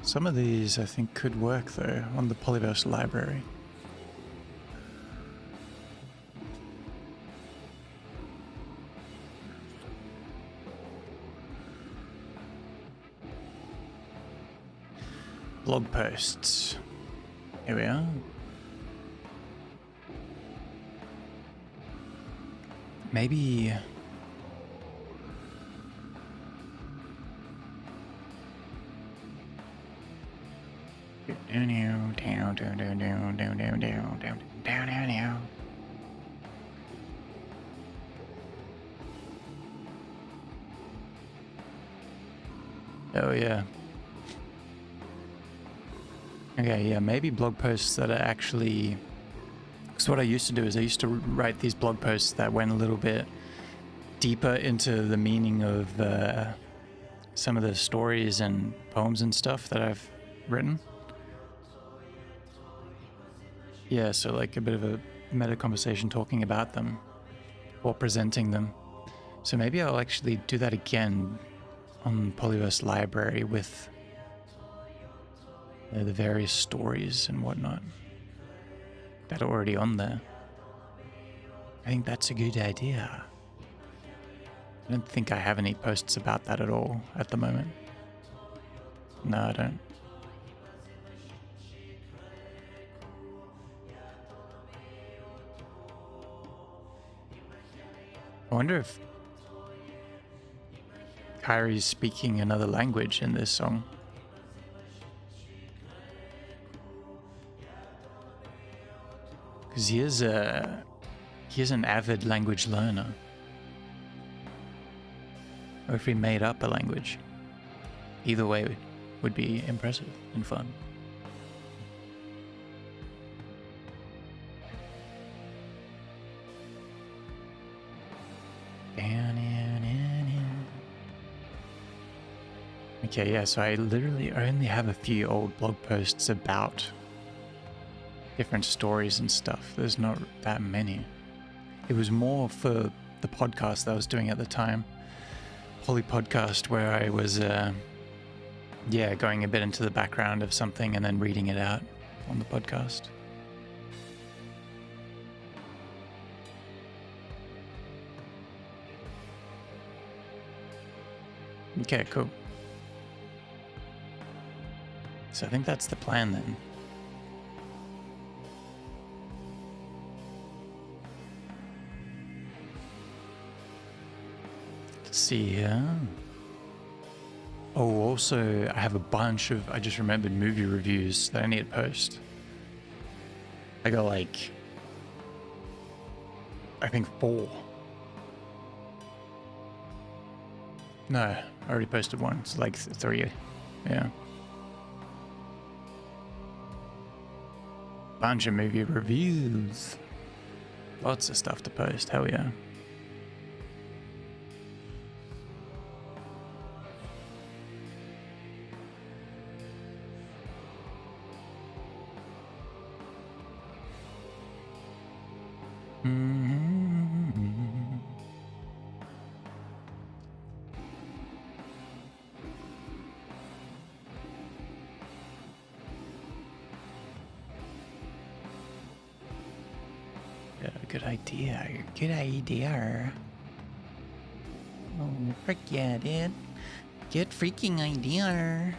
Some of these I think could work though on the Pollyverse library. Blog posts. Here we are. Maybe oh yeah. Okay, yeah, maybe blog posts that are actually... Because what I used to do is I used to write these blog posts that went a little bit deeper into the meaning of some of the stories and poems and stuff that I've written. Yeah, so like a bit of a meta conversation talking about them or presenting them. So maybe I'll actually do that again on Pollyverse Library with the various stories and whatnot that are already on there. I think that's a good idea. I don't think I have any posts about that at all at the moment. No, I don't. I wonder if Kyrie's speaking another language in this song. Because he is an avid language learner. Or if he made up a language. Either way would be impressive and fun. Okay, yeah, so I only have a few old blog posts about different stories and stuff. There's not that many. It was more for the podcast that I was doing at the time, Polly Podcast, where I was, going a bit into the background of something and then reading it out on the podcast. Okay, cool. So I think that's the plan then. Let's see here. Oh, also, I have a bunch of, I just remembered, movie reviews that I need to post. I got I think 4. No, I already posted one. It's 3. Yeah. Bunch of movie reviews. Lots of stuff to post, hell yeah. Yeah, good idea. Good idea. Oh, frick yeah, dude. Good freaking idea.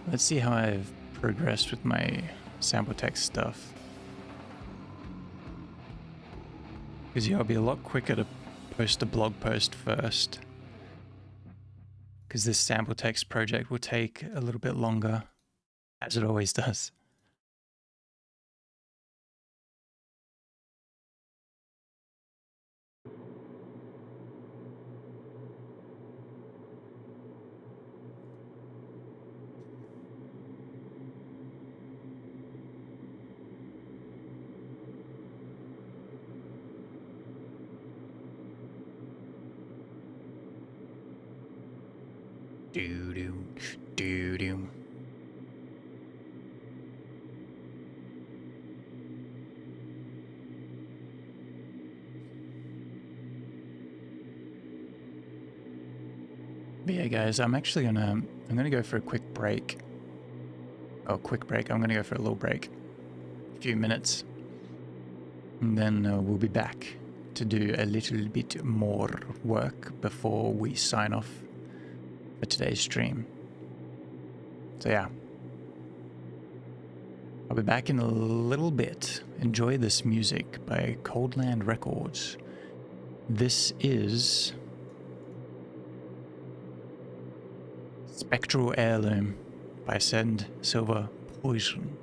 Let's see how I've progressed with my sample text stuff. Because yeah, I'll be a lot quicker to post a blog post first. Because this sample text project will take a little bit longer, as it always does. Doo-doo, doo-doo. But yeah, guys, I'm gonna go for a quick break. Oh, quick break. I'm gonna go for a little break. A few minutes. And then we'll be back to do a little bit more work before we sign off for today's stream. So yeah. I'll be back in a little bit. Enjoy this music by Coldland Records. This is Spectral Heirloom by Send Silver Poison.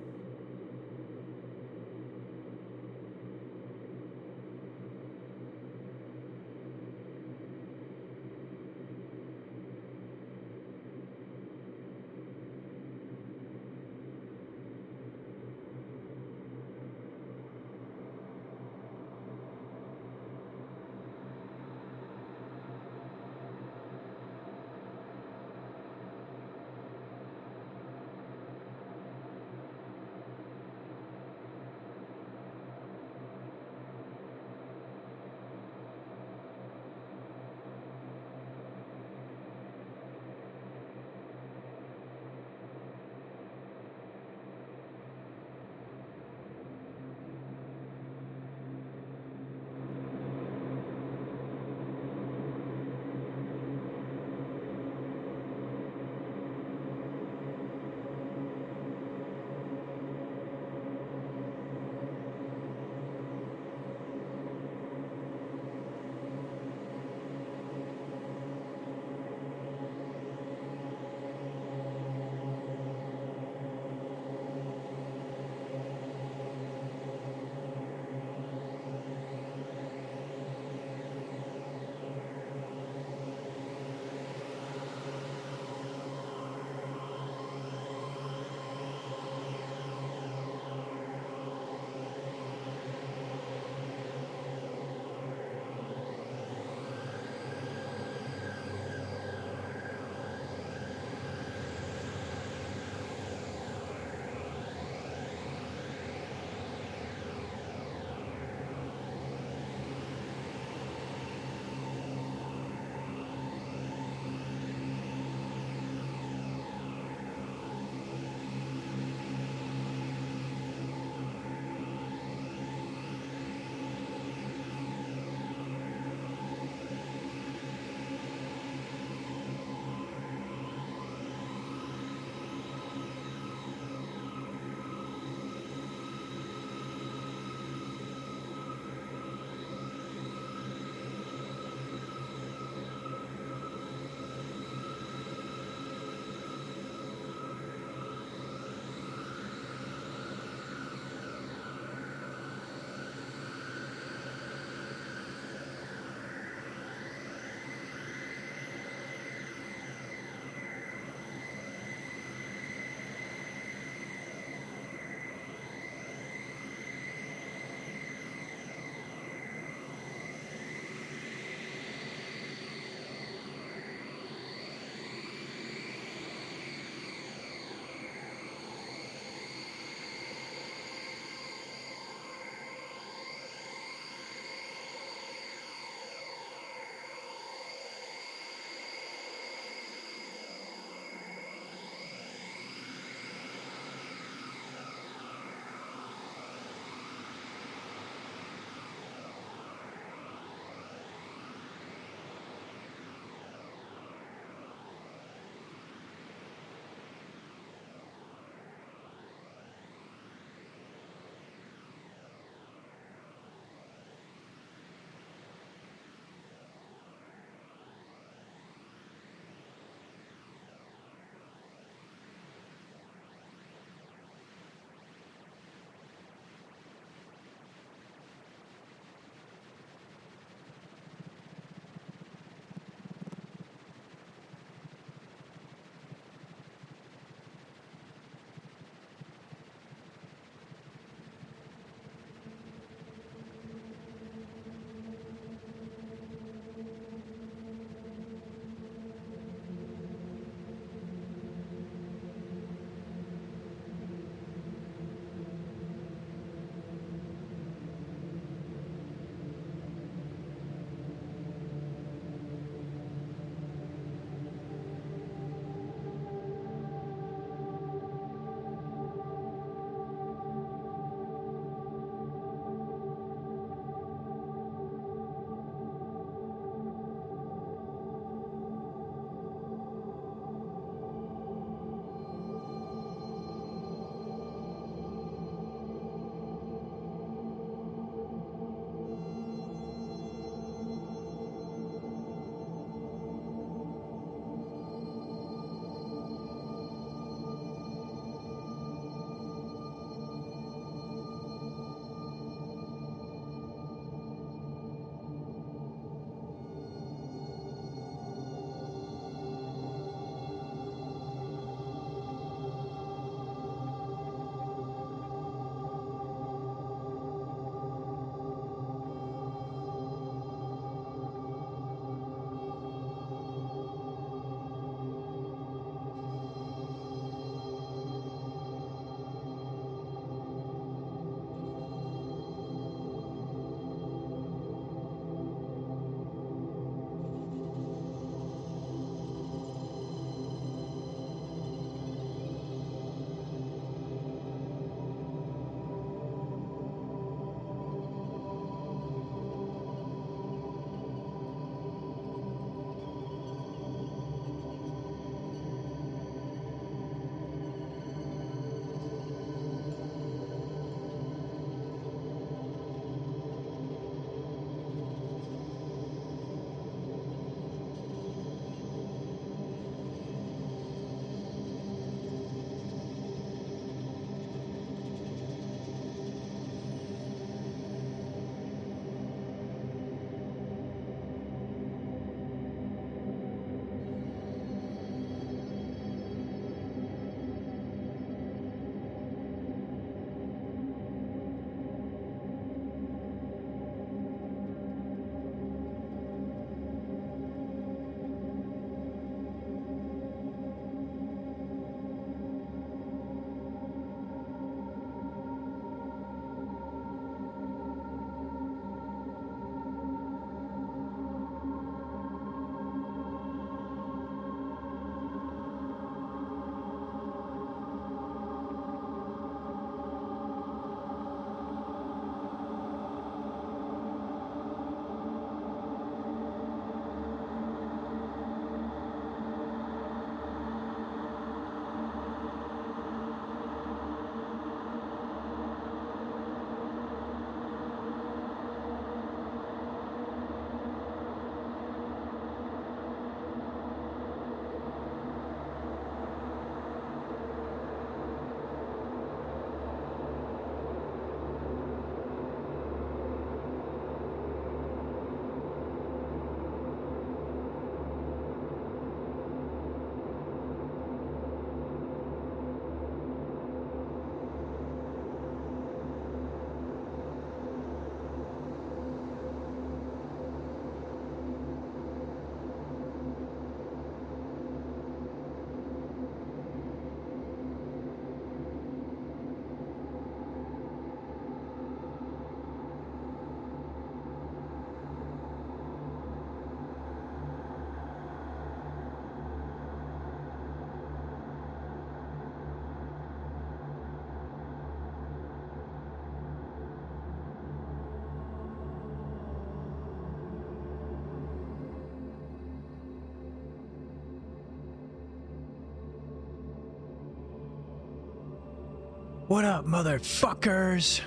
What up, motherfuckers?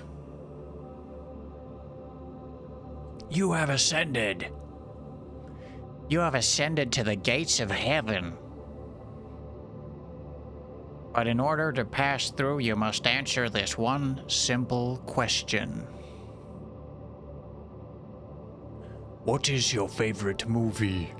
You have ascended. You have ascended to the gates of heaven. But in order to pass through, you must answer this one simple question. What is your favorite movie?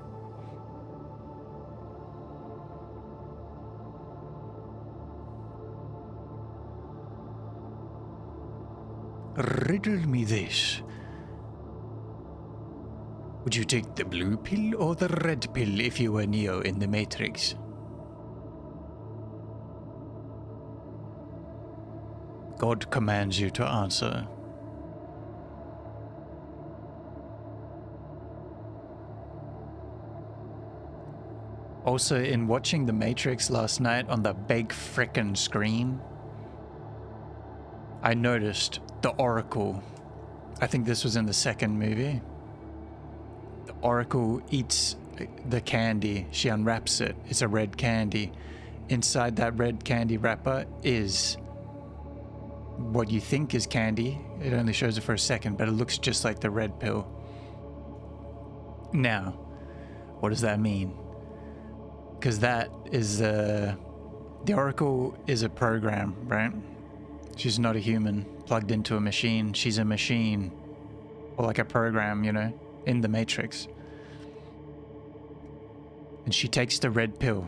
Riddle me this. Would you take the blue pill or the red pill if you were Neo in the Matrix? God commands you to answer. Also, in watching The Matrix last night on the big frickin' screen, I noticed the Oracle. I think this was in the second movie. The Oracle eats the candy. She unwraps it. It's a red candy. Inside that red candy wrapper is what you think is candy. It only shows it for a second, but it looks just like the red pill. Now, what does that mean? Because that is the Oracle is a program, right? She's not a human plugged into a machine. She's a machine, or like a program, you know, in the Matrix. And she takes the red pill.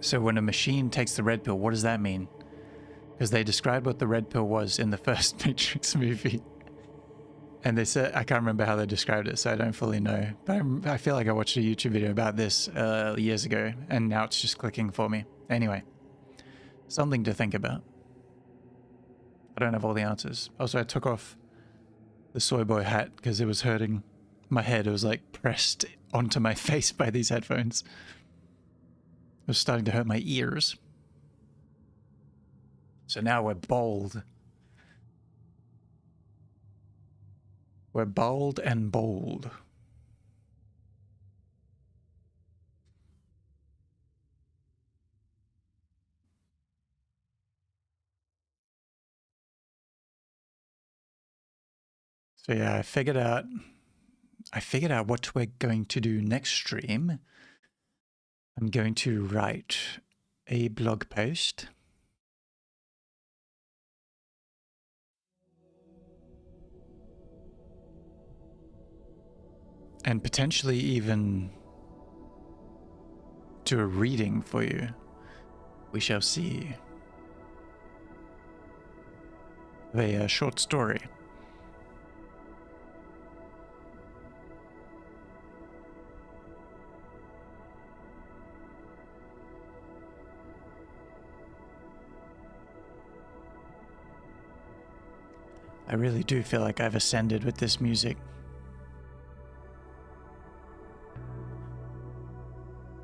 So when a machine takes the red pill, what does that mean? Because they described what the red pill was in the first Matrix movie. And they said, I can't remember how they described it, so I don't fully know. But I feel like I watched a YouTube video about this years ago, and now it's just clicking for me. Anyway, something to think about. I don't have all the answers. Also, I took off the soy boy hat because it was hurting my head. It was like pressed onto my face by these headphones. It was starting to hurt my ears. So now we're bold. We're bold and bold. So yeah, I figured out what we're going to do next stream. I'm going to write a blog post. And potentially even do a reading for you. We shall see. A short story. I really do feel like I've ascended with this music.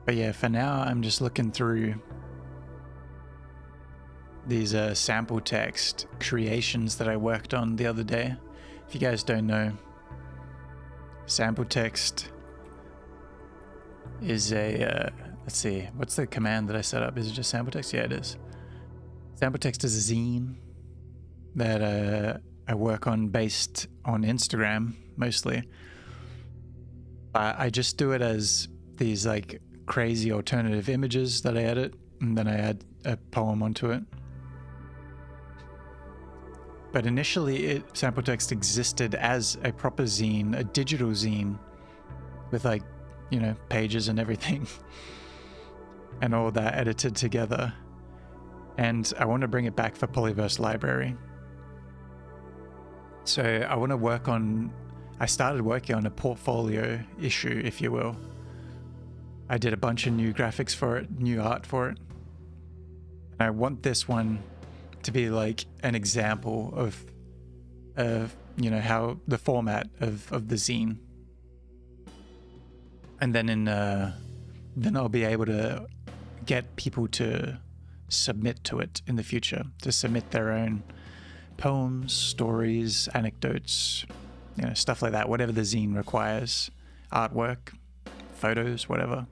But yeah, for now, I'm just looking through these sample text creations that I worked on the other day. If you guys don't know, sample text is a, let's see, what's the command that I set up? Is it just sample text? Yeah, it is. Sample text is a zine that I work on based on Instagram, mostly. I just do it as these like crazy alternative images that I edit, and then I add a poem onto it. But initially, sample text existed as a proper zine, a digital zine, with like, you know, pages and everything, and all that edited together. And I want to bring it back for Pollyverse Library. So I want to work on, I started working on a portfolio issue, if you will. I did a bunch of new graphics for it, new art for it. And I want this one to be like an example of you know, how the format of the zine. And then then I'll be able to get people to submit to it in the future, to submit their own poems, stories, anecdotes, you know, stuff like that, whatever the zine requires, artwork, photos, whatever.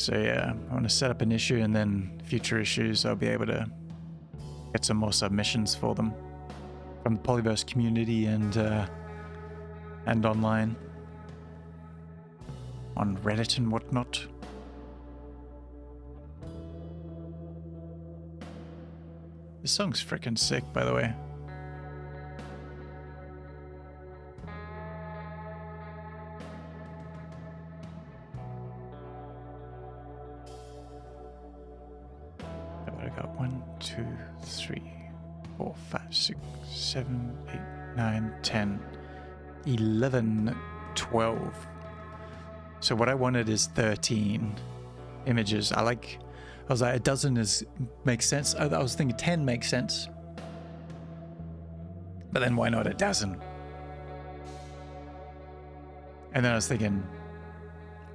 So yeah, I want to set up an issue, and then future issues I'll be able to get some more submissions for them from the Pollyverse community and online on Reddit and whatnot. This song's freaking sick, by the way. I got 1, 2, 3, 4, 5, 6, 7, 8, 9, 10, 11, 12. So what I wanted is 13 images. I was like, a dozen makes sense. I was thinking 10 makes sense. But then why not a dozen? And then I was thinking,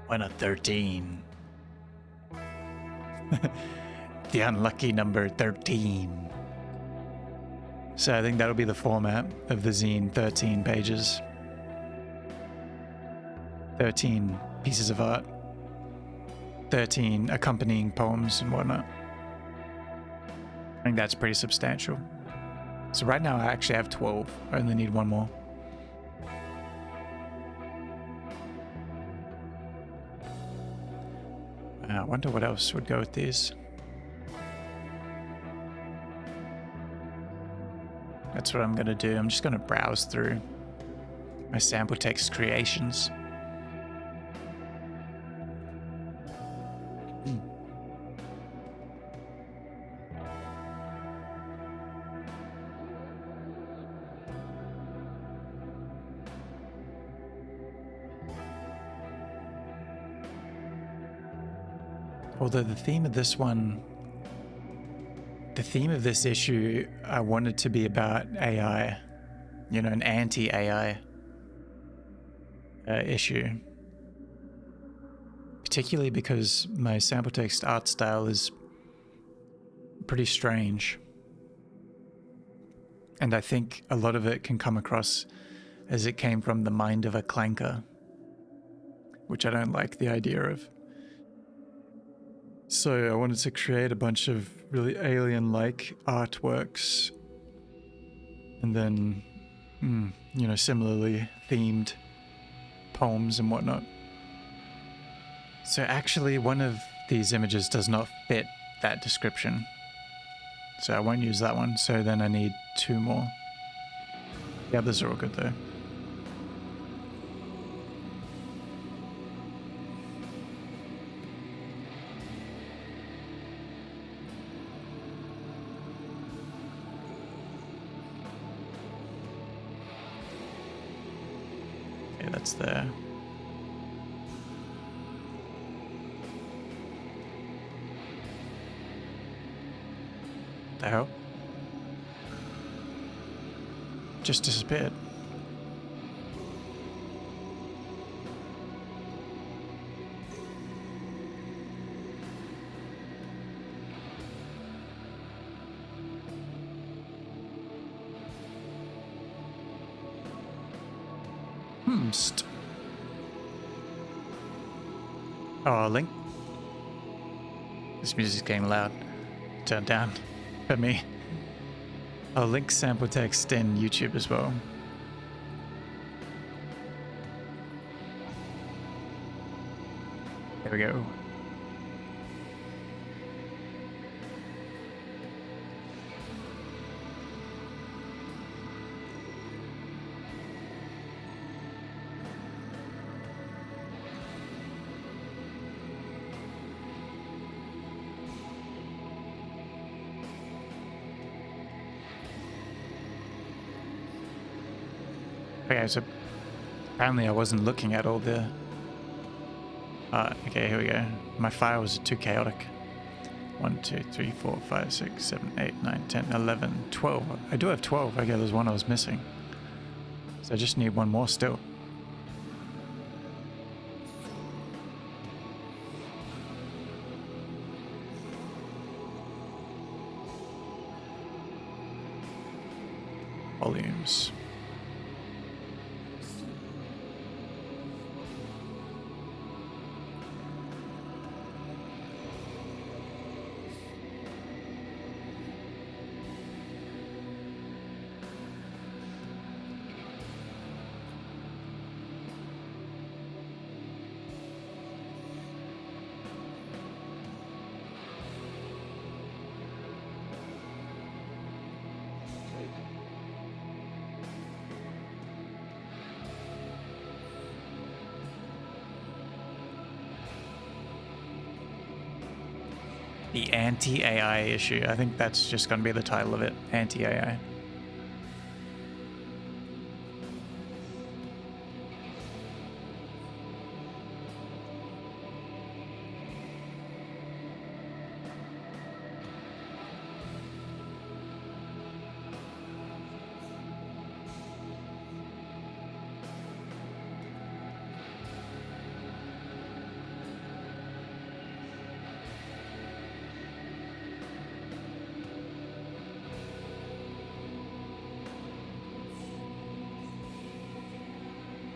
why not 13? The unlucky number 13. So I think that'll be the format of the zine, 13 pages. 13 pieces of art. 13 accompanying poems and whatnot. I think that's pretty substantial. So right now I actually have 12. I only need one more. I wonder what else would go with these. That's what I'm going to do. I'm just going to browse through my sample text creations. Although the theme of this issue, I wanted to be about AI, you know, an anti-AI issue. Particularly because my sample text art style is pretty strange. And I think a lot of it can come across as it came from the mind of a clanker, which I don't like the idea of. So I wanted to create a bunch of really alien-like artworks, and then, you know, similarly themed poems and whatnot. So actually one of these images does not fit that description. So I won't use that one, so then I need 2 more. The others are all good though. Okay, that's there. The hell? Just disappeared. Oh, Link. This music's getting loud. Turn down for me. I'll link sample text in YouTube as well. There we go. Okay, so apparently I wasn't looking at all the... okay, here we go. My files are too chaotic. 1, 2, 3, 4, 5, 6, 7, 8, 9, 10, 11, 12. I do have 12. Okay, there's one I was missing. So I just need one more still. Volumes. The anti-AI issue. I think that's just going to be the title of it. Anti-AI.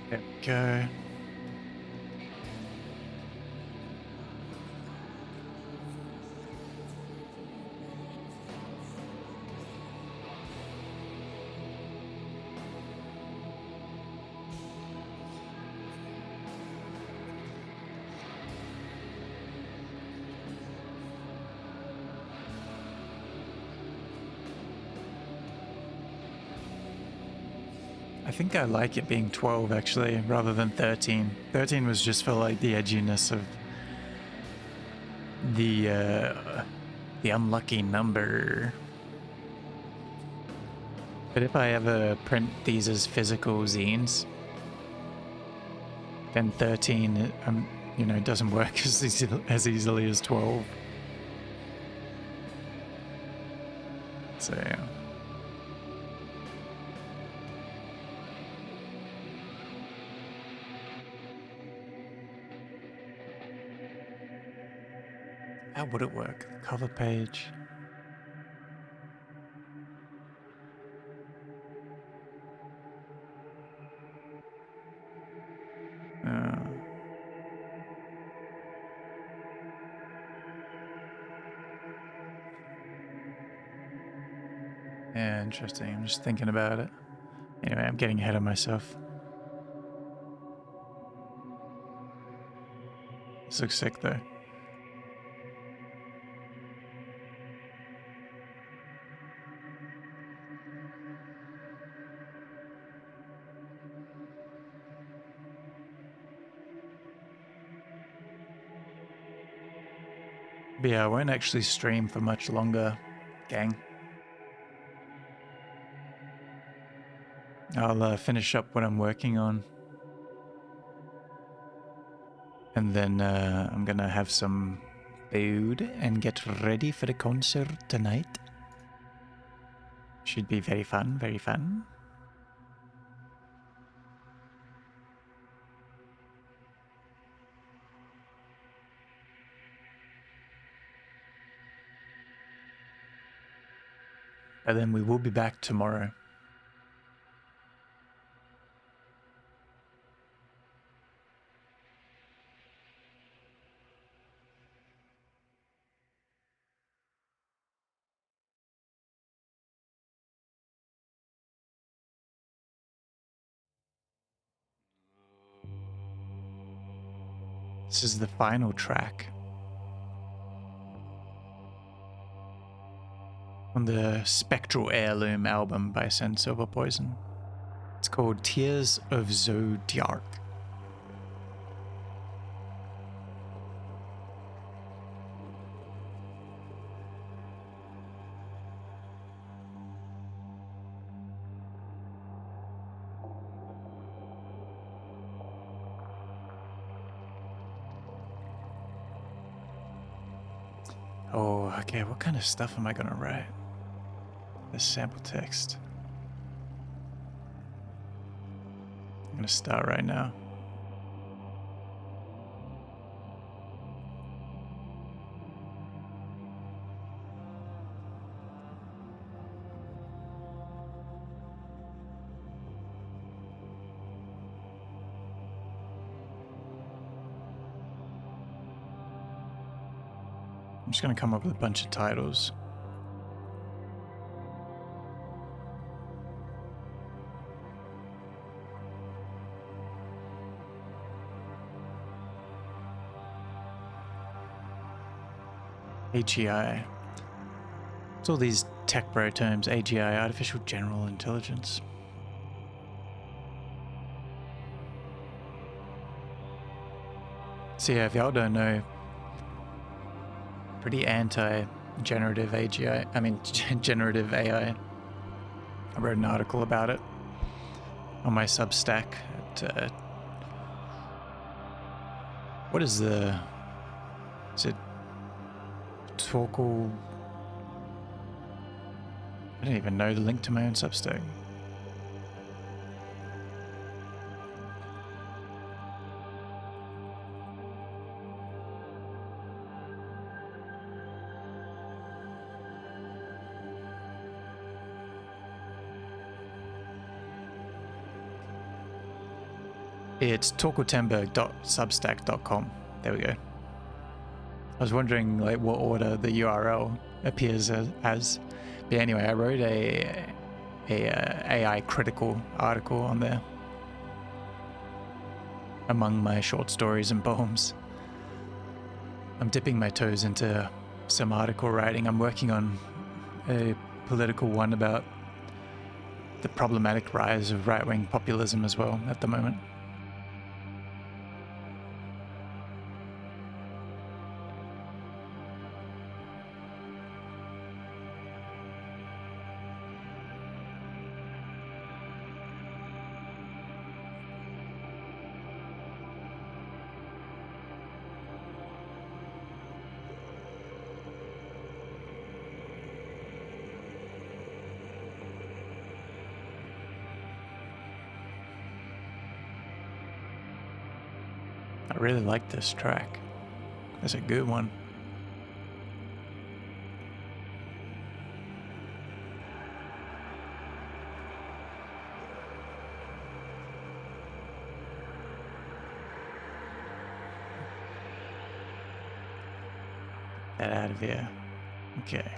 There we go. I think I like it being 12 actually, rather than 13. 13 was just for like the edginess of the unlucky number. But if I ever print these as physical zines, then 13, you know, doesn't work as easily as 12. So yeah. How would it work? Cover page. Yeah, interesting. I'm just thinking about it. Anyway, I'm getting ahead of myself. This looks sick though. But yeah, I won't actually stream for much longer, gang. I'll finish up what I'm working on. And then I'm gonna have some food and get ready for the concert tonight. Should be very fun, very fun. And then we will be back tomorrow. This is the final track on the Spectral Heirloom album by Send Silver Poison. It's called Tears of Zodiac. Oh, okay, what kind of stuff am I gonna write? This sample text. I'm gonna start right now. I'm just gonna come up with a bunch of titles. AGI. It's all these tech bro terms. AGI, Artificial General Intelligence. So yeah, if y'all don't know, pretty anti-generative AGI. I mean, generative AI. I wrote an article about it on my Substack. What is the... Is it Torkel? I don't even know the link to my own Substack. It's torkeltenberg.substack.com. There we go. I was wondering like what order the URL appears as. But anyway, I wrote a AI critical article on there among my short stories and poems. I'm dipping my toes into some article writing. I'm working on a political one about the problematic rise of right-wing populism as well at the moment. I really like this track. It's a good one. Get out of here. Okay.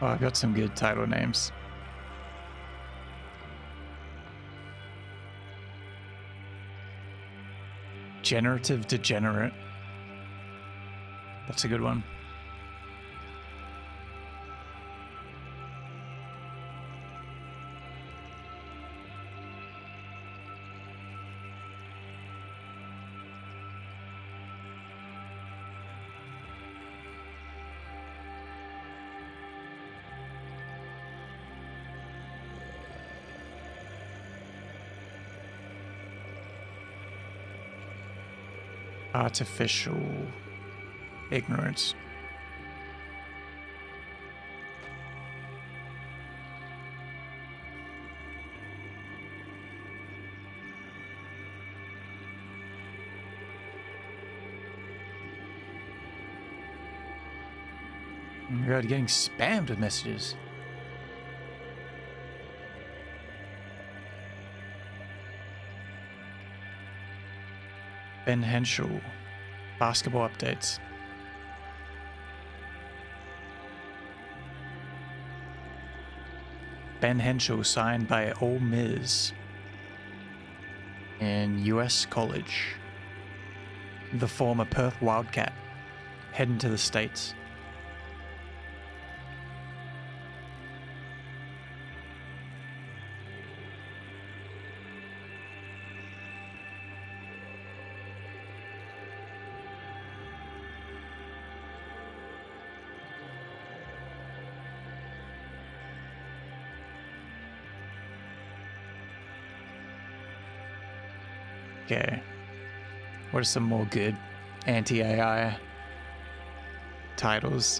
Oh, I've got some good title names. Generative Degenerate. That's a good one. Artificial ignorance. Oh my god, getting spammed with messages. Ben Henschel, basketball updates. Ben Henschel signed by Ole Miss in U.S. college. The former Perth Wildcat heading to the States. Okay. What are some more good anti-AI titles?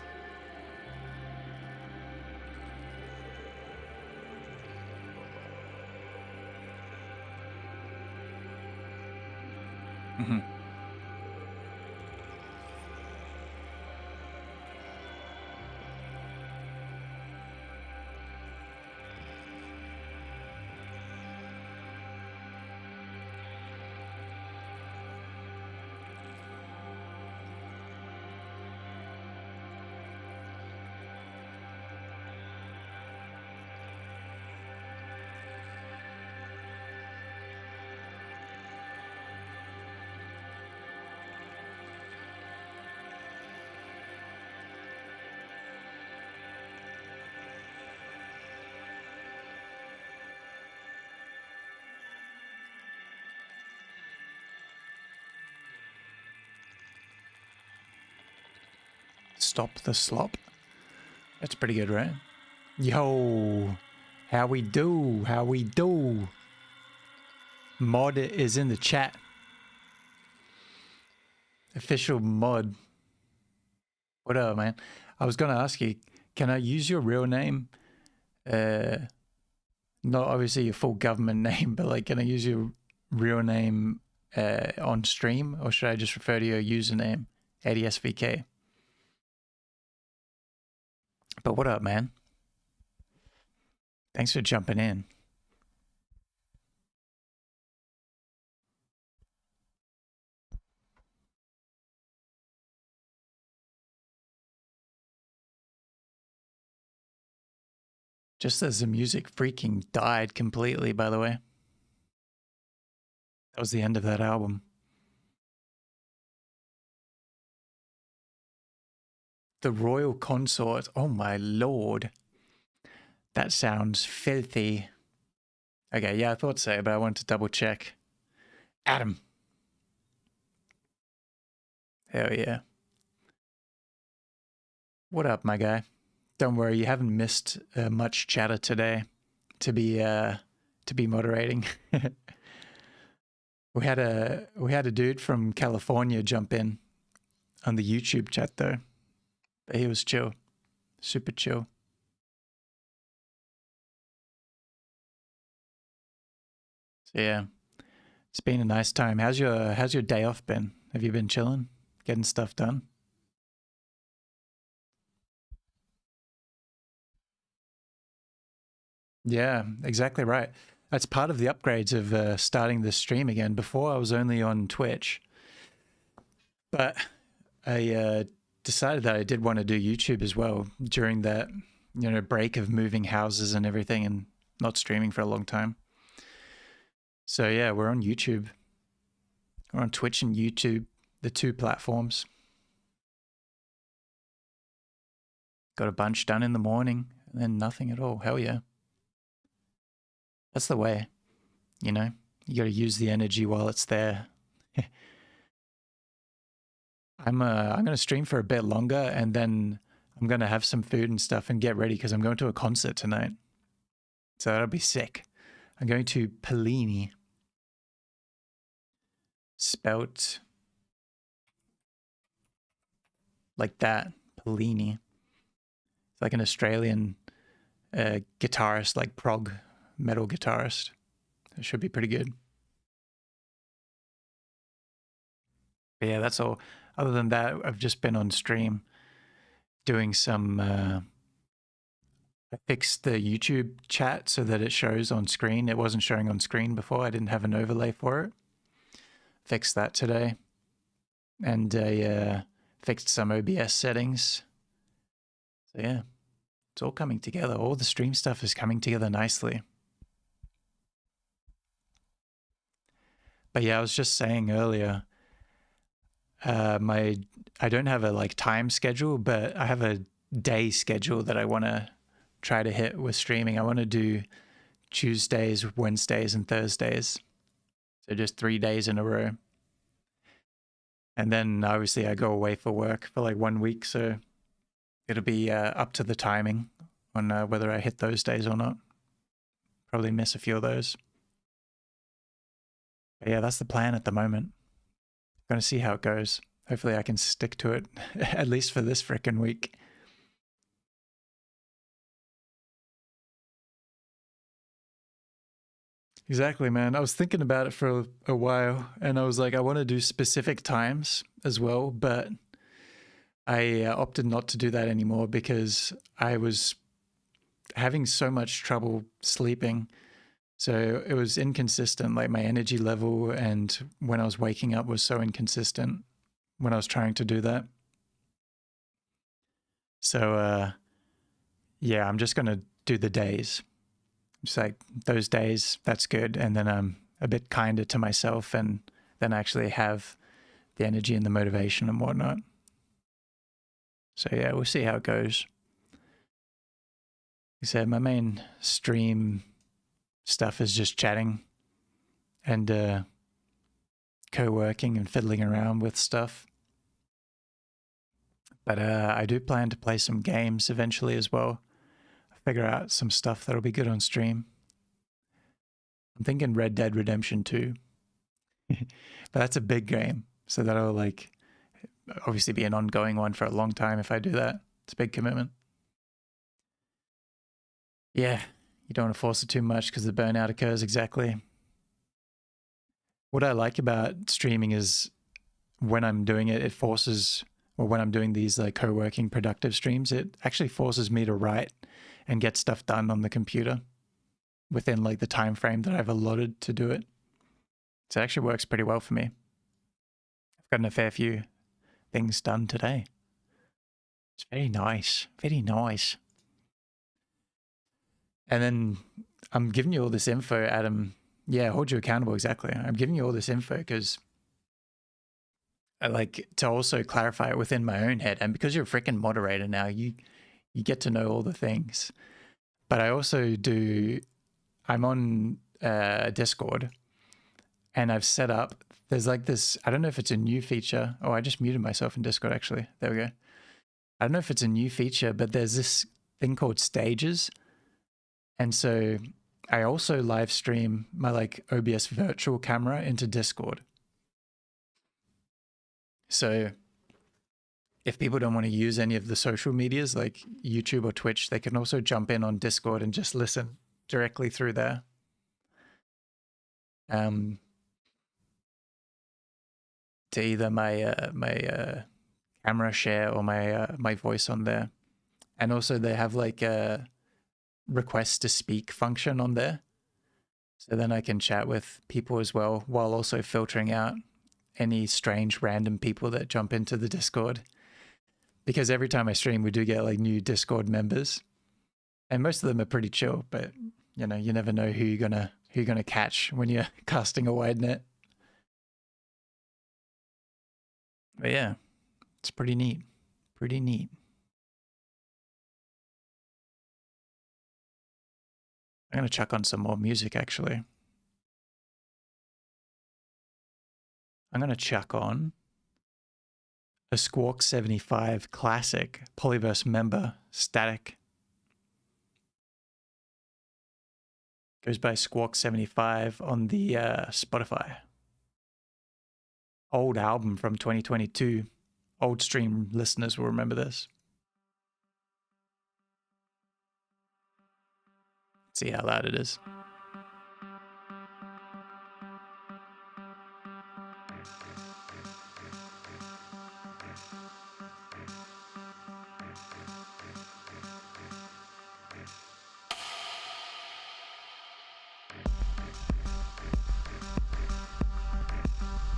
Stop the slop. That's pretty good, right? Yo, how we do? How we do? Mod is in the chat. Official mod. What up, man? I was gonna ask you, can I use your real name? Not obviously your full government name, but like, can I use your real name on stream, or should I just refer to your username, ADSVK? But what up, man? Thanks for jumping in. Just as the music freaking died completely, by the way. That was the end of that album. The Royal Consort. Oh my lord. That sounds filthy. Okay, yeah, I thought so, but I wanted to double check. Adam. Hell yeah. What up, my guy? Don't worry, you haven't missed much chatter today to be moderating. We had a dude from California jump in on the YouTube chat though. But he was chill. Super chill. So yeah. It's been a nice time. How's your day off been? Have you been chilling? Getting stuff done? Yeah, exactly right. That's part of the upgrades of starting the stream again. Before I was only on Twitch, but I decided that I did want to do YouTube as well during that, break of moving houses and everything and not streaming for a long time. So yeah, we're on YouTube. We're on Twitch and YouTube, the two platforms. Got a bunch done in the morning and then nothing at all. Hell yeah. That's the way, you got to use the energy while it's there. I'm going to stream for a bit longer and then I'm going to have some food and stuff and get ready because I'm going to a concert tonight. So that'll be sick. I'm going to Pollyverse. Spelt like that, Pollyverse. It's like an Australian guitarist, like prog metal guitarist. It should be pretty good. But yeah, that's all. Other than that, I've just been on stream doing some I fixed the YouTube chat so that it shows on screen. It wasn't showing on screen before. I didn't have an overlay for it. Fixed that today. And I fixed some OBS settings. So yeah, it's all coming together. All the stream stuff is coming together nicely. But yeah, I was just saying earlier, I don't have a like time schedule, but I have a day schedule that I want to try to hit with streaming. I want to do Tuesdays, Wednesdays, and Thursdays. So just 3 days in a row. And then obviously I go away for work for like 1 week. So it'll be up to the timing on whether I hit those days or not. Probably miss a few of those. But yeah, that's the plan at the moment. Going to see how it goes. Hopefully I can stick to it, at least for this frickin' week. Exactly, man. I was thinking about it for a while, and I was like, I want to do specific times as well, but I opted not to do that anymore because I was having so much trouble sleeping. So it was inconsistent, like my energy level and when I was waking up was so inconsistent when I was trying to do that. So yeah, I'm just going to do the days. Just like those days, that's good. And then I'm a bit kinder to myself and then actually have the energy and the motivation and whatnot. So yeah, we'll see how it goes. Like I said, my main stream stuff is just chatting and co-working and fiddling around with stuff. But I do plan to play some games eventually as well. Figure out some stuff that'll be good on stream. I'm thinking Red Dead Redemption 2. But that's a big game. So that'll like obviously be an ongoing one for a long time if I do that. It's a big commitment. Yeah, you don't want to force it too much because the burnout occurs exactly. What I like about streaming is when I'm doing it, it forces, or when I'm doing these like co-working productive streams, it actually forces me to write and get stuff done on the computer within like the time frame that I've allotted to do it. So it actually works pretty well for me. I've gotten a fair few things done today. It's very nice, very nice. And then I'm giving you all this info, Adam. Yeah, hold you accountable, exactly. I'm giving you all this info because I like to also clarify it within my own head. And because you're a freaking moderator now, you get to know all the things. But I also do, I'm on Discord and I've set up, there's like this, I don't know if it's a new feature. Oh, I just muted myself in Discord actually. There we go. I don't know if it's a new feature, but there's this thing called stages. And so I also live stream my like OBS virtual camera into Discord. So if people don't want to use any of the social medias like YouTube or Twitch, they can also jump in on Discord and just listen directly through there. To either my camera share or my voice on there. And also they have like a request to speak function on there. So then I can chat with people as well while also filtering out any strange random people that jump into the Discord. Because every time I stream, we do get like new Discord members. And most of them are pretty chill, but you know, you never know who you're gonna catch when you're casting a wide net. But yeah, it's pretty neat. Pretty neat. I'm gonna chuck on some more music actually. I'm gonna chuck on a Squawk 75 classic Pollyverse member static. Goes by Squawk 75 on the Spotify. Old album from 2022. Old stream listeners will remember this. Let's see how loud it is.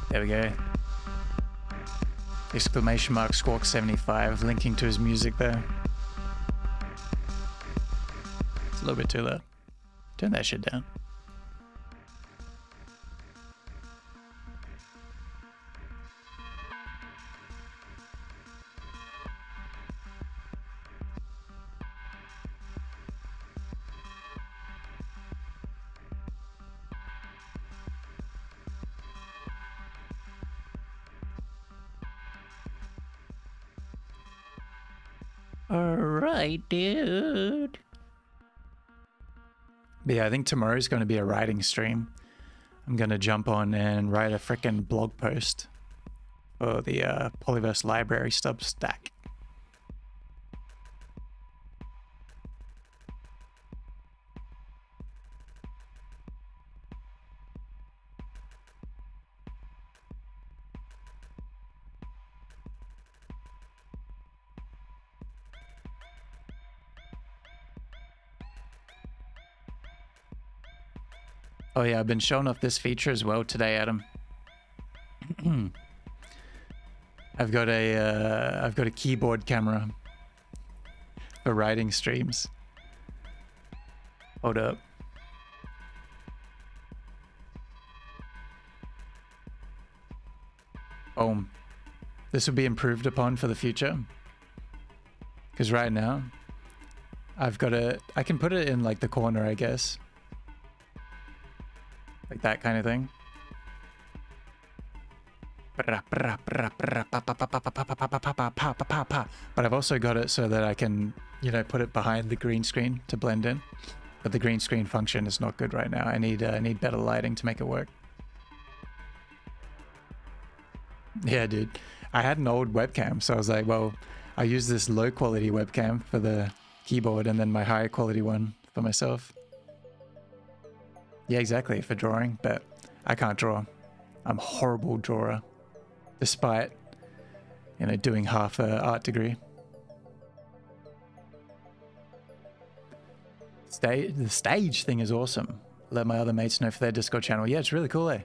There we go. Exclamation mark Squawk 75 linking to his music there. It's a little bit too loud. Turn that shit down. Alright, dude. But yeah, I think tomorrow's going to be a writing stream. I'm going to jump on and write a frickin' blog post for the Polyverse Library Substack. Oh yeah, I've been showing off this feature as well today, Adam. I've got a keyboard camera for writing streams. Hold up. Boom. This will be improved upon for the future. Because right now, I can put it in like the corner, I guess. Like that kind of thing. But I've also got it so that I can, you know, put it behind the green screen to blend in. But the green screen function is not good right now. I need better lighting to make it work. Yeah, dude. I had an old webcam, so I was like, well, I use this low quality webcam for the keyboard and then my higher quality one for myself. Yeah, exactly, for drawing, but I can't draw. I'm a horrible drawer, despite, you know, doing half a art degree. The stage thing is awesome. Let my other mates know for their Discord channel. Yeah, it's really cool, eh?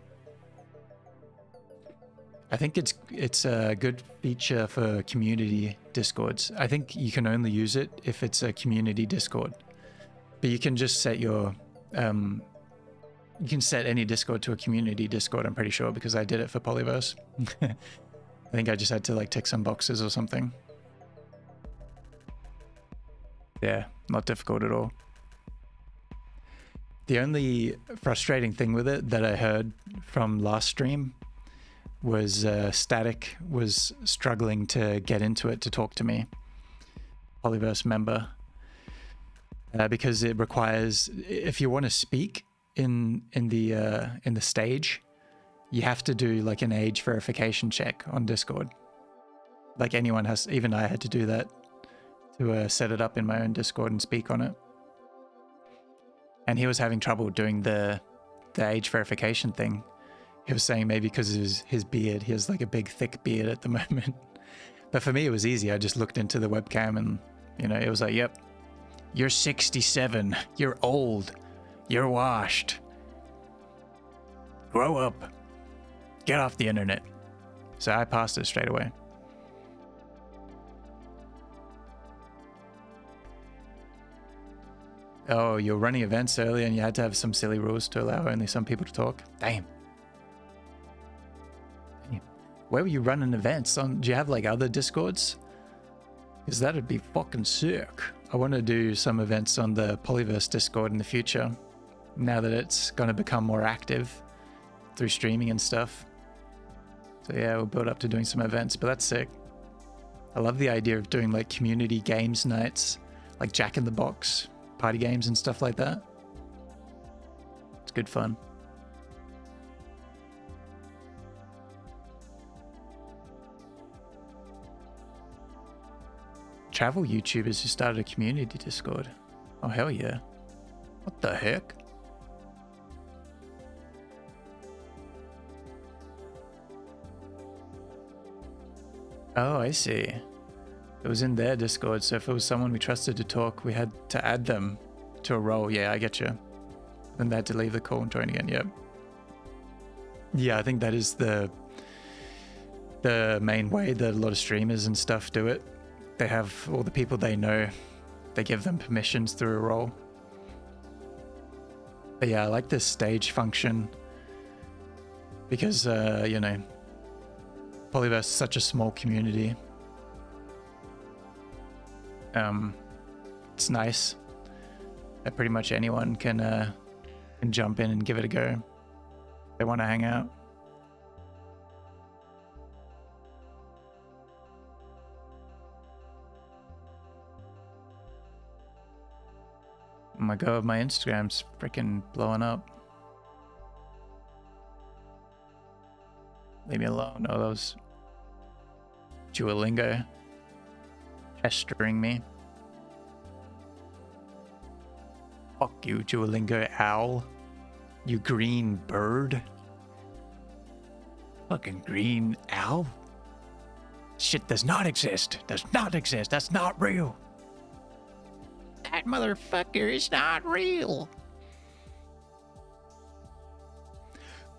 I think it's a good feature for community Discords. I think you can only use it if it's a community Discord. But you can just set your you can set any Discord to a community Discord, I'm pretty sure, because I did it for Pollyverse. I think I just had to like tick some boxes or something. Yeah, not difficult at all. The only frustrating thing with it that I heard from last stream was Static was struggling to get into it to talk to me, Polyverse member, because it requires, if you want to speak in the stage, you have to do like an age verification check on Discord. Like anyone has, even I had to do that to set it up in my own Discord and speak on it. And he was having trouble doing the age verification thing. He was saying maybe because of his beard. He has like a big thick beard at the moment. But for me, it was easy. I just looked into the webcam and, you know, it was like, yep, you're 67. You're old. You're washed. Grow up. Get off the internet. So I passed it straight away. Oh, you're running events early and you had to have some silly rules to allow only some people to talk? Damn. Where were you running events on? Do you have like other Discords? Because that'd be fucking sick. I want to do some events on the Polyverse Discord in the future, now that it's going to become more active through streaming and stuff. So yeah, we'll build up to doing some events, but that's sick. I love the idea of doing like community games nights, like Jack in the Box, party games and stuff like that. It's good fun. Travel YouTubers who started a community Discord. Oh, hell yeah. What the heck? Oh, I see. It was in their Discord, so if it was someone we trusted to talk, we had to add them to a role. Yeah, I get you. Then they had to leave the call and join again, yep. Yeah, I think that is the main way that a lot of streamers and stuff do it. They have all the people they know, they give them permissions through a role. But yeah, I like this stage function because, you know, Polyverse is such a small community. It's nice that pretty much anyone can jump in and give it a go if they want to hang out. Oh my god, my Instagram's freaking blowing up. Leave me alone. Oh, that was Duolingo pestering me. Fuck you, Duolingo owl. You green bird. Fucking green owl. Shit does not exist. Does not exist. That's not real. That motherfucker is not real.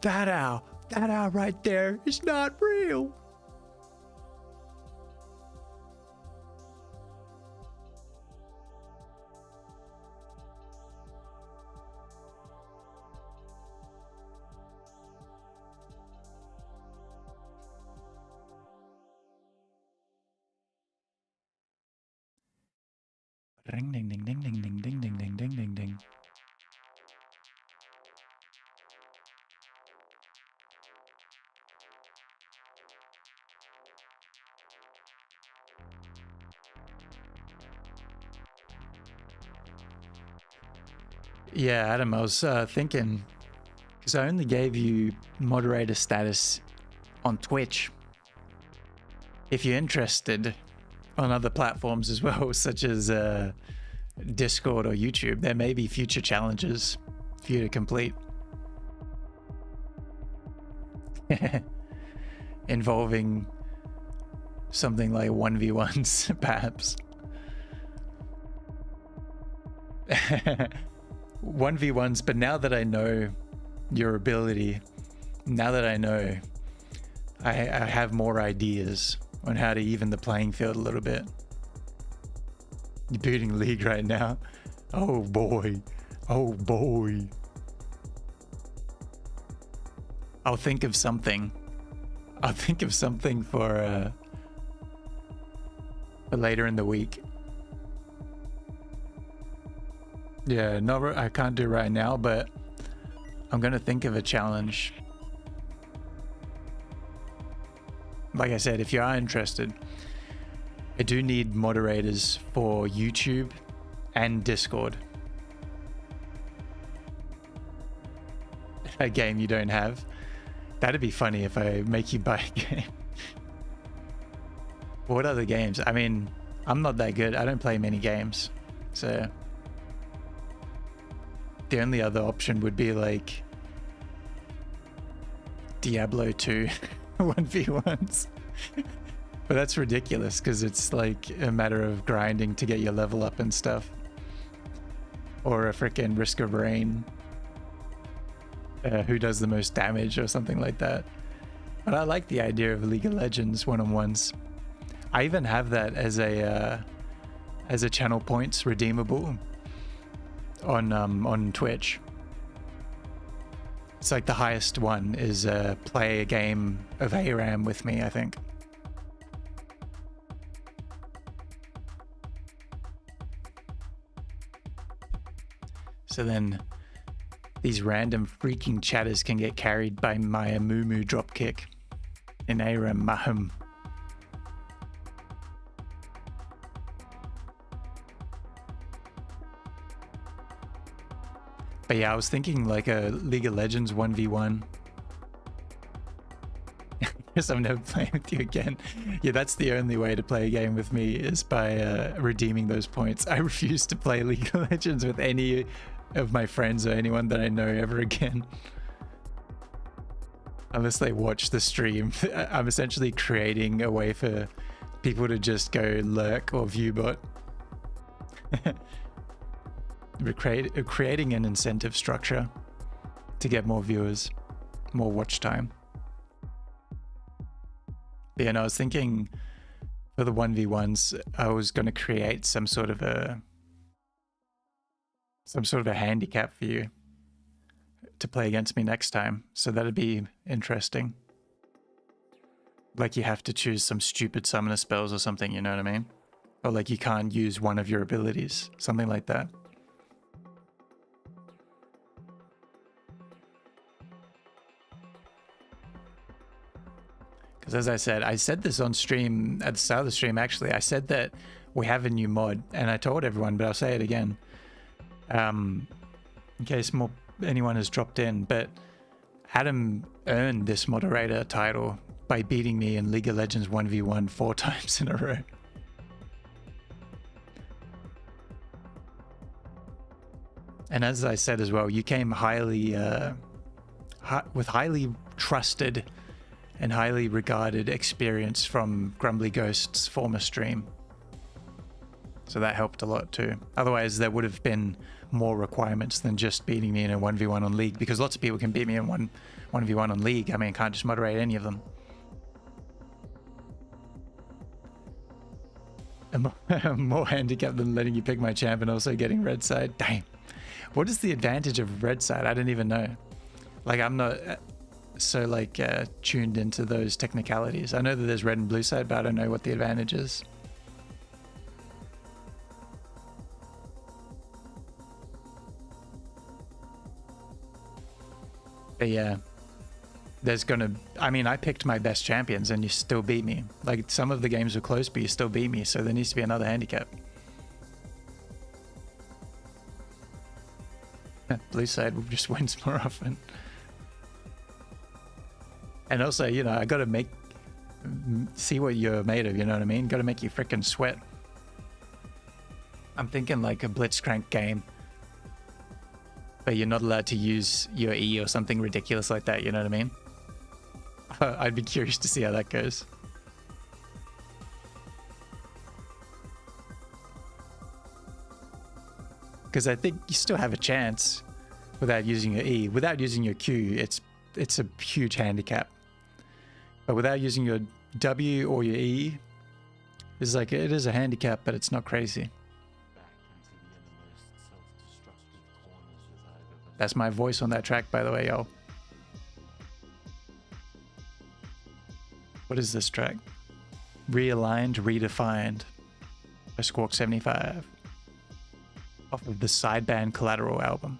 That owl right there is not real. Ring ding ding ding ding ding ding ding ding ding ding ding. Yeah, Adam, I was thinking, because I only gave you moderator status on Twitch. If you're interested on other platforms as well, such as Discord or YouTube, there may be future challenges for you to complete. Involving something like 1v1s, perhaps. 1v1s, but now that I know your ability, now that I know, I have more ideas on how to even the playing field a little bit. You're booting League right now. Oh boy. Oh boy. I'll think of something. I'll think of something for later in the week. Yeah, no, I can't do right now, but I'm gonna think of a challenge. Like I said, if you are interested, I do need moderators for YouTube and Discord. A game you don't have. That'd be funny if I make you buy a game. What other games? I mean, I'm not that good. I don't play many games. So the only other option would be like Diablo 2 1v1s. But that's ridiculous because it's like a matter of grinding to get your level up and stuff. Or a freaking Risk of Rain. Who does the most damage or something like that. But I like the idea of League of Legends one-on-ones. I even have that as a channel points redeemable on Twitch. It's like the highest one is play a game of ARAM with me, I think. So then these random freaking chatters can get carried by my Amumu dropkick in ARAM Maham. But yeah, I was thinking like a League of Legends 1v1. Guess I'm never playing with you again. Yeah, that's the only way to play a game with me is by redeeming those points. I refuse to play League of Legends with any of my friends or anyone that I know ever again. Unless they watch the stream. I'm essentially creating a way for people to just go lurk or viewbot. We're creating an incentive structure to get more viewers, more watch time. But yeah, and I was thinking for the 1v1s, I was going to create some sort of a handicap for you to play against me next time. So that'd be interesting. Like you have to choose some stupid summoner spells or something, you know what I mean? Or like you can't use one of your abilities, something like that. Because as I said this on stream, at the start of the stream actually, I said that we have a new mod, and I told everyone, but I'll say it again. In case anyone has dropped in, but Adam earned this moderator title by beating me in League of Legends 1v1 4 times in a row. And as I said as well, you came highly, with highly trusted and highly regarded experience from Grumbly Ghost's former stream. So that helped a lot too. Otherwise, there would have been more requirements than just beating me in a 1v1 on League, because lots of people can beat me in 1v1 on League. I mean, I can't just moderate any of them. I'm more handicapped than letting you pick my champ and also getting red side. Damn. What is the advantage of red side? I don't even know. Like, I'm not so like tuned into those technicalities. I know that there's red and blue side, but I don't know what the advantage is. But yeah, I mean, I picked my best champions and you still beat me. Like, some of the games were close, but you still beat me, so there needs to be another handicap. Blue side just wins more often. And also, you know, I gotta see what you're made of, you know what I mean? Gotta make you freaking sweat. I'm thinking like a Blitzcrank game, but you're not allowed to use your E or something ridiculous like that, you know what I mean? I'd be curious to see how that goes. Because I think you still have a chance without using your E. Without using your Q, it's a huge handicap. But without using your W or your E, it's like, it is a handicap, but it's not crazy. That's my voice on that track, by the way, y'all. What is this track? Realigned, Redefined by Squawk 75. Off of the Sideband Collateral album.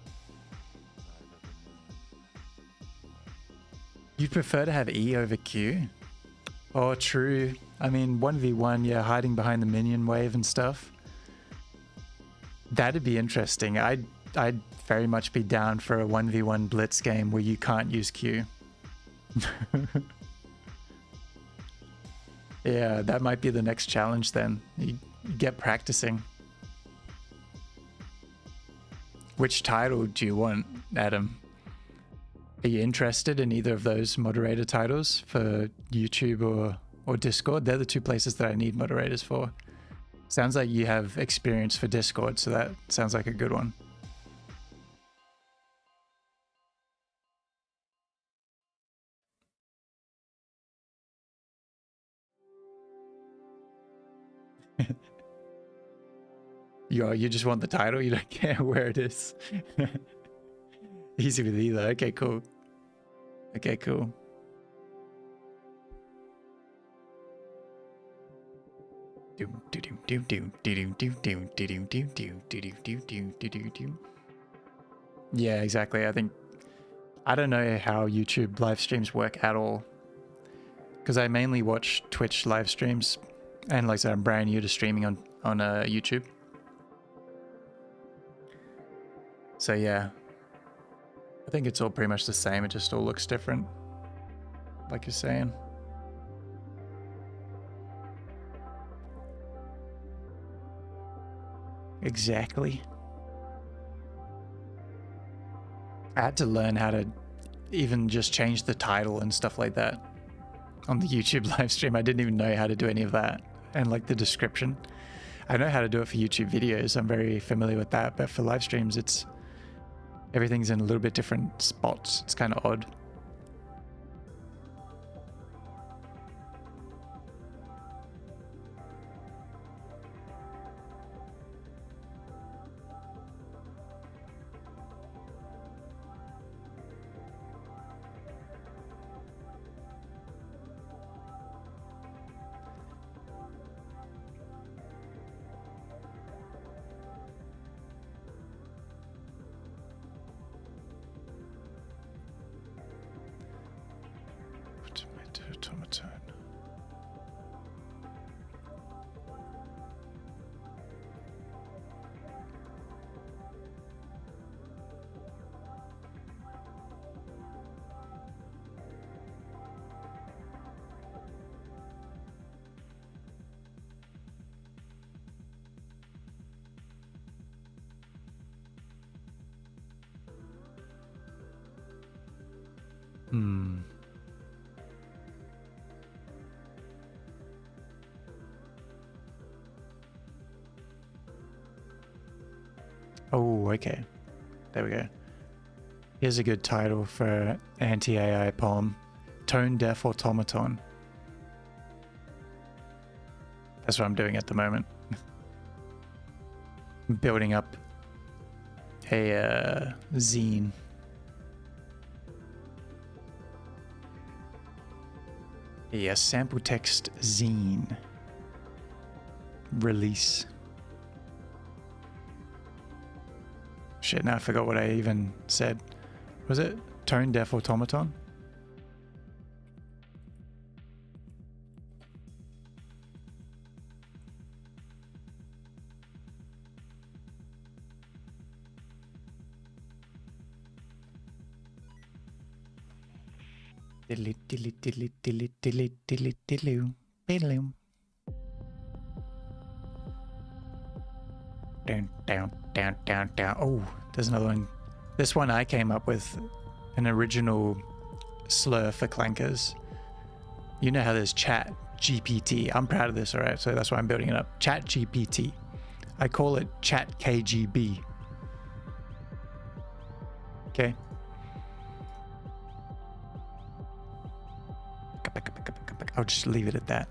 You'd prefer to have E over Q? Oh, true. I mean, 1v1, yeah, hiding behind the minion wave and stuff. That'd be interesting. I'd very much be down for a 1v1 blitz game where you can't use Q. Yeah, that might be the next challenge then. You get practicing. Which title do you want, Adam? Are you interested in either of those moderator titles for YouTube or Discord? They're the two places that I need moderators for. Sounds like you have experience for Discord, so that sounds like a good one. You just want the title? You don't care where it is? Easy with either. Okay, cool. Okay, cool. Yeah, exactly. I don't know how YouTube live streams work at all, because I mainly watch Twitch live streams, and like I said, I'm brand new to streaming on YouTube. So yeah, I think it's all pretty much the same. It just all looks different, like you're saying. Exactly. I had to learn how to even just change the title and stuff like that on the YouTube live stream. I didn't even know how to do any of that, and like the description. I know how to do it for YouTube videos. I'm very familiar with that, but for live streams, everything's in a little bit different spots. It's kind of odd. Automaton. Oh, okay. There we go. Here's a good title for anti-AI poem. Tone Deaf Automaton. That's what I'm doing at the moment. I'm building up a zine. A sample text zine. Release. Shit, now I forgot what I even said. Was it Tone Deaf Automaton? Diddly diddly diddly diddly diddly diddly diddly diddly. Down, down, down, down, down. Oh, there's another one. This one I came up with an original slur for clankers. You know how there's Chat GPT. I'm proud of this, all right? So that's why I'm building it up. Chat GPT. I call it Chat KGB. Okay. I'll just leave it at that.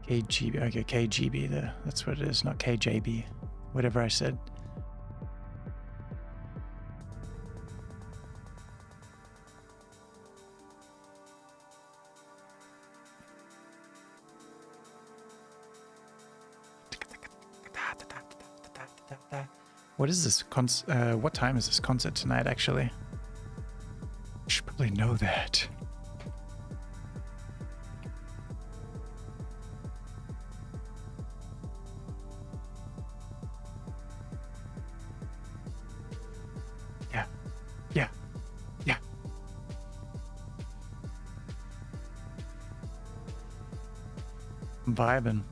KGB, okay, KGB there. That's what it is, not KJB. Whatever I said. What is this? What time is this concert tonight, actually? I should probably know that. Yeah. I'm vibing.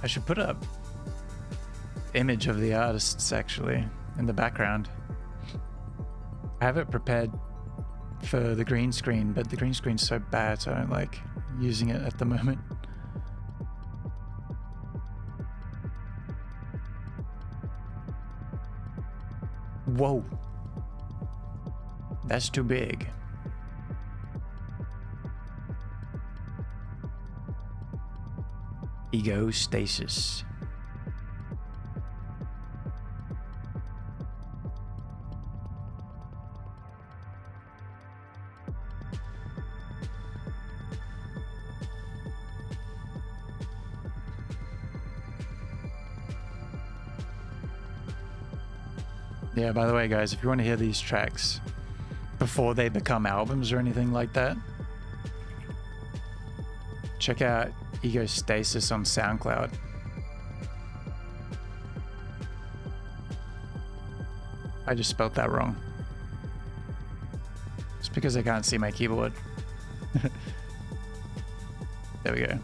I should put up image of the artists actually in the background. I have it prepared for the green screen, but the green screen's so bad, so I don't like using it at the moment. Whoa. That's too big. Ego stasis. Yeah, by the way, guys, if you want to hear these tracks before they become albums or anything like that, check out Ego Stasis on SoundCloud. I just spelled that wrong. It's because I can't see my keyboard. There we go.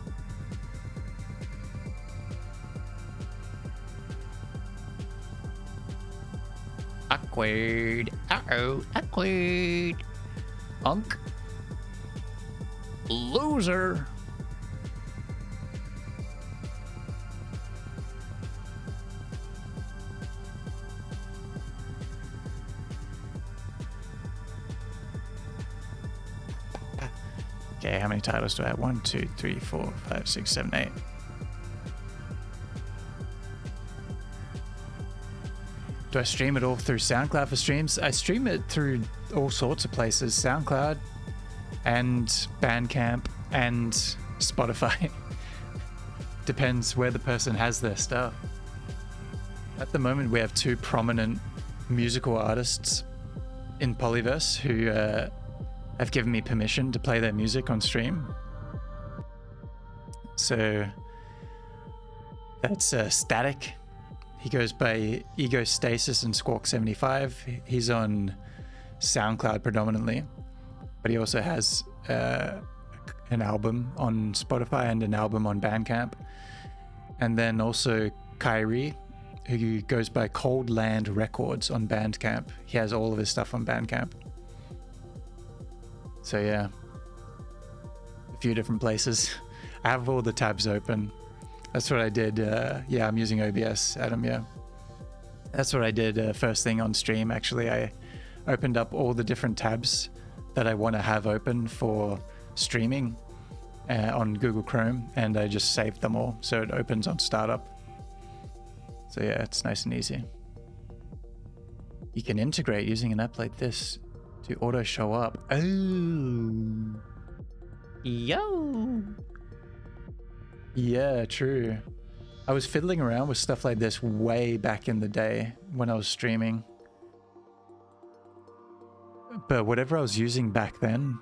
Awkward. Uh-oh. Awkward. Unk. Loser. Okay, how many titles do I have? 1, 2, 3, 4, 5, 6, 7, 8. Do I stream it all through SoundCloud for streams? I stream it through all sorts of places. SoundCloud and Bandcamp and Spotify. Depends where the person has their stuff. At the moment, we have 2 prominent musical artists in Pollyverse who have given me permission to play their music on stream. So that's Static. He goes by Ego Stasis and Squawk75. He's on SoundCloud predominantly, but he also has an album on Spotify and an album on Bandcamp. And then also Kyrie, who goes by Cold Land Records on Bandcamp. He has all of his stuff on Bandcamp. So yeah, a few different places. I have all the tabs open. That's what I did. Yeah, I'm using OBS, Adam, yeah. That's what I did first thing on stream, actually. I opened up all the different tabs that I want to have open for streaming on Google Chrome, and I just saved them all, so it opens on startup. So yeah, it's nice and easy. You can integrate using an app like this to auto show up. Oh. Yo! Yeah, true. I was fiddling around with stuff like this way back in the day when I was streaming. But whatever I was using back then,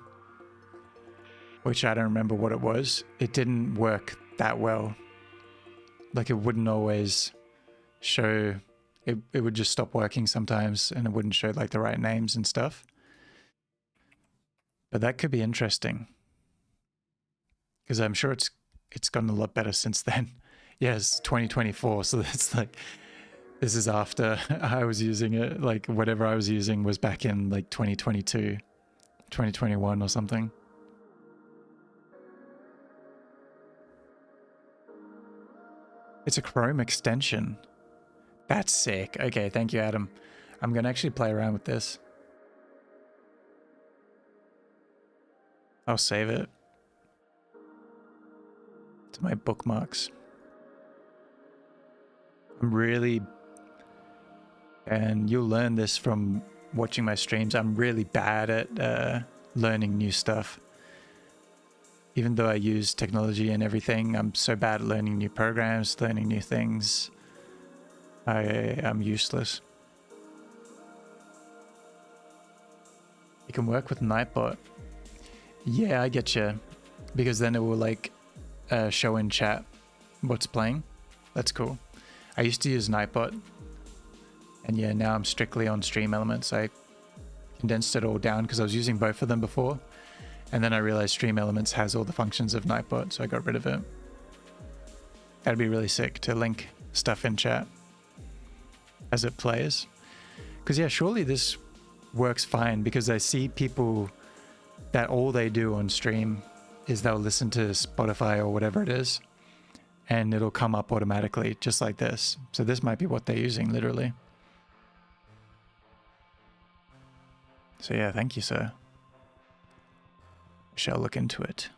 which I don't remember what it was, it didn't work that well. Like it wouldn't always show, it would just stop working sometimes and it wouldn't show like the right names and stuff. But that could be interesting. Because I'm sure it's gotten a lot better since then. Yeah, it's 2024, so that's like, this is after I was using it. Like whatever I was using was back in like 2022, 2021 or something. It's a Chrome extension. That's sick. Okay, thank you, Adam. I'm going to actually play around with this. I'll save it to my bookmarks. I'm really, and you'll learn this from watching my streams, I'm really bad at learning new stuff. Even though I use technology and everything, I'm so bad at learning new programs, learning new things. I'm useless. You can work with Nightbot. Yeah, I get you. Because then it will like show in chat what's playing. That's cool. I used to use Nightbot. And yeah, now I'm strictly on Stream Elements. I condensed it all down because I was using both of them before. And then I realized Stream Elements has all the functions of Nightbot, so I got rid of it. That'd be really sick to link stuff in chat as it plays. Because yeah, surely this works fine because I see people that all they do on stream is they'll listen to Spotify or whatever it is, and it'll come up automatically just like this. So this might be what they're using literally. So yeah, thank you, sir. Shall look into it.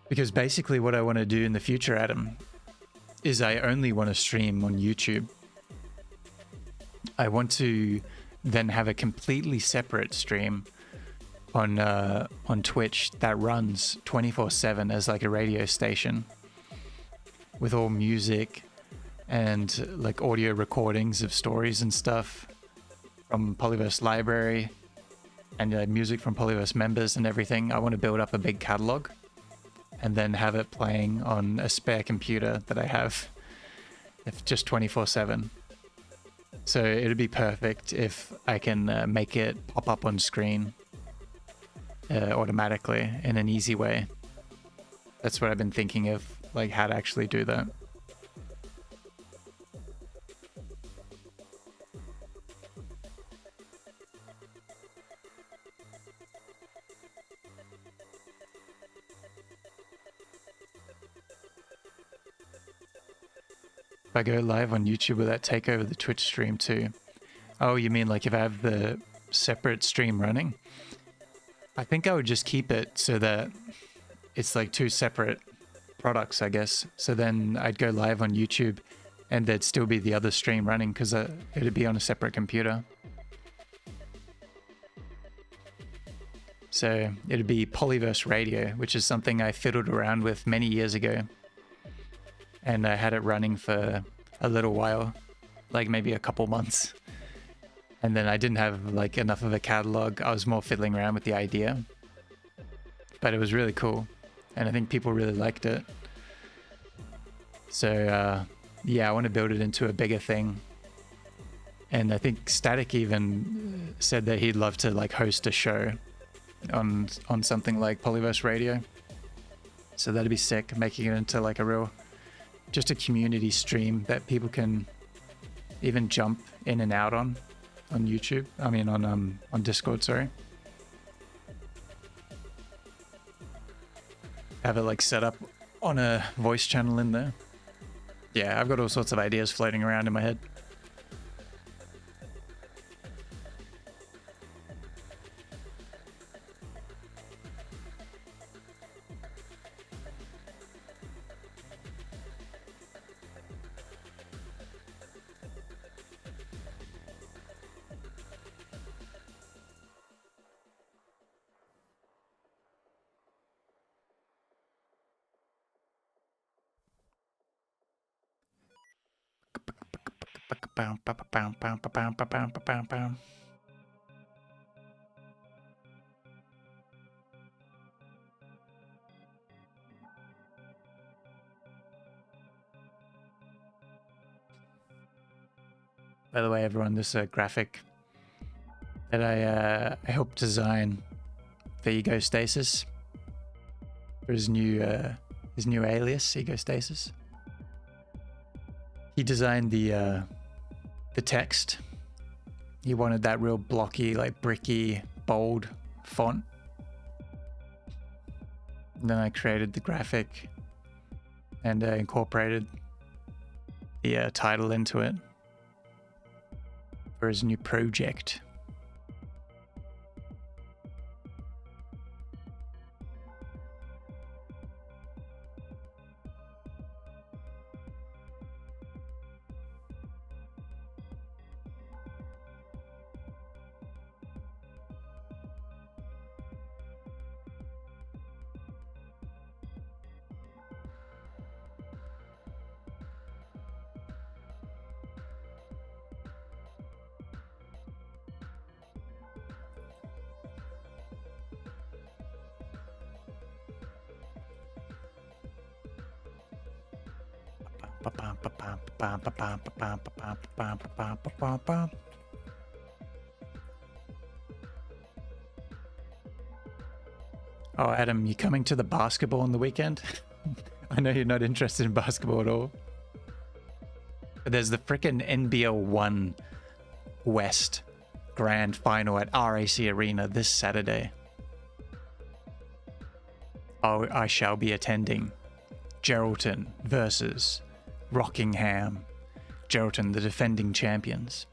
Because basically what I want to do in the future, Adam, is I only want to stream on YouTube. I want to then have a completely separate stream on Twitch that runs 24/7 as like a radio station with all music and like audio recordings of stories and stuff from Pollyverse library and music from Pollyverse members and everything. I want to build up a big catalog and then have it playing on a spare computer that I have, if just 24/7. So it'd be perfect if I can make it pop up on screen automatically in an easy way. That's what I've been thinking of, like how to actually do that. If I go live on YouTube, will that take over the Twitch stream too? Oh, you mean like if I have the separate stream running? I think I would just keep it so that it's like two separate products, I guess. So then I'd go live on YouTube and there'd still be the other stream running because it'd be on a separate computer. So it'd be Pollyverse Radio, which is something I fiddled around with many years ago. And I had it running for a little while, like maybe a couple months. And then I didn't have like enough of a catalog. I was more fiddling around with the idea. But it was really cool. And I think people really liked it. So yeah, I want to build it into a bigger thing. And I think Static even said that he'd love to like host a show on something like Pollyverse Radio. So that'd be sick, making it into like a real, just a community stream that people can even jump in and out on YouTube. I mean on Discord, sorry. Have it like set up on a voice channel in there. Yeah, I've got all sorts of ideas floating around in my head. By the way, everyone, this graphic that I helped design for Egostasis, for his new alias, Egostasis. He designed the text. He wanted that real blocky, like bricky, bold font. And then I created the graphic and incorporated the title into it for his new project. Oh, Adam, you coming to the basketball on the weekend? I know you're not interested in basketball at all. But there's the frickin' NBL 1 West Grand Final at RAC Arena this Saturday. Oh, I shall be attending. Geraldton versus Rockingham. Geraldton, the defending champions.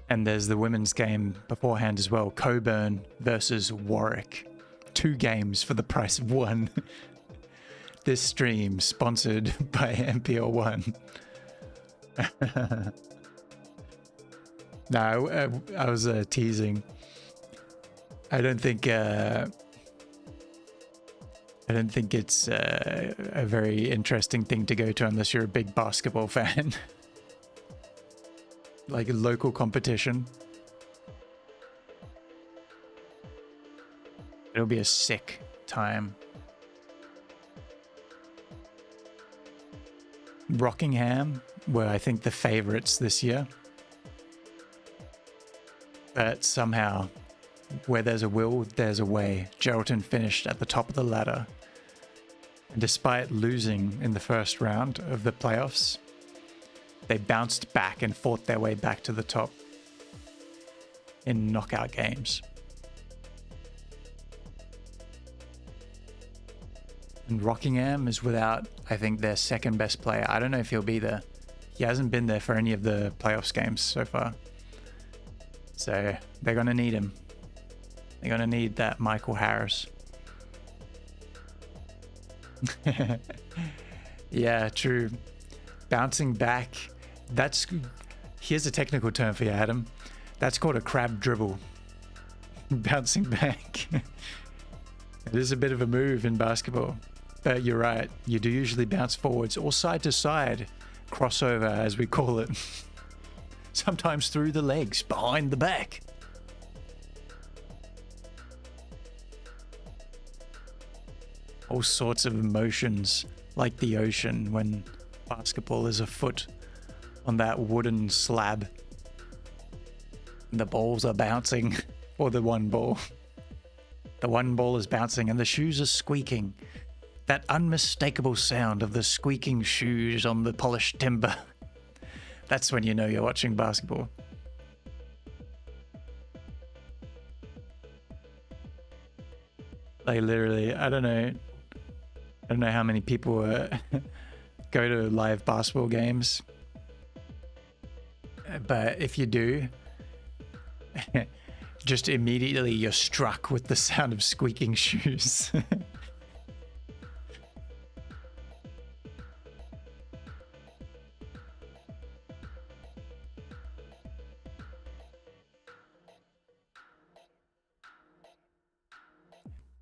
And there's the women's game beforehand as well. Coburn versus Warwick. 2 games for the price of 1. This stream sponsored by MPL 1. No, I was teasing. I don't think it's a very interesting thing to go to unless you're a big basketball fan. Like a local competition. It'll be a sick time. Rockingham were, I think, the favorites this year. But somehow, where there's a will, there's a way. Geraldton finished at the top of the ladder. And despite losing in the first round of the playoffs, they bounced back and fought their way back to the top in knockout games. And Rockingham is without, I think, their second best player. I don't know if he'll be there. He hasn't been there for any of the playoffs games so far. So they're going to need him. They're going to need that Michael Harris. Yeah, true. Bouncing back. Here's a technical term for you, Adam. That's called a crab dribble. Bouncing back. It is a bit of a move in basketball. But you're right. You do usually bounce forwards or side to side. Crossover, as we call it. Sometimes through the legs, behind the back. All sorts of emotions, like the ocean when basketball is afoot on that wooden slab. And the balls are bouncing, or the one ball. The one ball is bouncing and the shoes are squeaking. That unmistakable sound of the squeaking shoes on the polished timber. That's when you know you're watching basketball. Like literally, I don't know how many people go to live basketball games. But if you do, just immediately you're struck with the sound of squeaking shoes.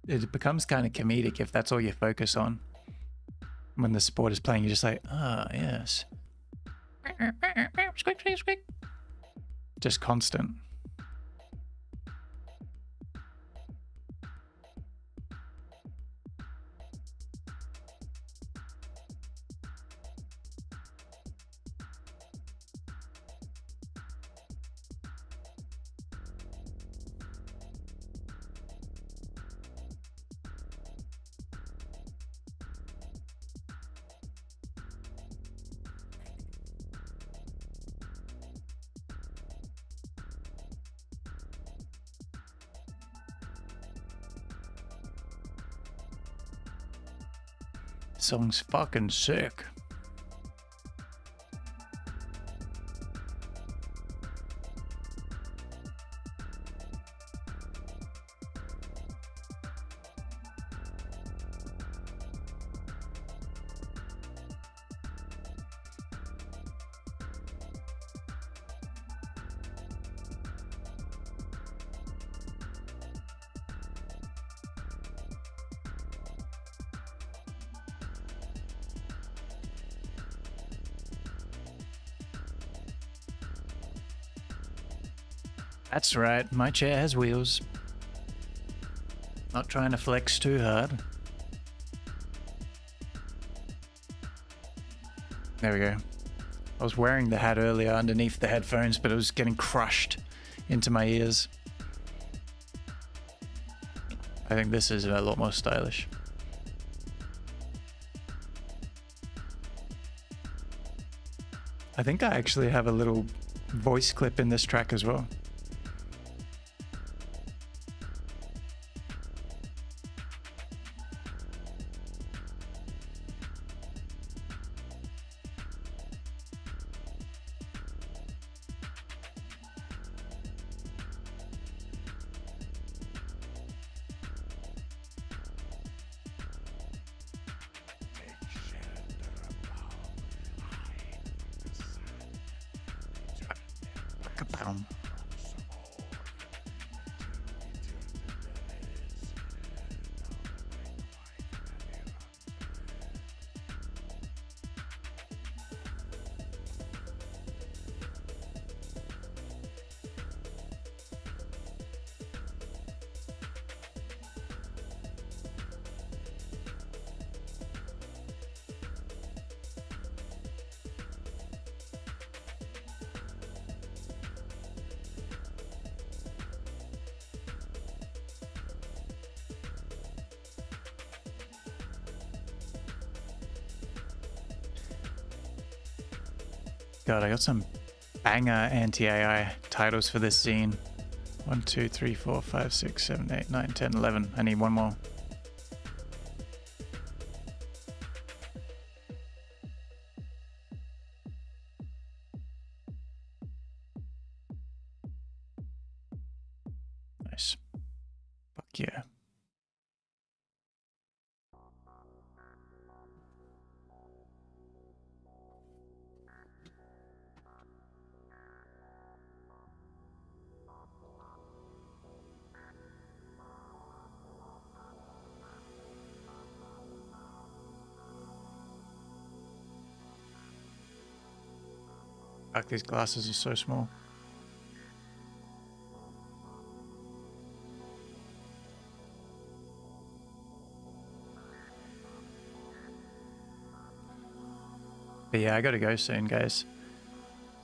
it becomes kind of comedic if that's all you focus on. When the sport is playing, you're just like, ah, yes. Squeak, squeak, squeak. Just constant. Song's fucking sick. That's right, my chair has wheels. Not trying to flex too hard. There we go. I was wearing the hat earlier underneath the headphones, but it was getting crushed into my ears. I think this is a lot more stylish. I think I actually have a little voice clip in this track as well. God, I got some banger anti-AI titles for this zine. 1, 2, 3, 4, 5, 6, 7, 8, 9, 10, 11. I need one more. Nice. Fuck yeah. Fuck, these glasses are so small. But yeah, I gotta go soon, guys.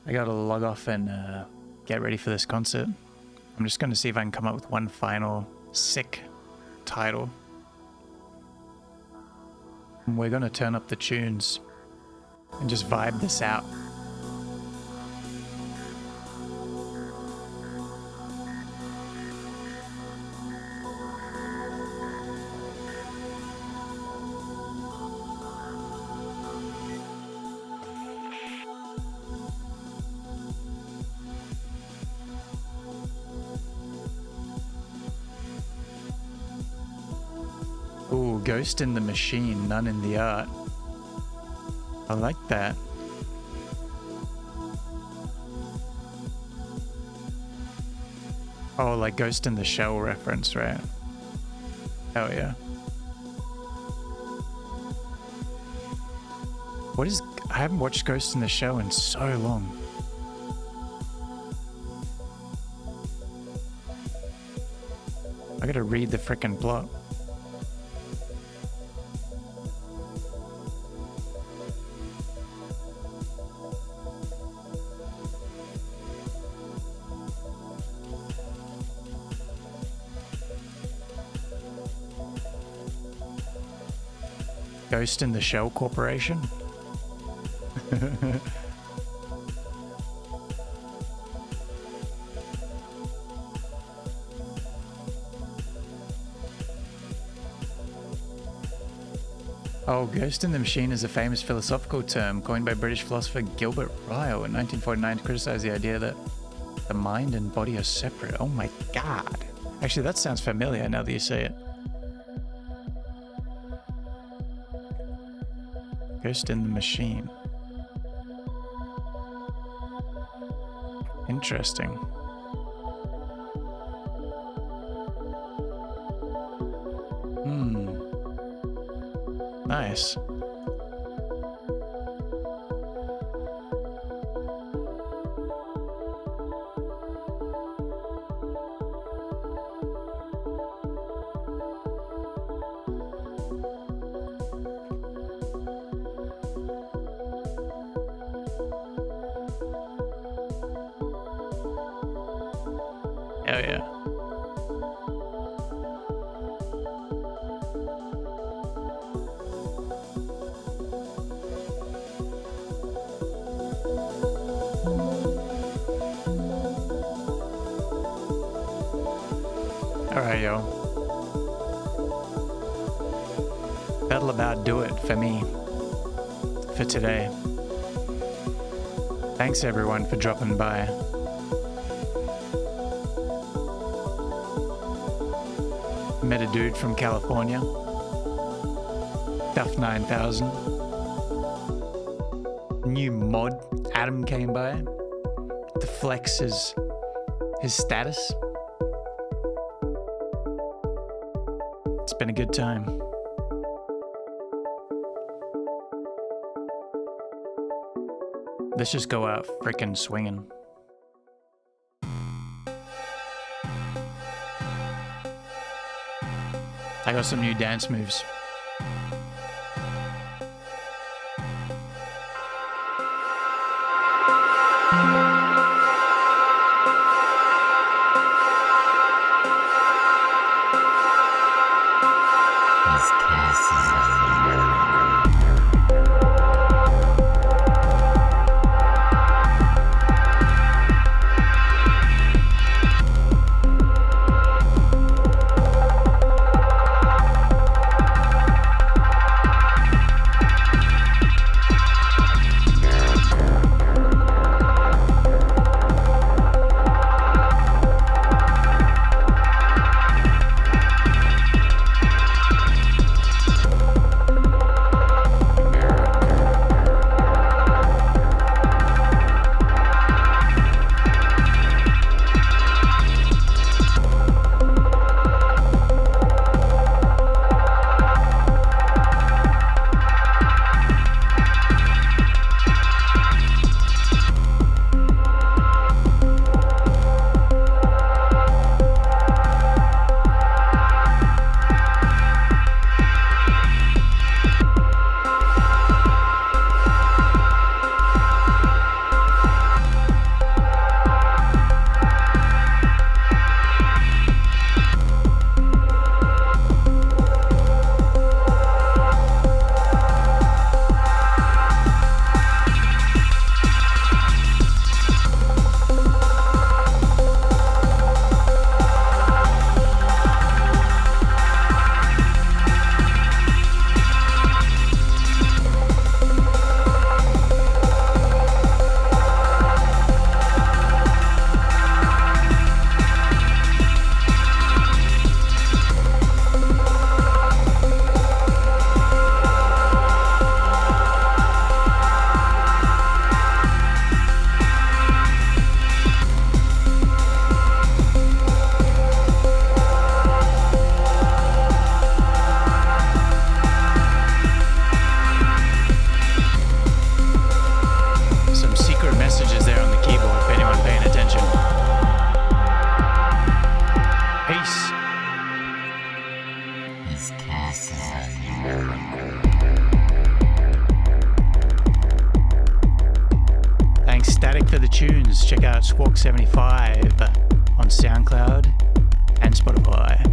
I gotta log off and get ready for this concert. I'm just gonna see if I can come up with one final sick title. And we're gonna turn up the tunes and just vibe this out. Ooh, ghost in the machine, none in the art. I like that. Oh, like Ghost in the Shell reference, right? Oh yeah. What is... I haven't watched Ghost in the Shell in so long. I gotta read the frickin' plot. Ghost in the Shell Corporation? Oh, Ghost in the Machine is a famous philosophical term coined by British philosopher Gilbert Ryle in 1949 to criticize the idea that the mind and body are separate. Oh my god. Actually, that sounds familiar now that you say it. Ghost in the Machine. Interesting. Nice. Oh yeah. Alright, yo. That'll about do it for me for today. Thanks everyone for dropping by. Met a dude from California. Duff 9000. New mod, Adam came by to flex his status. It's been a good time. Let's just go out frickin' swinging. I got some new dance moves. out Squawk75 on SoundCloud and Spotify.